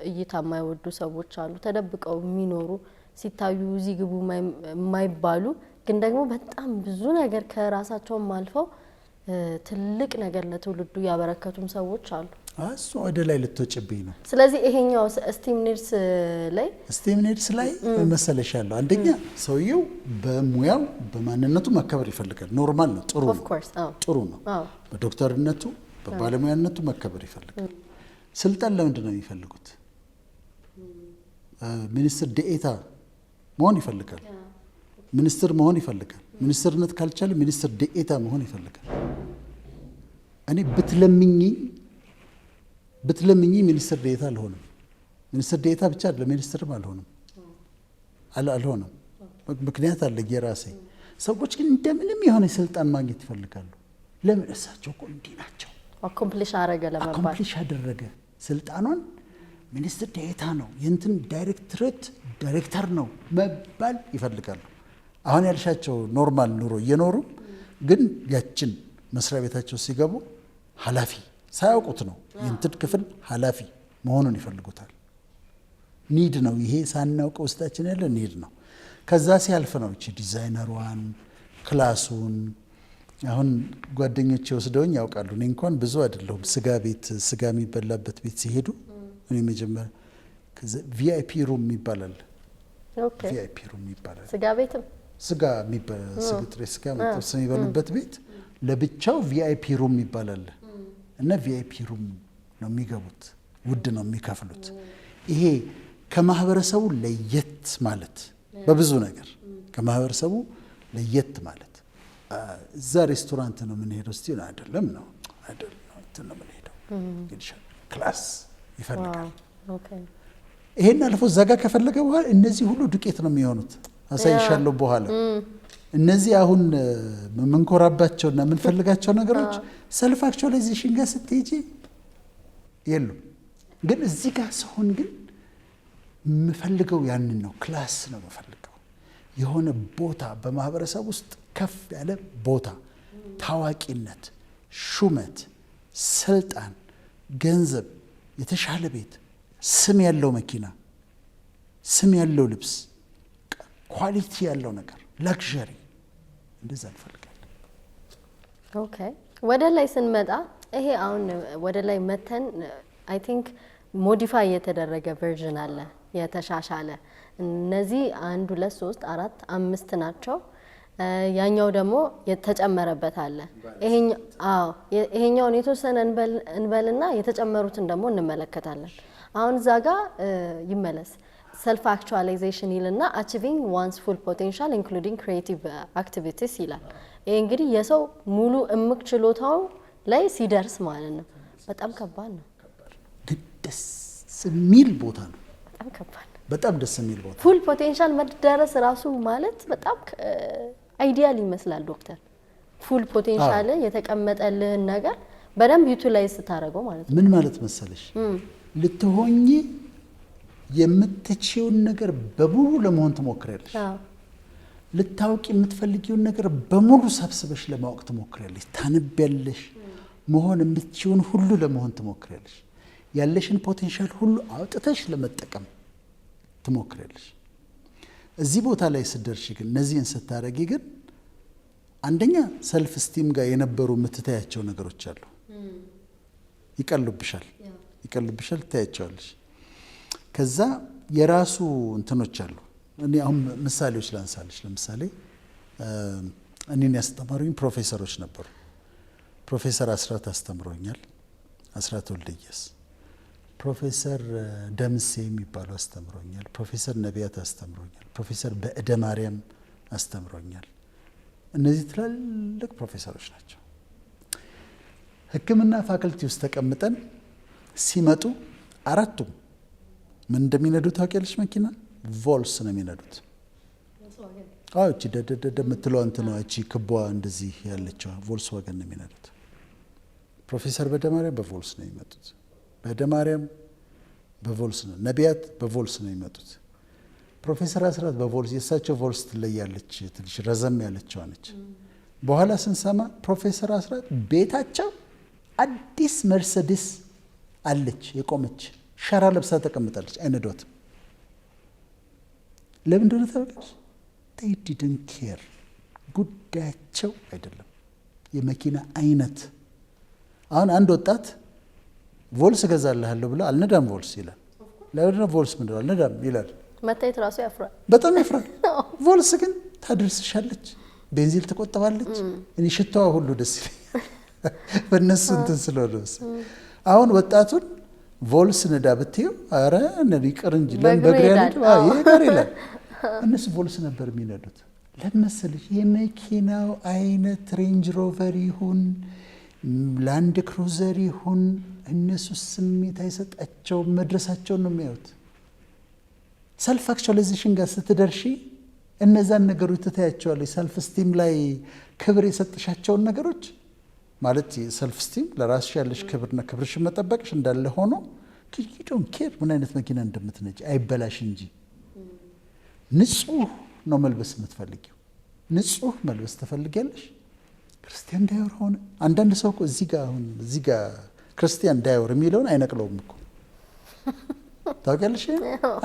እይታ የማይወዱ ሰዎች አሉ፣ ተደብቀው የሚኖሩ ሲታዩ እዚህ ግቡ የማይባሉ ግን ደግሞ በጣም ብዙ ነገር ከራሳቸውም አልፈው ትልቅ ነገር ለትውልዱ ያበረከቱም ሰዎች አሉ። እሱ ወደ ላይ ልትወጭብኝ ነው። ስለዚህ ይሄኛው ስቲም ኒድስ ላይ መሰለሽ ያለው አንደኛ ሰውየው በሙያው በማንነቱ መከበር ይፈልጋል። ኖርማል ነው፣ ጥሩ ነው። በዶክተርነቱ በባለሙያነቱ መከበር ይፈልጋል። ስልጣን ለምንድን ነው የሚፈልጉት? ሚኒስትር ዴኤታ መሆን ይፈልጋል። ሚኒስትር መሆን ይፈልጋል። ሚኒስትርነት ካልቻለ ሚኒስትር ዴኤታ መሆን ይፈልጋል። እኔ ብትለምኝ ሚኒስትር ዴኤታ አልሆንም። ሚኒስትር ዴኤታ ብቻ አይደለም ሚኒስትርም አልሆንም። ምክንያት አለ የራሴ። ሰዎች ግን እንደምንም የሆነ ስልጣን ማግኘት ይፈልጋሉ። ለምን? እሳቸው እኮ እንዲህ ናቸው። አኮምፕሊሽ አደረገ ስልጣኑን ሚኒስትር ዴኤታ ነው የእንትን ዳይሬክተር ነው መባል ይፈልጋሉ። አሁን ያልሻቸው ኖርማል ኑሮ እየኖሩ ግን ያችን መስሪያ ቤታቸው ሲገቡ ኃላፊ ሳያውቁት ነው የእንትን ክፍል ኃላፊ መሆኑን ይፈልጉታል። ኒድ ነው ይሄ፣ ሳናውቀው ውስጣችን ያለ ኒድ ነው። ከዛ ሲያልፍ ነው እቺ ዲዛይነሯን ክላሱን። አሁን ጓደኞቼ ወስደውኝ ያውቃሉ። እኔ እንኳን ብዙ አይደለሁም። ስጋ የሚበላበት ቤት ሲሄዱ እኔ መጀመሪያ ቪአይፒ ሩም ይባላል። ቪአይፒ ሩም ይባላል። ስጋ መጥበስ የሚበሉበት ቤት ለብቻው ቪአይፒ ሩም ይባላል። እና ቪአይፒ ሩም ነው የሚገቡት፣ ውድ ነው የሚከፍሉት። ይሄ ከማህበረሰቡ ለየት ማለት በብዙ ነገር ከማህበረሰቡ ለየት ማለት። እዛ ሬስቶራንት ነው የምንሄደው እስቲ አይደለም ነው እንትን ነው የምንሄደው። ክላስ ይፈልጋል። ይሄን አልፎ እዛ ጋር ከፈለገ በኋላ እነዚህ ሁሉ ዱቄት ነው የሚሆኑት። አሳይሻለሁ በኋላ። እነዚህ አሁን የምንኮራባቸውና የምንፈልጋቸው ነገሮች ሰልፍ አክቹዋላይዜሽን ጋር ስትሄጂ የሉም። ግን እዚህ ጋር ሰሆን ግን የምፈልገው ያንን ነው። ክላስ ነው የምፈልገው። የሆነ ቦታ በማህበረሰብ ውስጥ ከፍ ያለ ቦታ፣ ታዋቂነት፣ ሹመት፣ ስልጣን፣ ገንዘብ፣ የተሻለ ቤት፣ ስም ያለው መኪና፣ ስም ያለው ልብስ፣ ኳሊቲ ያለው ነገር፣ ላክዠሪ፣ እንደዛ እንፈልጋለን። ኦኬ፣ ወደ ላይ ስንመጣ ይሄ አሁን ወደ ላይ መተን አይ ቲንክ ሞዲፋይ የተደረገ ቨርዥን አለ የተሻሻለ። እነዚህ 1 2 3 4 5 ናቸው። ያኛው ደግሞ የተጨመረበት አለ። ይሄኛውን የተወሰነ እንበልና የተጨመሩትን ደግሞ እንመለከታለን። አሁን እዛ ጋር ይመለስ ሰልፍ አክቹዋላይዜሽን ይልና አቺቪንግ ዋንስ ፉል ፖቴንሻል ኢንክሉዲንግ ክሪኤቲቭ አክቲቪቲስ ይላል። ይሄ እንግዲህ የሰው ሙሉ እምቅ ችሎታው ላይ ሲደርስ ማለት ነው። በጣም ከባድ ነው። ደስ የሚል ቦታ ነው። በጣም ከባድ ነው። በጣም ደስ የሚል ቦታ። ፉል ፖቴንሻል መደረስ ራሱ ማለት በጣም አይዲያል ይመስላል ዶክተር። ፉል ፖቴንሻል የተቀመጠልህን ነገር በደንብ ዩቲላይዝ ስታደርገው ማለት ነው። ምን ማለት መሰለሽ ልትሆኚ የምትችይውን ነገር በሙሉ ለመሆን ትሞክሪያለሽ። ልታውቂ የምትፈልጊውን ነገር በሙሉ ሰብስበሽ ለማወቅ ትሞክሪያለሽ። ታነቢያለሽ። መሆን የምትችይውን ሁሉ ለመሆን ትሞክሪያለሽ። ያለሽን ፖቴንሻል ሁሉ አውጥተሽ ለመጠቀም ትሞክሪያለሽ። እዚህ ቦታ ላይ ስትደርሺ ግን እነዚህን ስታረጊ ግን አንደኛ ሰልፍ ስቲም ጋር የነበሩ የምትታያቸው ነገሮች አሉ። ይቀሉብሻል፣ ትታያቸዋለሽ። ከዛ የራሱ እንትኖች አሉ። እኔ አሁን ምሳሌዎች ላንሳለሽ። ለምሳሌ እኔን ያስተማሩኝ ፕሮፌሰሮች ነበሩ። ፕሮፌሰር አስራት አስተምሮኛል፣ አስራት ወልደየስ። ፕሮፌሰር ደምሴ የሚባሉ አስተምሮኛል። ፕሮፌሰር ነቢያት አስተምሮኛል። ፕሮፌሰር በእደ ማርያም አስተምሮኛል። እነዚህ ትላልቅ ፕሮፌሰሮች ናቸው። ሕክምና ፋክልቲ ውስጥ ተቀምጠን ሲመጡ አራቱም ምን እንደሚነዱ ታውቂያለሽ? መኪና ቮልስ ነው የሚነዱት። እቺ ደደደ የምትለው እንትኗ እቺ ክቧ እንደዚህ ያለችው ቮልስ ዋገን ነው የሚነዱት። ፕሮፌሰር በእደ ማርያም በቮልስ ነው የሚመጡት። በእደ ማርያም በቮልስ ነው። ነቢያት በቮልስ ነው የሚመጡት። ፕሮፌሰር አስራት በቮልስ፣ የእሳቸው ቮልስ ትለያለች፣ ትንሽ ረዘም ያለችው ነች። በኋላ ስንሰማ ፕሮፌሰር አስራት ቤታቸው አዲስ መርሰዲስ አለች የቆመች ሸራ ለብሳ ተቀምጣለች። አይነዷትም። ለምን እንደሆነ ታውቃለች? they didn't care ጉዳያቸው አይደለም የመኪና አይነት። አሁን አንድ ወጣት ቮልስ እገዛልሃለሁ ብሎ አልነዳም ቮልስ ይላል። ለምን ቮልስ ምንድነው አልነዳም ይላል? መታየት ራሱ ያፍራል፣ በጣም ያፍራል። ቮልስ ግን ታደርስሻለች፣ ቤንዚል ትቆጥባለች። እኔ ሽታዋ ሁሉ ደስ ይለኛል በእነሱ እንትን ስለሆነ። አሁን ወጣቱን ቮልስ ንዳ ብትይው ኧረ ይቅር እንጂ ለምን በእግሬ ይቅር ይላል። እነሱ ቮልስ ነበር የሚነዱት። ለምን መሰለሽ? የመኪናው አይነት ሬንጅ ሮቨር ይሁን ላንድ ክሩዘር ይሁን እነሱ ስሜት አይሰጣቸውም፣ መድረሳቸውን ነው የሚያዩት። ሰልፍ አክቹዋላይዜሽን ጋር ስትደርሺ እነዛን ነገሮች ትታያቸዋለች። ሰልፍ ስቲም ላይ ክብር የሰጥሻቸውን ነገሮች ማለት ሰልፍ ስቲም ለራስሽ ያለሽ ክብርና ክብርሽን መጠበቅሽ እንዳለ ሆኖ ዶን ኬር ምን አይነት መኪና እንደምትነጂ አይበላሽ እንጂ ንጹህ ነው መልበስ የምትፈልጊው። ንጹህ መልበስ ትፈልጊያለሽ። ክርስቲያን ዳይወር ሆነ አንዳንድ ሰው እኮ እዚህ ጋር ክርስቲያን ዳይወር የሚለውን አይነቅለውም እኮ ታውቂያለሽ?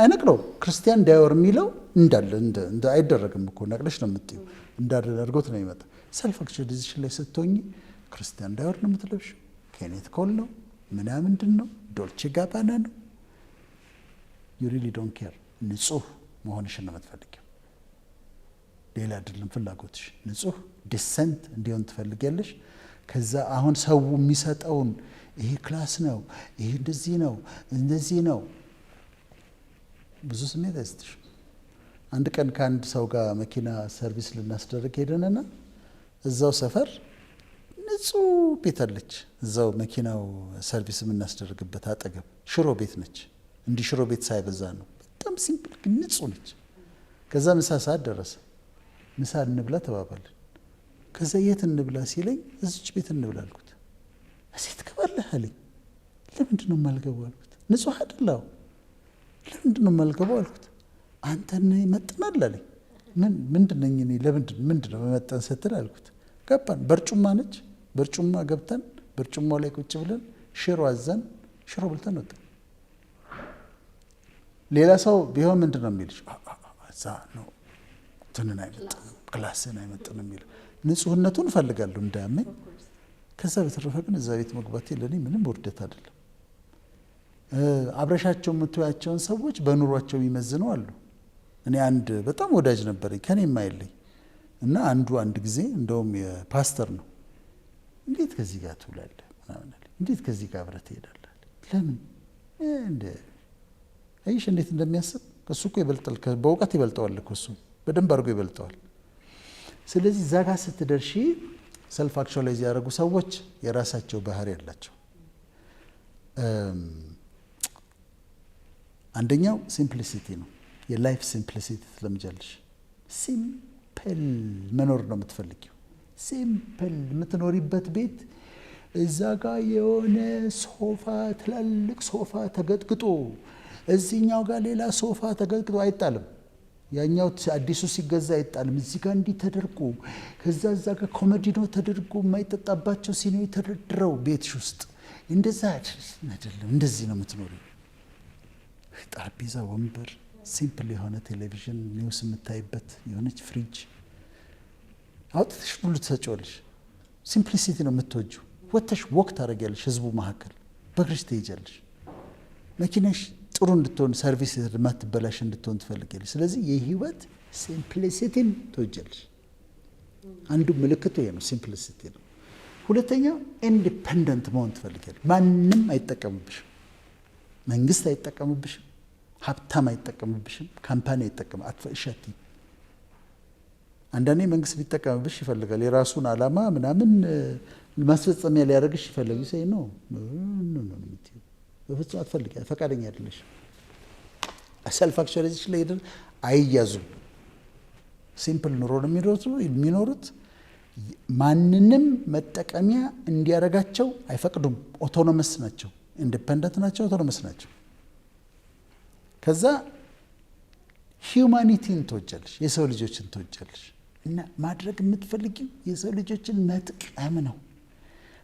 አይነቅለውም። ክርስቲያን ዳይወር የሚለው እንዳለ እንደ አይደረግም እኮ ነቅለሽ ነው የምትይው። እንዳለ አድርጎት ነው የሚመጣ። ሰልፍ አክቹዋላይዜሽን ላይ ስትሆኚ ክርስቲያን ዳይወር ነው የምትለብሽው። ኬኔት ኮል ነው ምንድን ነው ዶልቼ ጋባና ነው። ዩ ሪሊ ዶንት ኬር። ንጹህ መሆንሽን ነው የምትፈልጊው፣ ሌላ አይደለም ፍላጎትሽ። ንጹህ ዲሰንት እንዲሆን ትፈልጊያለሽ። ከዛ አሁን ሰው የሚሰጠውን ይሄ ክላስ ነው ይሄ እንደዚህ ነው ብዙ ስሜት አይስትሽ። አንድ ቀን ከአንድ ሰው ጋር መኪና ሰርቪስ ልናስደርግ ሄደንና እዛው ሰፈር ንጹህ ቤት አለች። እዛው መኪናው ሰርቪስ የምናስደርግበት አጠገብ ሽሮ ቤት ነች። እንዲህ ሽሮ ቤት ሳይበዛ ነው። በጣም ሲምፕል ግን ንጹህ ነች። ከዛ ምሳ ሰዓት ደረሰ። ምሳ እንብላ ተባባልን። ከዛ የት እንብላ ሲለኝ እዚች ቤት እንብላ አልኩት። እዚህ ትገባለህ አለኝ። ለምንድን ነው የማልገባው አልኩት። ንጹህ አይደለሁ። ለምንድን ነው የማልገባው አልኩት። አንተን ይመጥናል አለኝ። ምንድን ነኝ እኔ? ምንድን ነው መመጠን ስትል አልኩት። ገባን። በርጩማ ነች። በርጩማ ገብተን በርጩማው ላይ ቁጭ ብለን ሽሮ አዘን ሽሮ በልተን ወጣን። ሌላ ሰው ቢሆን ምንድን ነው የሚልሽ? እዛ ነው ትንን አይመጥንም ክላስን አይመጥንም የሚለው ንጹህነቱን እፈልጋለሁ እንዳያመኝ። ከዛ በተረፈ ግን እዛ ቤት መግባቴ ለእኔ ምንም ውርደት አይደለም። አብረሻቸው የምትያቸውን ሰዎች በኑሯቸው የሚመዝኑ አሉ። እኔ አንድ በጣም ወዳጅ ነበረኝ ከኔ የማይለኝ እና አንድ ጊዜ እንደውም የፓስተር ነው። እንዴት ከዚህ ጋር ትውላለህ ምናምን አለኝ። እንዴት ከዚህ ጋር አብረህ ትሄዳለህ? ለምን አይሽ እንዴት እንደሚያስብ እሱ እኮ ይበልጣል፣ በእውቀት ይበልጠዋል እኮ እሱ በደንብ አድርጎ ይበልጠዋል። ስለዚህ እዛ ጋር ስትደርሺ ሰልፍ አክቹዋላይዝ ያደረጉ ሰዎች የራሳቸው ባህሪ ያላቸው። አንደኛው ሲምፕሊሲቲ ነው። የላይፍ ሲምፕሊሲቲ ትለምጃለሽ። ሲምፕል መኖር ነው የምትፈልጊው። ሲምፕል የምትኖሪበት ቤት እዛ ጋር የሆነ ሶፋ ትላልቅ ሶፋ ተገጥግጦ እዚህኛው ጋር ሌላ ሶፋ ተገጥግጦ አይጣልም። ያኛው አዲሱ ሲገዛ አይጣልም። እዚህ ጋር እንዲህ ተደርጎ ከዛ እዛ ጋር ኮመዲኖ ተደርጎ የማይጠጣባቸው ሲኒዎች ተደርድረው ቤትሽ ውስጥ እንደዛ አይደለም። እንደዚህ ነው የምትኖሪው። ጠረጴዛ፣ ወንበር፣ ሲምፕል የሆነ ቴሌቪዥን፣ ኒውስ የምታይበት የሆነች ፍሪጅ አውጥተሽ ሁሉ ትሰጪዋለሽ። ሲምፕሊሲቲ ነው የምትወጂው። ወጥተሽ ወክ ታደርጊያለሽ፣ ህዝቡ መካከል በእግርሽ ትሄጃለሽ። መኪናሽ ጥሩ እንድትሆን ሰርቪስ የማትበላሽ እንድትሆን ትፈልጊያለሽ። ስለዚህ የህይወት ሲምፕሊሲቲን ትወጃለሽ። አንዱ ምልክቱ ይሄ ነው፣ ሲምፕሊሲቲ ነው። ሁለተኛው ኢንዲፔንደንት መሆን ትፈልጊያለሽ። ማንም አይጠቀምብሽም። መንግስት አይጠቀምብሽም፣ ሀብታም አይጠቀምብሽም፣ ካምፓኒ አይጠቀም አትፈሻቲ። አንዳንዴ መንግስት ሊጠቀምብሽ ይፈልጋል። የራሱን አላማ ምናምን ማስፈጸሚያ ሊያደርግሽ ይፈልጋል። ይሰይ ነው በፍጹም አትፈልጊ፣ ፈቃደኛ አይደለሽ። ሰልፍ አክቹዋላይዜሽን ላይ አይያዙም። ሲምፕል ኑሮ ነው የሚኖሩት። ማንንም መጠቀሚያ እንዲያደርጋቸው አይፈቅዱም። ኦቶኖመስ ናቸው፣ ኢንዲፔንደንት ናቸው፣ ኦቶኖመስ ናቸው። ከዛ ሂዩማኒቲን ትወጃለሽ፣ የሰው ልጆችን ትወጃለሽ። እና ማድረግ የምትፈልጊው የሰው ልጆችን መጥቀም ነው።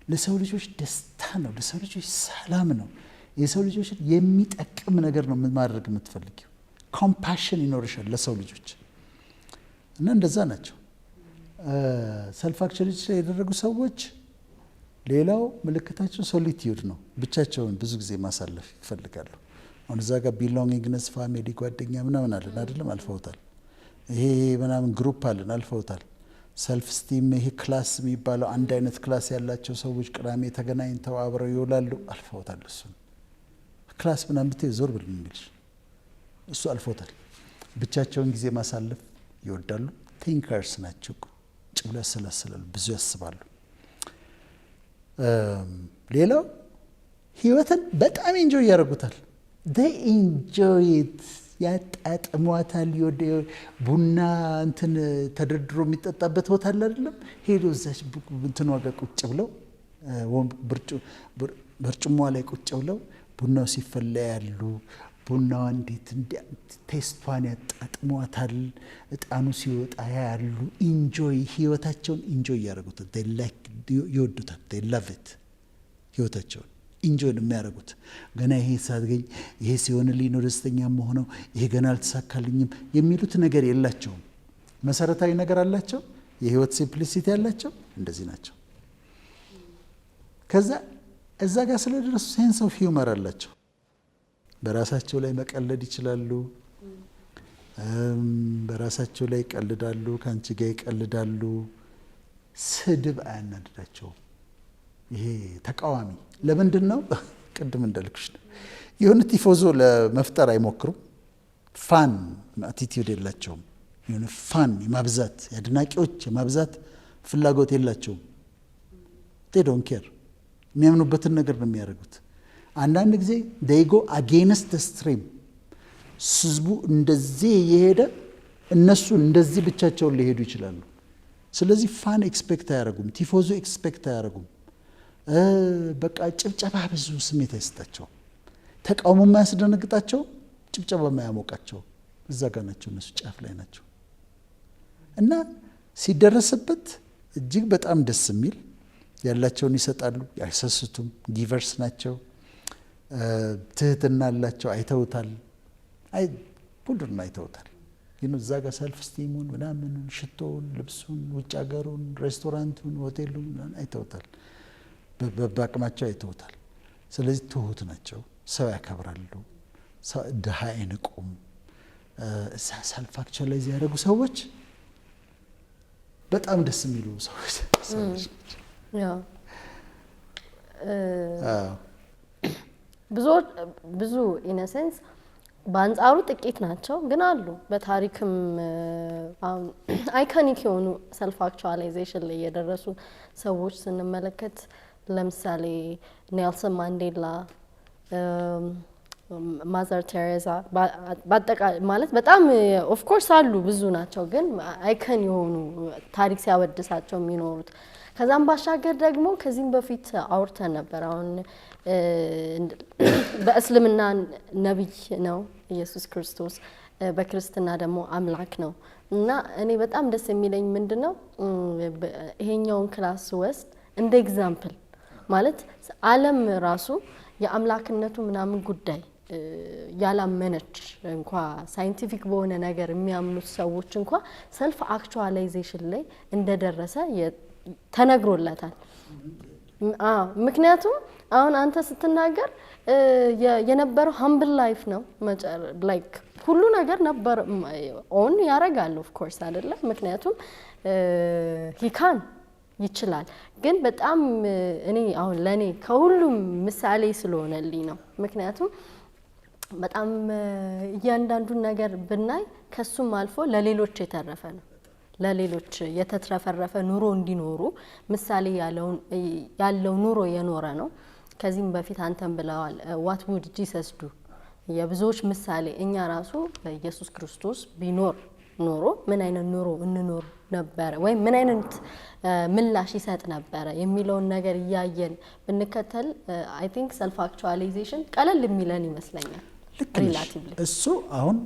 ለሰው ልጆች ደስታ ነው፣ ለሰው ልጆች ሰላም ነው። የሰው ልጆችን የሚጠቅም ነገር ነው ማድረግ የምትፈልጊው። ኮምፓሽን ይኖርሻል ለሰው ልጆች እና እንደዛ ናቸው። ሰልፍ አክቹዋሊቲ ላይ ያደረጉ ሰዎች ሌላው ምልክታቸው ሶሊቲዩድ ነው። ብቻቸውን ብዙ ጊዜ ማሳለፍ ይፈልጋሉ። አሁን እዛ ጋር ቢሎንጊንግነስ፣ ፋሚሊ፣ ጓደኛ ምናምን አለን አይደለም፣ አልፈውታል። ይሄ ምናምን ግሩፕ አለን፣ አልፈውታል። ሰልፍ ስቲም፣ ይሄ ክላስ የሚባለው አንድ አይነት ክላስ ያላቸው ሰዎች ቅዳሜ ተገናኝተው አብረው ይውላሉ፣ አልፈውታል። እሱ ክላስ ምናምን ብትይ ዞር ብል የሚልሽ እሱ አልፈውታል። ብቻቸውን ጊዜ ማሳለፍ ይወዳሉ። ቲንከርስ ናቸው። ቁጭ ብለው ያሰላስላሉ፣ ብዙ ያስባሉ። ሌላው ህይወትን በጣም ኢንጆይ ያደርጉታል። ኢንጆይ ያጣጥሟታል። ቡና እንትን ተደርድሮ የሚጠጣበት ቦታ አለ አይደለም? ሄዶ እዛች እንትን ዋጋ ቁጭ ብለው በርጭሟ ላይ ቁጭ ብለው ቡናው ሲፈላ ያሉ ቡናዋ እንዴት ቴስቷን ያጣጥሟታል። እጣኑ ሲወጣ ያሉ ኢንጆይ ህይወታቸውን ኢንጆይ ያደርጉታል። ይወዱታል። ላቭ ኢት ህይወታቸውን ኢንጆይ ነው የሚያደርጉት። ገና ይሄ ሳገኝ ይሄ ሲሆንልኝ ነው ደስተኛ መሆነው፣ ይሄ ገና አልተሳካልኝም የሚሉት ነገር የላቸውም። መሰረታዊ ነገር አላቸው። የህይወት ሲምፕሊሲቲ ያላቸው እንደዚህ ናቸው። ከዛ እዛ ጋር ስለደረሱ ሴንስ ኦፍ ሂውመር አላቸው። በራሳቸው ላይ መቀለድ ይችላሉ። በራሳቸው ላይ ይቀልዳሉ። ከአንቺ ጋር ይቀልዳሉ። ስድብ አያናድዳቸውም። ይሄ ተቃዋሚ ለምንድን ነው? ቅድም እንዳልኩሽ ነው። የሆነ ቲፎዞ ለመፍጠር አይሞክሩም። ፋን አቲቲዩድ የላቸውም። የሆነ ፋን የማብዛት የአድናቂዎች የማብዛት ፍላጎት የላቸውም። ዶንት ኬር የሚያምኑበትን ነገር ነው የሚያደርጉት። አንዳንድ ጊዜ ዴይጎ አጌንስት ስትሪም ህዝቡ እንደዚህ የሄደ እነሱ እንደዚህ ብቻቸውን ሊሄዱ ይችላሉ። ስለዚህ ፋን ኤክስፔክት አያደርጉም። ቲፎዞ ኤክስፔክት አያደርጉም። በቃ ጭብጨባ ብዙ ስሜት አይሰጣቸውም። ተቃውሞ የማያስደነግጣቸው፣ ጭብጨባ የማያሞቃቸው እዛ ጋር ናቸው። እነሱ ጫፍ ላይ ናቸው እና ሲደረስበት እጅግ በጣም ደስ የሚል ያላቸውን ይሰጣሉ፣ አይሰስቱም። ጊቨርስ ናቸው። ትህትና አላቸው። አይተውታል። ሁሉንም አይተውታል። ግን እዛ ጋር ሰልፍ ስቲሙን ምናምን ሽቶውን፣ ልብሱን፣ ውጭ ሀገሩን፣ ሬስቶራንቱን፣ ሆቴሉን አይተውታል። በአቅማቸው አይተውታል። ስለዚህ ትሁት ናቸው። ሰው ያከብራሉ። ድሃ አይንቁም። እዛ ሰልፍ አክቹዋላይዝ ያደረጉ ሰዎች በጣም ደስ የሚሉ ሰዎች ብዙ ኢነሴንስ በአንጻሩ ጥቂት ናቸው፣ ግን አሉ። በታሪክም አይኮኒክ የሆኑ ሰልፍ አክቹዋላይዜሽን ላይ የደረሱ ሰዎች ስንመለከት ለምሳሌ ኔልሰን ማንዴላ፣ ማዘር ቴሬዛ በአጠቃላይ ማለት በጣም ኦፍኮርስ አሉ፣ ብዙ ናቸው፣ ግን አይከን የሆኑ ታሪክ ሲያወድሳቸው የሚኖሩት። ከዛም ባሻገር ደግሞ ከዚህም በፊት አውርተን ነበር። አሁን በእስልምና ነቢይ ነው ኢየሱስ ክርስቶስ፣ በክርስትና ደግሞ አምላክ ነው እና እኔ በጣም ደስ የሚለኝ ምንድነው ይሄኛውን ክላስ ወስድ እንደ ኤግዛምፕል ማለት ዓለም ራሱ የአምላክነቱ ምናምን ጉዳይ ያላመነች እንኳ ሳይንቲፊክ በሆነ ነገር የሚያምኑት ሰዎች እንኳ ሰልፍ አክቹዋላይዜሽን ላይ እንደደረሰ ተነግሮለታል። ምክንያቱም አሁን አንተ ስትናገር የነበረው ሀምብል ላይፍ ነው። ላይክ ሁሉ ነገር ነበር ኦን ያረጋል ኦፍ ኮርስ አይደለም። ምክንያቱም ሂካን ይችላል። ግን በጣም እኔ አሁን ለኔ ከሁሉም ምሳሌ ስለሆነልኝ ነው። ምክንያቱም በጣም እያንዳንዱን ነገር ብናይ ከሱም አልፎ ለሌሎች የተረፈ ነው። ለሌሎች የተትረፈረፈ ኑሮ እንዲኖሩ ምሳሌ ያለው ኑሮ የኖረ ነው። ከዚህም በፊት አንተም ብለዋል what would Jesus do? የብዙዎች ምሳሌ እኛ ራሱ በኢየሱስ ክርስቶስ ቢኖር ኖሮ ምን አይነት ኑሮ እንኖር ነበር ወይም ምን አይነት ምላሽ ይሰጥ ነበር የሚለውን ነገር እያየን ብንከተል I think self actualization ቀለል የሚለን ይመስለኛል። ሪላቲቭሊ እሱ አሁን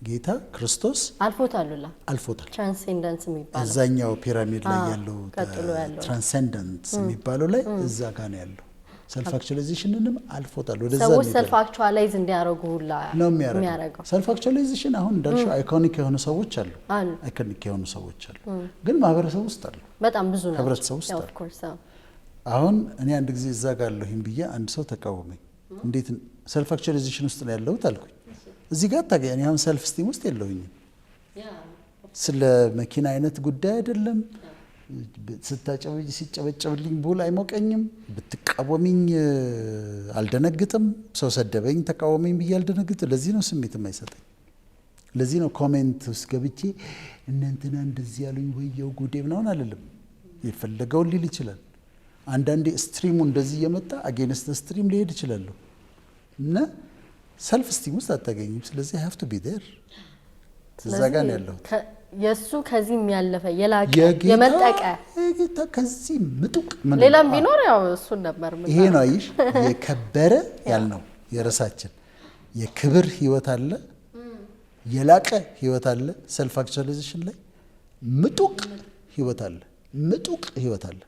ጌታ ክርስቶስ አልፎታል። ትራንሴንደንስ የሚባለው እዛኛው ፒራሚድ ላይ ያለው ትራንሴንደንስ የሚባለው ላይ እዛ ጋር ነው ያለው። ሰልፍ አክቹዋላይዜሽንንም አልፎታል። ወደዛ ሰዎች ሰልፍ አክቹዋላይዝ እንዲያደርጉ ሁላ ነው የሚያደርገው። ሰልፍ አክቹዋላይዜሽን አሁን እንዳልሽው አይኮኒክ የሆኑ ሰዎች አሉ፣ አይኮኒክ የሆኑ ሰዎች አሉ፣ ግን ማህበረሰብ ውስጥ አሉ፣ በጣም ብዙ ነው ህብረተሰብ ውስጥ አሉ። አሁን እኔ አንድ ጊዜ እዛ ጋር አለሁኝ ብዬ አንድ ሰው ተቃወመኝ። እንዴት ሰልፍ አክቹዋላይዜሽን ውስጥ ነው ያለሁት አልኩኝ። እዚህ ጋር ታገኝ አሁን ሰልፍ ስቲም ውስጥ የለሁኝም። ስለ መኪና አይነት ጉዳይ አይደለም። ሲጨበጨብልኝ ቡል አይሞቀኝም። ብትቃወሚኝ አልደነግጥም። ሰው ሰደበኝ ተቃወመኝ ብዬ አልደነግጥም። ለዚህ ነው ስሜት የማይሰጠኝ። ለዚህ ነው ኮሜንት ውስጥ ገብቼ እናንተና እንደዚህ ያሉኝ ወየው ጉዴ ምናምን አልልም። የፈለገውን ሊል ይችላል። አንዳንዴ ስትሪሙ እንደዚህ እየመጣ አጌንስት ስትሪም ሊሄድ ይችላል እና ሰልፍ ስቲም ውስጥ አታገኝም። ስለዚህ I have to be there። እዛ ጋር ነው ያለው። የሱ ከዚህ ያለፈ የላቀ የመጠቀ የጌታ ከዚህ ምጡቅ ምን ሌላም ቢኖር ያው እሱ ነበር። ይሄ ነው አይሽ የከበረ ያልነው የራሳችን የክብር ህይወት አለ፣ የላቀ ህይወት አለ። ሰልፍ አክቹዋላይዜሽን ላይ ምጡቅ ህይወት አለ፣ ምጡቅ ህይወት አለ።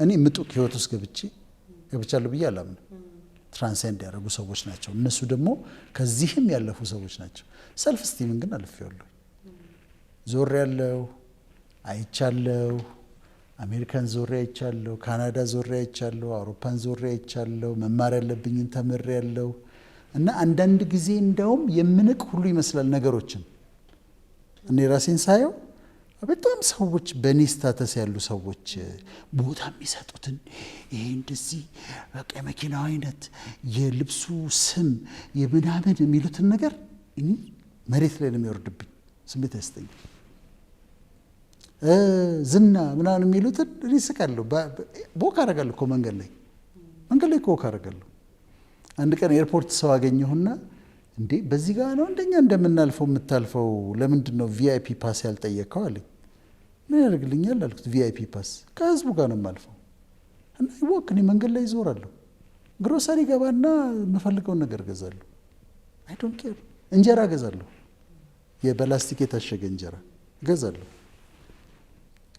እኔ ምጡቅ ህይወት ውስጥ ገብቻለሁ ብዬ አላምንም። ትራንሴንድ ያደረጉ ሰዎች ናቸው እነሱ፣ ደግሞ ከዚህም ያለፉ ሰዎች ናቸው። ሰልፍ ስቲምን ግን አልፌዋለሁ። ዞሬ ያለው አይቻለሁ። አሜሪካን ዞሬ አይቻለሁ፣ ካናዳ ዞሬ አይቻለሁ፣ አውሮፓን ዞሬ አይቻለሁ። መማር ያለብኝን ተምሬ ያለው እና አንዳንድ ጊዜ እንደውም የምንቅ ሁሉ ይመስላል ነገሮችን። እኔ ራሴን ሳየው በጣም ሰዎች በኔ ስታተስ ያሉ ሰዎች ቦታ የሚሰጡትን ይሄ እንደዚህ በቃ የመኪናው አይነት የልብሱ ስም የምናምን የሚሉትን ነገር እኔ መሬት ላይ ነው የሚወርድብኝ፣ ስሜት አይሰጠኝም። ዝና ምናምን የሚሉትን እኔ ስቃለሁ። ቦክ አደርጋለሁ እኮ መንገድ ላይ ቦክ አደርጋለሁ። አንድ ቀን ኤርፖርት ሰው አገኘሁና እንዴ በዚህ ጋር ነው እንደኛ እንደምናልፈው የምታልፈው፣ ለምንድን ነው ቪአይፒ ፓስ ያልጠየቀው አለኝ። ምን ያደርግልኛል አልኩት። ቪአይፒ ፓስ ከህዝቡ ጋር ነው የማልፈው እና ይወክ እኔ መንገድ ላይ ይዞራለሁ። ግሮሰሪ ገባና የምፈልገውን ነገር ገዛለሁ። አይ ዶንት ኬር። እንጀራ ገዛለሁ፣ የበላስቲክ የታሸገ እንጀራ ገዛለሁ።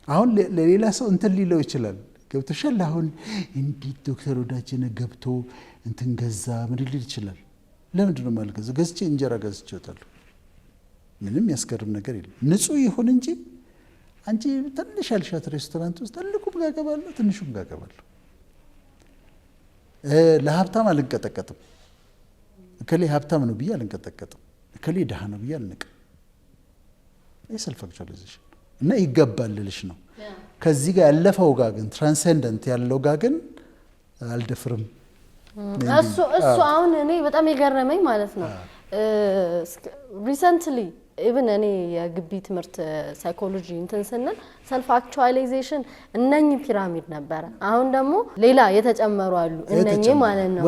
አሁን ለሌላ ሰው እንትን ሊለው ይችላል። ገብቶሻል? አሁን እንዴት ዶክተር ወዳጅነ ገብቶ እንትን ገዛ ምን ሊል ይችላል። ለምንድን ነው የማልገዛው? ገዝቼ እንጀራ ገዝቼ እወጣለሁ። ምንም ያስገርም ነገር የለም። ንጹህ ይሁን እንጂ አንቺ ትንሽ ያልሻት ሬስቶራንት ውስጥ ትልቁም ጋር ገባለሁ፣ ትንሹም ጋር ገባለሁ። ለሀብታም አልንቀጠቀጥም። እከሌ ሀብታም ነው ብዬ አልንቀጠቀጥም። እከሌ ድሃ ነው ብዬ አልንቅም። ሰልፍ አክቹዋላይዜሽን እና ይገባል ልልሽ ነው። ከዚህ ጋር ያለፈው ጋር ግን ትራንሰንደንት ያለው ጋር ግን አልደፍርም። እሱ አሁን እኔ በጣም የገረመኝ ማለት ነው ሪሰንትሊ ኢቭን እኔ የግቢ ትምህርት ሳይኮሎጂ እንትን ስንል ሰልፍ አክቹዋላይዜሽን እነኚህ ፒራሚድ ነበረ። አሁን ደግሞ ሌላ የተጨመሩ አሉ እነኚህ ማለት ነው።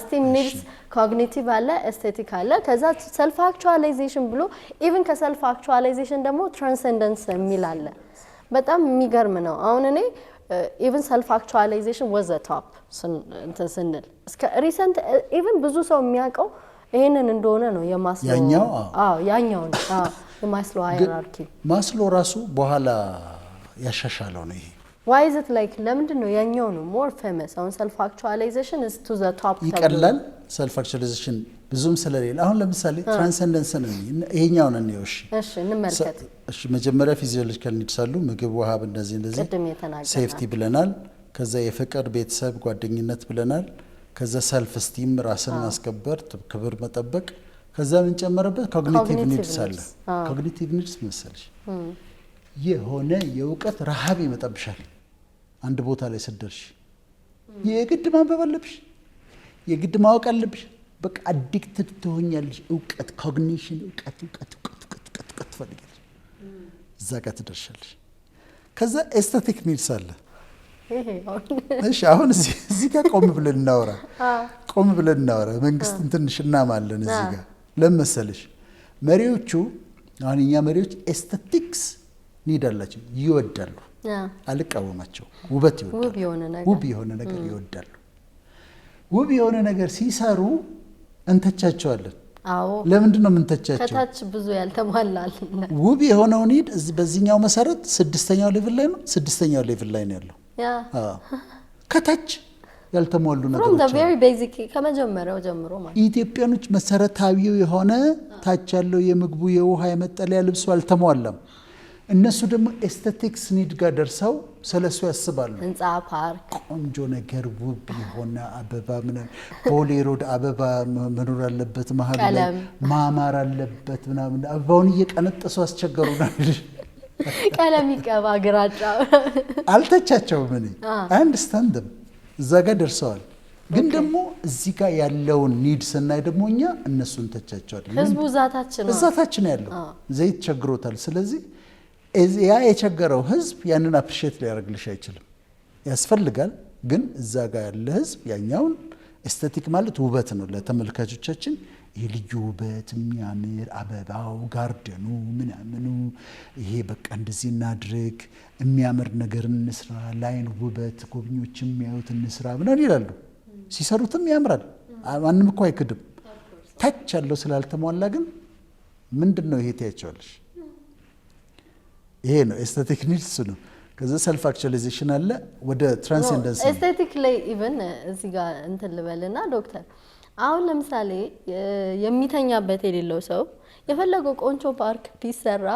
ስቲም ኒድስ ኮግኒቲቭ አለ፣ ኤስቴቲክ አለ። ከዛ ሰልፍ አክቹዋላይዜሽን ብሎ ኢቭን ከሰልፍ አክቹዋላይዜሽን ደግሞ ትራንሰንደንስ የሚል አለ። በጣም የሚገርም ነው። አሁን እኔ ኢቭን ሰልፍ አክቹዋላይዜሽን ወዘ ቶፕ እንትን ስንል እስከ ሪሰንት ኢቭን ብዙ ሰው የሚያውቀው ይሄንን እንደሆነ ነው የማስሎ ያኛው ነው የማስሎ ሃይራርኪ ማስሎ ራሱ በኋላ ያሻሻለው ነው። ይሄ why is it like ለምንድን ነው ያኛው ነው more famous? አሁን self actualization is to the top ይቀላል። self actualization ብዙም ስለሌለ አሁን ለምሳሌ ትራንሰንደንስ ነው ይሄኛው ነው ነው። እሺ እንመልከት። እሺ መጀመሪያ ፊዚዮሎጂካል ኒድስ አሉ፣ ምግብ፣ ውሃ፣ እንደዚህ ሴፍቲ ብለናል። ከዛ የፍቅር ቤተሰብ ጓደኝነት ብለናል። ከዛ ሰልፍ ስቲም ራስን ማስከበር ክብር መጠበቅ። ከዛ ምን ጨመረበት? ኮግኒቲቭ ኒድስ አለ። ኮግኒቲቭ ኒድስ መሰለሽ የሆነ የእውቀት ረሃብ ይመጣብሻል። አንድ ቦታ ላይ ስደርሽ የግድ ማንበብ አለብሽ፣ የግድ ማወቅ አለብሽ። በቃ አዲክትድ ትሆኛለሽ። እውቀት ኮግኒሽን እውቀት ትፈልጊያለሽ። እዛ ጋር ትደርሻለሽ። ከዛ ኤስቴቲክ ኒድስ አለ። እሺ አሁን እዚህ ጋር ቆም ብለን እናወራ። መንግስትን ትንሽ እናማለን እዚህ ጋር ለመሰለሽ መሪዎቹ አሁን እኛ መሪዎች ኤስቴቲክስ ኒድ አላቸው፣ ይወዳሉ። አልቃወማቸው። ውብ የሆነ ነገር ይወዳሉ። ውብ የሆነ ነገር ሲሰሩ እንተቻቸዋለን። ለምንድን ነው የምንተቻቸው? ከታች ብዙ ያልተሟላል። ውብ የሆነው ኒድ በዚህኛው መሰረት ስድስተኛው ሌቭል ላይ ነው ያለው። ከታች ያልተሟሉ from the ነገሮች very basic ከመጀመሪያው ጀምሮ ማለት ኢትዮጵያኖች መሰረታዊው የሆነ ታች ያለው የምግቡ የውሃ የመጠለያ ልብሱ አልተሟላም። እነሱ ደግሞ ኤስቴቲክስ ኒድ ጋር ደርሰው ስለሱ ያስባሉ። ህንጻ፣ ፓርክ፣ ቆንጆ ነገር ውብ የሆነ አበባ ቦሌ ሮድ አበባ መኖር አለበት፣ መሀል ላይ ማማር አለበት ምናምን አበባውን እየቀነጠሱ አስቸገሩና ቀለም ይቀባ ግራጫ አልተቻቸውም። እኔ አንደርስታንድ እዛ ጋር ደርሰዋል። ግን ደግሞ እዚህ ጋር ያለውን ኒድ ስናይ ደግሞ እኛ እነሱን ተቻቸዋል። ህዝቡ ዛታችን ያለው ዘይት ቸግሮታል። ስለዚህ ያ የቸገረው ህዝብ ያንን አፕሪሼት ሊያደርግልሽ አይችልም። ያስፈልጋል። ግን እዛ ጋር ያለ ህዝብ ያኛውን ኤስቴቲክ ማለት ውበት ነው ለተመልካቾቻችን። የልዩ ውበት የሚያምር አበባው፣ ጋርደኑ፣ ምናምኑ ይሄ በቃ እንደዚህ እናድርግ፣ የሚያምር ነገር እንስራ፣ ላይን ውበት ጎብኚዎች የሚያዩት እንስራ ምናምን ይላሉ። ሲሰሩትም ያምራል። ማንም እኮ አይክድም። ታች ያለው ስላልተሟላ ግን ምንድነው ይሄ ታያቸዋለሽ። ይሄ ነው ኤስቴቲክ ኒድስ ነው። ከዛ ሰልፍ አክቹዋላይዜሽን አለ። ወደ ትራንሴንደንስ ኤስቴቲክ ላይ ኢቭን እዚህ ጋር እንትን ልበልና ዶክተር አሁን ለምሳሌ የሚተኛበት የሌለው ሰው የፈለገው ቆንጆ ፓርክ ቢሰራ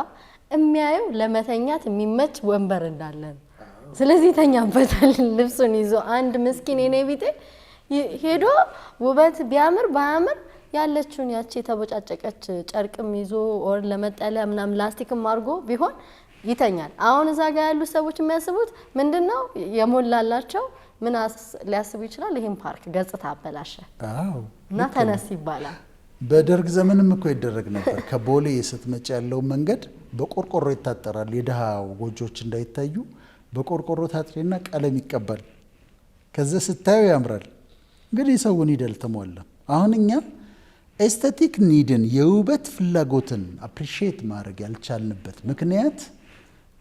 የሚያየው ለመተኛት የሚመች ወንበር እንዳለ ነው። ስለዚህ ይተኛበታል ልብሱን ይዞ። አንድ ምስኪን የኔ ቢጤ ሄዶ ውበት ቢያምር ባያምር ያለችውን ያቺ የተቦጫጨቀች ጨርቅም ይዞ ኦር ለመጠለያ ምናምን ላስቲክም አድርጎ ቢሆን ይተኛል። አሁን እዛ ጋር ያሉ ሰዎች የሚያስቡት ምንድነው የሞላላቸው ምን ሊያስቡ ይችላል? ይሄን ፓርክ ገጽታ አበላሸ እና ተነስ ይባላል። በደርግ ዘመንም እኮ ይደረግ ነበር። ከቦሌ ስትመጪ ያለው መንገድ በቆርቆሮ ይታጠራል። የድሃ ጎጆች እንዳይታዩ በቆርቆሮ ታጥሪና ቀለም ይቀባል። ከዛ ስታዩ ያምራል። እንግዲህ ሰውን ኒድ አልተሟላም። አሁን እኛ ኤስቴቲክ ኒድን የውበት ፍላጎትን አፕሪሺየት ማድረግ ያልቻልንበት ምክንያት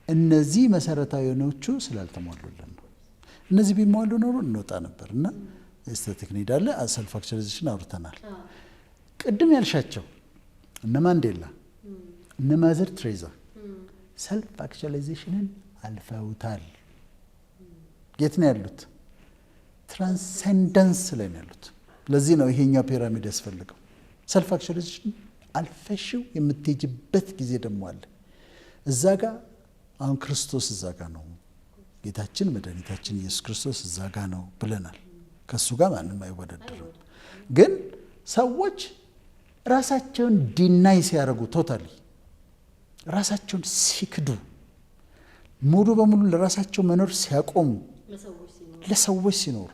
እነዚህ መሰረታዊ የሆኖቹ ስላልተሟሉልን ነው። እነዚህ ቢሟሉ ኖሮ እንወጣ ነበር። እና ኤስቴቲክ ኒድ አለ። ሰልፍ አክቹዋላይዜሽን አውርተናል። ቅድም ያልሻቸው እነ ማንዴላ እነ ማዘር ትሬዛ ሰልፍ አክቹዋላይዜሽንን አልፈውታል። የት ነው ያሉት? ትራንሰንደንስ ላይ ነው ያሉት። ለዚህ ነው ይሄኛው ፒራሚድ ያስፈልገው። ሰልፍ አክቹዋላይዜሽን አልፈሽው የምትሄጅበት ጊዜ ደግሞ አለ። እዛ ጋር አሁን ክርስቶስ እዛ ጋር ነው፣ ጌታችን መድኃኒታችን ኢየሱስ ክርስቶስ እዛ ጋር ነው ብለናል። ከሱ ጋር ማንም አይወዳደርም። ግን ሰዎች ራሳቸውን ዲናይ ሲያደርጉ ቶታሊ ራሳቸውን ሲክዱ ሙሉ በሙሉ ለራሳቸው መኖር ሲያቆሙ ለሰዎች ሲኖሩ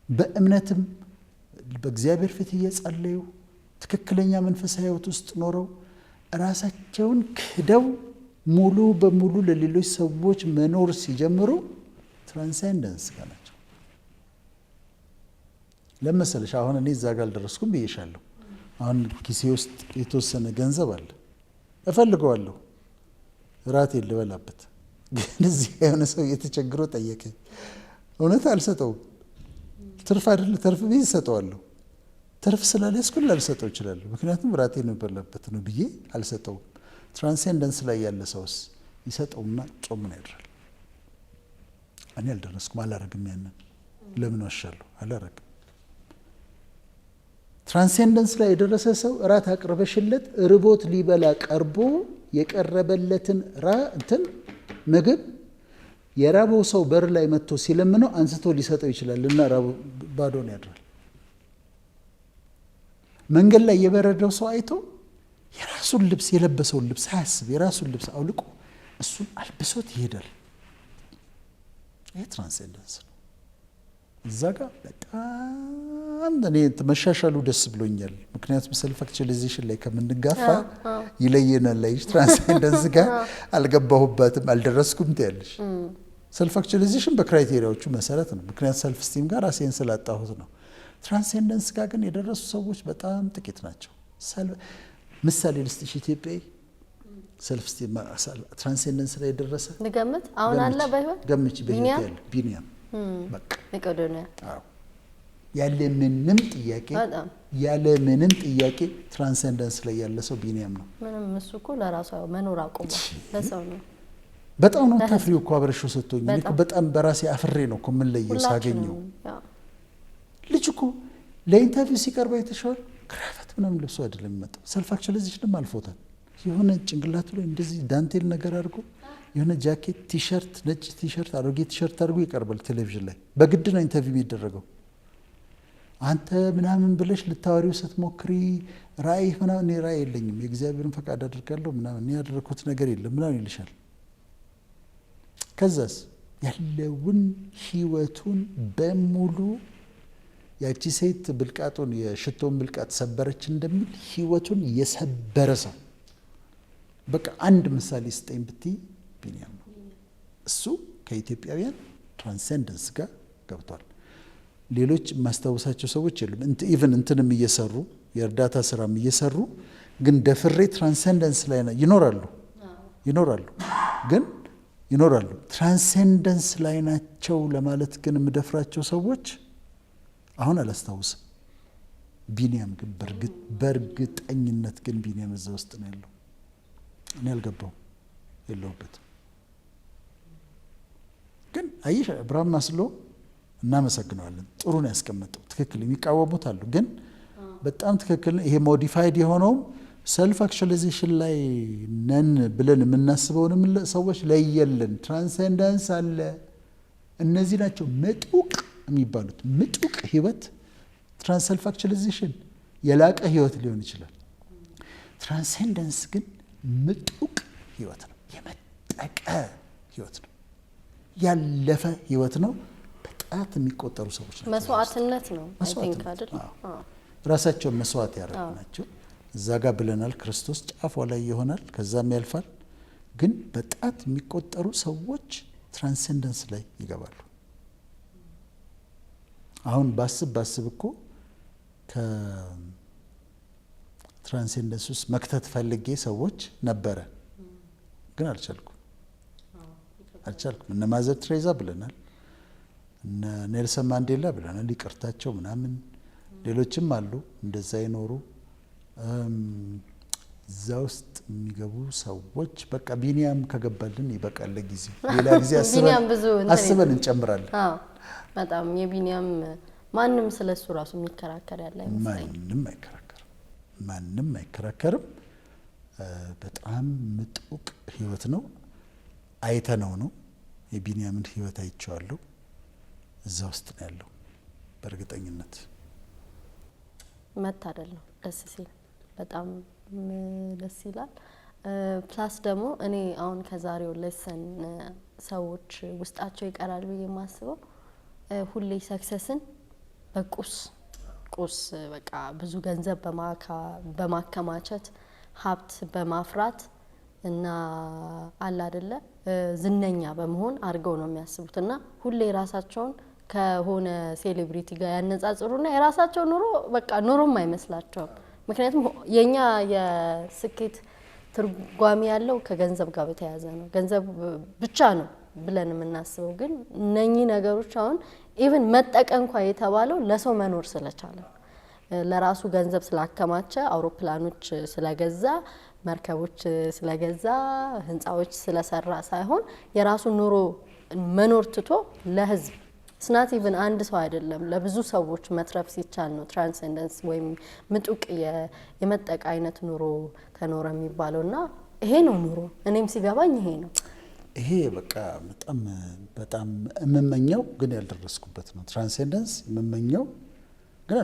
በእምነትም በእግዚአብሔር ፊት እየጸለዩ ትክክለኛ መንፈሳዊ ሕይወት ውስጥ ኖረው ራሳቸውን ክደው ሙሉ በሙሉ ለሌሎች ሰዎች መኖር ሲጀምሩ ትራንሰንደንስ ጋር ናቸው። ለምሳሌ አሁን እኔ እዛ ጋር አልደረስኩም ብዬሻለሁ። አሁን ኪሴ ውስጥ የተወሰነ ገንዘብ አለ፣ እፈልገዋለሁ ራት ልበላበት። ግን እዚህ የሆነ ሰው እየተቸግሮ ጠየቀኝ። እውነት አልሰጠውም። ትርፍ አይደለ ተርፍ ቢዝ ሰጠዋለሁ። ትርፍ ስላልያዝኩ ላልሰጠው እችላለሁ። ምክንያቱም ራቴን የበላበት ነው ብዬ አልሰጠውም። ትራንሰንደንስ ላይ ያለ ሰውስ ይሰጠውና ጾሙን ያድራል። እኔ አልደረስኩም፣ አላረግም። ያንን ለምን ዋሻለሁ? አላረግም። ትራንሰንደንስ ላይ የደረሰ ሰው ራት አቅርበሽለት ርቦት ሊበላ ቀርቦ የቀረበለትን ምግብ የራበው ሰው በር ላይ መጥቶ ሲለምነው አንስቶ ሊሰጠው ይችላል እና ባዶን ያድራል። መንገድ ላይ የበረደው ሰው አይቶ የራሱን ልብስ የለበሰውን ልብስ ሳያስብ የራሱን ልብስ አውልቆ እሱን አልብሶት ይሄዳል። ይሄ ትራንሰንደንስ ነው። እዛ ጋር በጣም እኔ መሻሻሉ ደስ ብሎኛል። ምክንያቱም ሰልፍ አክቹዋላይዜሽን ላይ ከምንጋፋ ይለየናል። ላይ ትራንሰንደንስ ጋር አልገባሁበትም፣ አልደረስኩም ትያለሽ። ሰልፍ አክቹዋላይዜሽን በክራይቴሪያዎቹ መሰረት ነው። ምክንያቱም ሰልፍ ስቲም ጋር ራሴን ስላጣሁት ነው። ትራንሰንደንስ ጋር ግን የደረሱ ሰዎች በጣም ጥቂት ናቸው። ምሳሌ ልስጥሽ። ኢትዮጵያዊ ሰልፍ ስቲም ትራንሰንደንስ ላይ የደረሰ ንገምት። አሁን አለ ባይሆን ገምች። በህይወት ያለ ቢኒያም በቃ መቄዶንያ ያለ ምንም ጥያቄ ትራንሰንደንስ ላይ ያለ ሰው ቢኒያም ነው። ምንም እሱ እኮ ለራሱ መኖር አቆመ፣ ለሰው ነው። በጣም ነው ታፍሪው እኮ አብረሹ ሰጥቶኝ እኮ በጣም በራሴ አፍሬ ነው እኮ ምን ለየው ሳገኘው። ልጅ እኮ ለኢንተርቪው ሲቀርብ አይተሽዋል። ክራቫት ምናምን ለብሶ አይደለም የሚመጣው። ሰልፍ አክቹዋላይዜሽንም አልፎታል። የሆነ ጭንቅላቱ ላይ እንደዚህ ዳንቴል ነገር አድርጎ የሆነ ጃኬት፣ ቲሸርት፣ ነጭ ቲሸርት፣ አሮጌ ቲሸርት አድርጎ ይቀርባል ቴሌቪዥን ላይ። በግድ ነው ኢንተርቪው የሚደረገው። አንተ ምናምን ብለሽ ልታወሪው ስትሞክሪ ራእይ ምናምን፣ እኔ ራእይ የለኝም የእግዚአብሔርን ፈቃድ አድርጋለሁ ምናምን እኔ ያደረኩት ነገር የለም ምናምን ይልሻል። ከዛስ ያለውን ህይወቱን በሙሉ ያቺ ሴት ብልቃጡን የሽቶን ብልቃጥ ሰበረች እንደሚል ህይወቱን የሰበረ ሰው በቃ አንድ ምሳሌ ስጠኝ ብትይ ቢኒያም ነው። እሱ ከኢትዮጵያውያን ትራንሰንደንስ ጋር ገብቷል። ሌሎች የማስታወሳቸው ሰዎች የሉም። ኢቨን እንትንም እየሰሩ የእርዳታ ስራም እየሰሩ ግን ደፍሬ ትራንሰንደንስ ላይ ይኖራሉ ግን ይኖራሉ ትራንሰንደንስ ላይ ናቸው ለማለት ግን የምደፍራቸው ሰዎች አሁን አላስታውስም። ቢኒያም ግን በእርግጠኝነት ግን ቢኒያም እዛ ውስጥ ነው ያለው። እኔ አልገባው የለውበትም። ግን አየሽ አብርሃም ማስሎ እናመሰግነዋለን። ጥሩ ነው ያስቀመጠው። ትክክል የሚቃወሙት አሉ፣ ግን በጣም ትክክል ነው። ይሄ ሞዲፋይድ የሆነውም ሰልፍ አክቹዋላይዜሽን ላይ ነን ብለን የምናስበውንም ሰዎች ለየልን። ትራንሰንደንስ አለ። እነዚህ ናቸው ምጡቅ የሚባሉት። ምጡቅ ህይወት ሰልፍ አክቹዋላይዜሽን የላቀ ህይወት ሊሆን ይችላል። ትራንሰንደንስ ግን ምጡቅ ህይወት ነው። የመጠቀ ህይወት ነው። ያለፈ ህይወት ነው። በጣት የሚቆጠሩ ሰዎች ናቸው። መስዋዕትነት ነው አይደል? ራሳቸውን መስዋዕት ያደረጉ ናቸው። እዛ ጋር ብለናል። ክርስቶስ ጫፏ ላይ ይሆናል፣ ከዛም ያልፋል። ግን በጣት የሚቆጠሩ ሰዎች ትራንሰንደንስ ላይ ይገባሉ። አሁን ባስብ እኮ ከትራንሰንደንስ ውስጥ መክተት ፈልጌ ሰዎች ነበረ፣ ግን አልቻልኩም። እነ ማዘር ትሬዛ ብለናል፣ እነ ኔልሰን ማንዴላ ብለናል፣ ይቅርታቸው ምናምን። ሌሎችም አሉ እንደዛ ይኖሩ። እዛ ውስጥ የሚገቡ ሰዎች በቃ ቢኒያም ከገባልን ይበቃል ለጊዜው። ሌላ ጊዜ አስበን እንጨምራለን። በጣም የቢኒያም ማንም ስለሱ ራሱ የሚከራከር ያለ አይመስለኝም። ማንም አይከራከርም። በጣም ምጡቅ ህይወት ነው። አይተነው ነው። የቢኒያምን ህይወት አይቼዋለሁ። እዛ ውስጥ ነው ያለው በእርግጠኝነት። መታደል ነው። ደስ ሲል በጣም ደስ ይላል። ፕላስ ደግሞ እኔ አሁን ከዛሬው ሌሰን ሰዎች ውስጣቸው ይቀራል ብዬ የማስበው ሁሌ ሰክሰስን በቁስ በቃ ብዙ ገንዘብ በማከማቸት ሀብት በማፍራት እና አለ አይደለ ዝነኛ በመሆን አድርገው ነው የሚያስቡት። እና ሁሌ ራሳቸውን ከሆነ ሴሌብሪቲ ጋር ያነጻጽሩና የራሳቸው ኑሮ በቃ ኑሮም አይመስላቸውም። ምክንያቱም የኛ የስኬት ትርጓሜ ያለው ከገንዘብ ጋር በተያያዘ ነው። ገንዘብ ብቻ ነው ብለን የምናስበው፣ ግን እነኚህ ነገሮች አሁን ኢቭን መጠቀ እንኳን የተባለው ለሰው መኖር ስለቻለ፣ ለራሱ ገንዘብ ስላከማቸ፣ አውሮፕላኖች ስለገዛ፣ መርከቦች ስለገዛ፣ ህንፃዎች ስለሰራ ሳይሆን የራሱ ኑሮ መኖር ትቶ ለህዝብ ስናት ኢቭን አንድ ሰው አይደለም ለብዙ ሰዎች መትረፍ ሲቻል ነው ትራንሰንደንስ ወይም ምጡቅ የመጠቀ አይነት ኑሮ ተኖረ የሚባለውና ይሄ ነው ኑሮ። እኔም ሲገባኝ ይሄ ነው። ይሄ በቃ በጣም የምመኘው ግን ያልደረስኩበት ነው። ትራንሰንደንስ የምመኘው ግን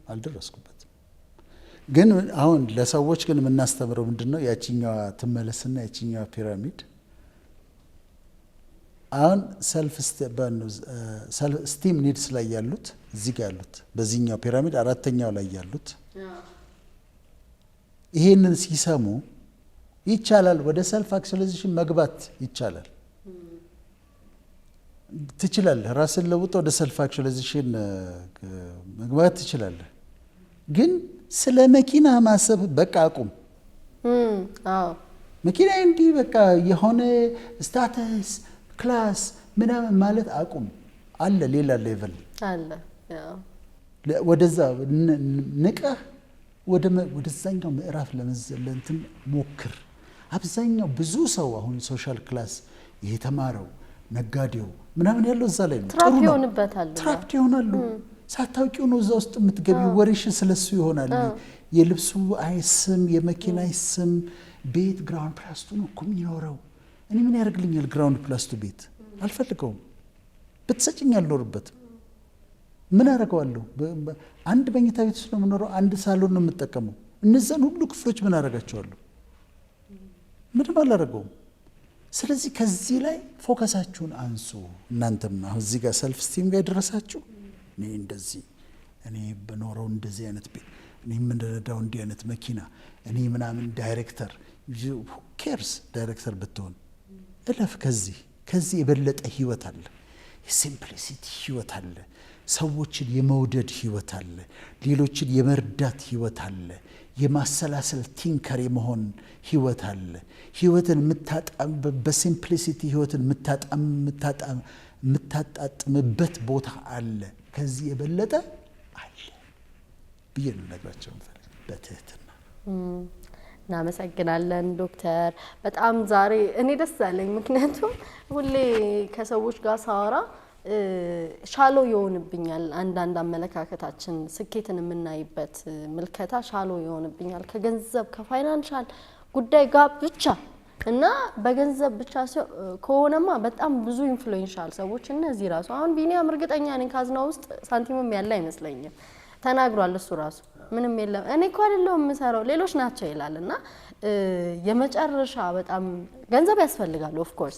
አልደረስኩበትም። ግን አሁን ለሰዎች ግን የምናስተምረው ምንድነው? ያቺኛዋ ትመለስና ያቺኛዋ ፒራሚድ አሁን ሰልፍ ስቲም ኒድስ ላይ ያሉት እዚህ ጋር ያሉት በዚህኛው ፒራሚድ አራተኛው ላይ ያሉት ይሄንን ሲሰሙ ይቻላል፣ ወደ ሰልፍ አክቹዋላይዜሽን መግባት ይቻላል፣ ትችላለህ፣ ራስን ለውጥ ወደ ሰልፍ አክቹዋላይዜሽን መግባት ትችላለህ። ግን ስለ መኪና ማሰብ በቃ አቁም። መኪና እንዲህ በቃ የሆነ ስታተስ ክላስ ምናምን ማለት አቁም። አለ ሌላ ሌቭል አለ። ወደዛ ንቀህ ወደዛኛው ምዕራፍ ለመዘለንትን ሞክር። አብዛኛው ብዙ ሰው አሁን ሶሻል ክላስ የተማረው ነጋዴው ምናምን ያለው እዛ ላይ ነው። ትራፕ ይሆንበታል። ትራፕ ይሆናሉ። ሳታውቂው ነው እዛ ውስጥ የምትገቢው። ወሬሽ ስለሱ ይሆናል። የልብሱ አይስም፣ የመኪና አይስም፣ ቤት ግራውንድ ፕላስቱ ነው እኮ የሚኖረው። እኔ ምን ያደርግልኛል ግራውንድ ፕላስቱ ቤት? አልፈልገውም። ብትሰጭኝ አልኖርበትም። ምን አደርገዋለሁ? አንድ መኝታ ቤት ውስጥ ነው የምኖረው። አንድ ሳሎን ነው የምጠቀመው። እነዛን ሁሉ ክፍሎች ምን አደርጋቸዋለሁ? ምንም አላደርገውም። ስለዚህ ከዚህ ላይ ፎከሳችሁን አንሱ። እናንተም አሁን እዚህ ጋር ሰልፍ ስቲም ጋር የደረሳችሁ እኔ በኖረው እንደዚህ አይነት ቤት፣ እኔ የምንረዳው እንዲህ አይነት መኪና፣ እኔ ምናምን ዳይሬክተር ኬርስ ዳይሬክተር ብትሆን እለፍ። ከዚህ የበለጠ ህይወት አለ። የሲምፕሊሲቲ ህይወት አለ። ሰዎችን የመውደድ ህይወት አለ። ሌሎችን የመርዳት ህይወት አለ። የማሰላሰል ቲንከር የመሆን ህይወት አለ። ህይወትን በሲምፕሊሲቲ ህይወትን የምታጣጥምበት ቦታ አለ። ከዚህ የበለጠ አለ ብዬ ነው ነግራቸው በትህትና። እናመሰግናለን ዶክተር። በጣም ዛሬ እኔ ደስ አለኝ፣ ምክንያቱም ሁሌ ከሰዎች ጋር ሳወራ ሻሎ ይሆንብኛል። አንዳንድ አመለካከታችን ስኬትን የምናይበት ምልከታ ሻሎ ይሆንብኛል ከገንዘብ ከፋይናንሻል ጉዳይ ጋር ብቻ እና በገንዘብ ብቻ ከሆነማ በጣም ብዙ ኢንፍሉዌንሻል ሰዎች እነዚህ ራሱ አሁን ቢኒያም እርግጠኛ ነኝ ካዝና ውስጥ ሳንቲምም ያለ አይመስለኝም። ተናግሯል እሱ ራሱ ምንም የለም እኔ እኮ አይደለሁም የምሰራው ሌሎች ናቸው ይላልና የመጨረሻ በጣም ገንዘብ ያስፈልጋል። ኦፍ ኮርስ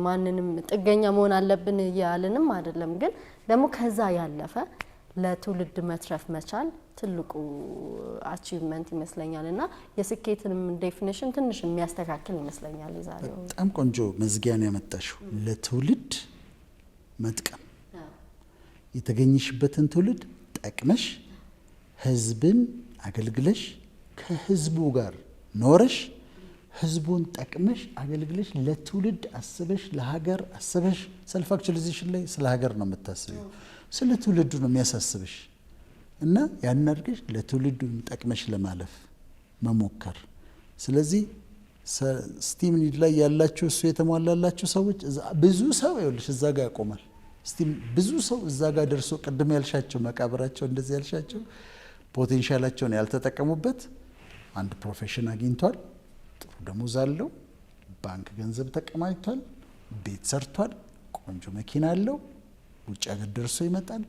ማንንም ጥገኛ መሆን አለብን ያለንም አይደለም፣ ግን ደግሞ ከዛ ያለፈ ለትውልድ መትረፍ መቻል ትልቁ አቺቭመንት ይመስለኛልና የስኬትንም ዴፊኒሽን ትንሽ የሚያስተካክል ይመስለኛል። ይዛሬው በጣም ቆንጆ መዝጊያን ያመጣሽው ለትውልድ መጥቀም፣ የተገኘሽበትን ትውልድ ጠቅመሽ ህዝብን አገልግለሽ ከህዝቡ ጋር ኖረሽ ህዝቡን ጠቅመሽ አገልግለሽ ለትውልድ አስበሽ ለሀገር አስበሽ ሰልፍ አክቹዋላይዜሽን ላይ ስለ ሀገር ነው የምታስበው፣ ስለ ትውልዱ ነው የሚያሳስብሽ እና ያን አድርገሽ ለትውልዱ ጠቅመሽ ለማለፍ መሞከር። ስለዚህ ስቲም ኒድ ላይ ያላችሁ እሱ የተሟላላችሁ ሰዎች ብዙ ሰው ይኸውልሽ እዛ ጋር ያቆማል። ስቲም ብዙ ሰው እዛ ጋር ደርሶ ቅድም ያልሻቸው መቃብራቸው እንደዚህ ያልሻቸው ፖቴንሻላቸውን ያልተጠቀሙበት አንድ ፕሮፌሽን አግኝቷል፣ ጥሩ ደሞዝ አለው፣ ባንክ ገንዘብ ተቀማጭቷል፣ ቤት ሰርቷል፣ ቆንጆ መኪና አለው፣ ውጭ ሀገር ደርሶ ይመጣል፣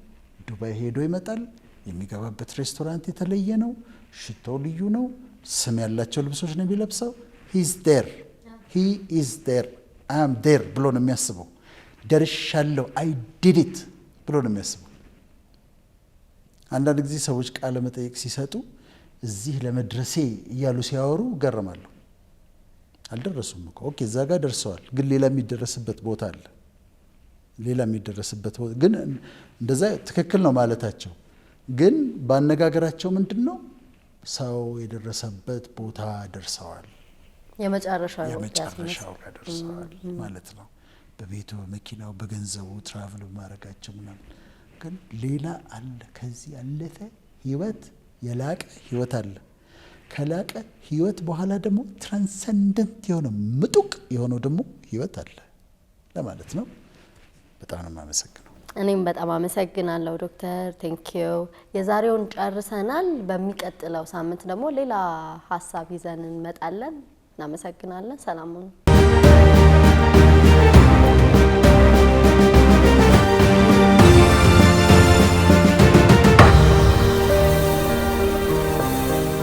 ዱባይ ሄዶ ይመጣል፣ የሚገባበት ሬስቶራንት የተለየ ነው፣ ሽታው ልዩ ነው፣ ስም ያላቸው ልብሶች ነው የሚለብሰው። ሂ ኢዝ ዴር አይ አም ዴር ብሎ ነው የሚያስበው። ደርሻለሁ አይ ዲድ ኢት ብሎ ነው የሚያስበው። አንዳንድ ጊዜ ሰዎች ቃለ መጠይቅ ሲሰጡ እዚህ ለመድረሴ እያሉ ሲያወሩ እገረማለሁ። አልደረሱም እኮ ኦኬ፣ እዛ ጋር ደርሰዋል፣ ግን ሌላ የሚደረስበት ቦታ አለ። ሌላ የሚደረስበት ቦታ ግን እንደዛ ትክክል ነው ማለታቸው፣ ግን ባነጋገራቸው ምንድነው ሰው የደረሰበት ቦታ ደርሰዋል፣ የመጨረሻው ጋር ደርሰዋል ማለት ነው። በቤቱ በመኪናው በገንዘቡ ትራቭል ማድረጋቸው ምናምን፣ ግን ሌላ አለ። ከዚህ ያለፈ ህይወት የላቀ ህይወት አለ። ከላቀ ህይወት በኋላ ደግሞ ትራንሰንደንት የሆነ ምጡቅ የሆነው ደግሞ ህይወት አለ ለማለት ነው። በጣም ነው የማመሰግነው። እኔም በጣም አመሰግናለሁ ዶክተር። ቴንኪዩ። የዛሬውን ጨርሰናል። በሚቀጥለው ሳምንት ደግሞ ሌላ ሀሳብ ይዘን እንመጣለን። እናመሰግናለን። ሰላም ሁኑ።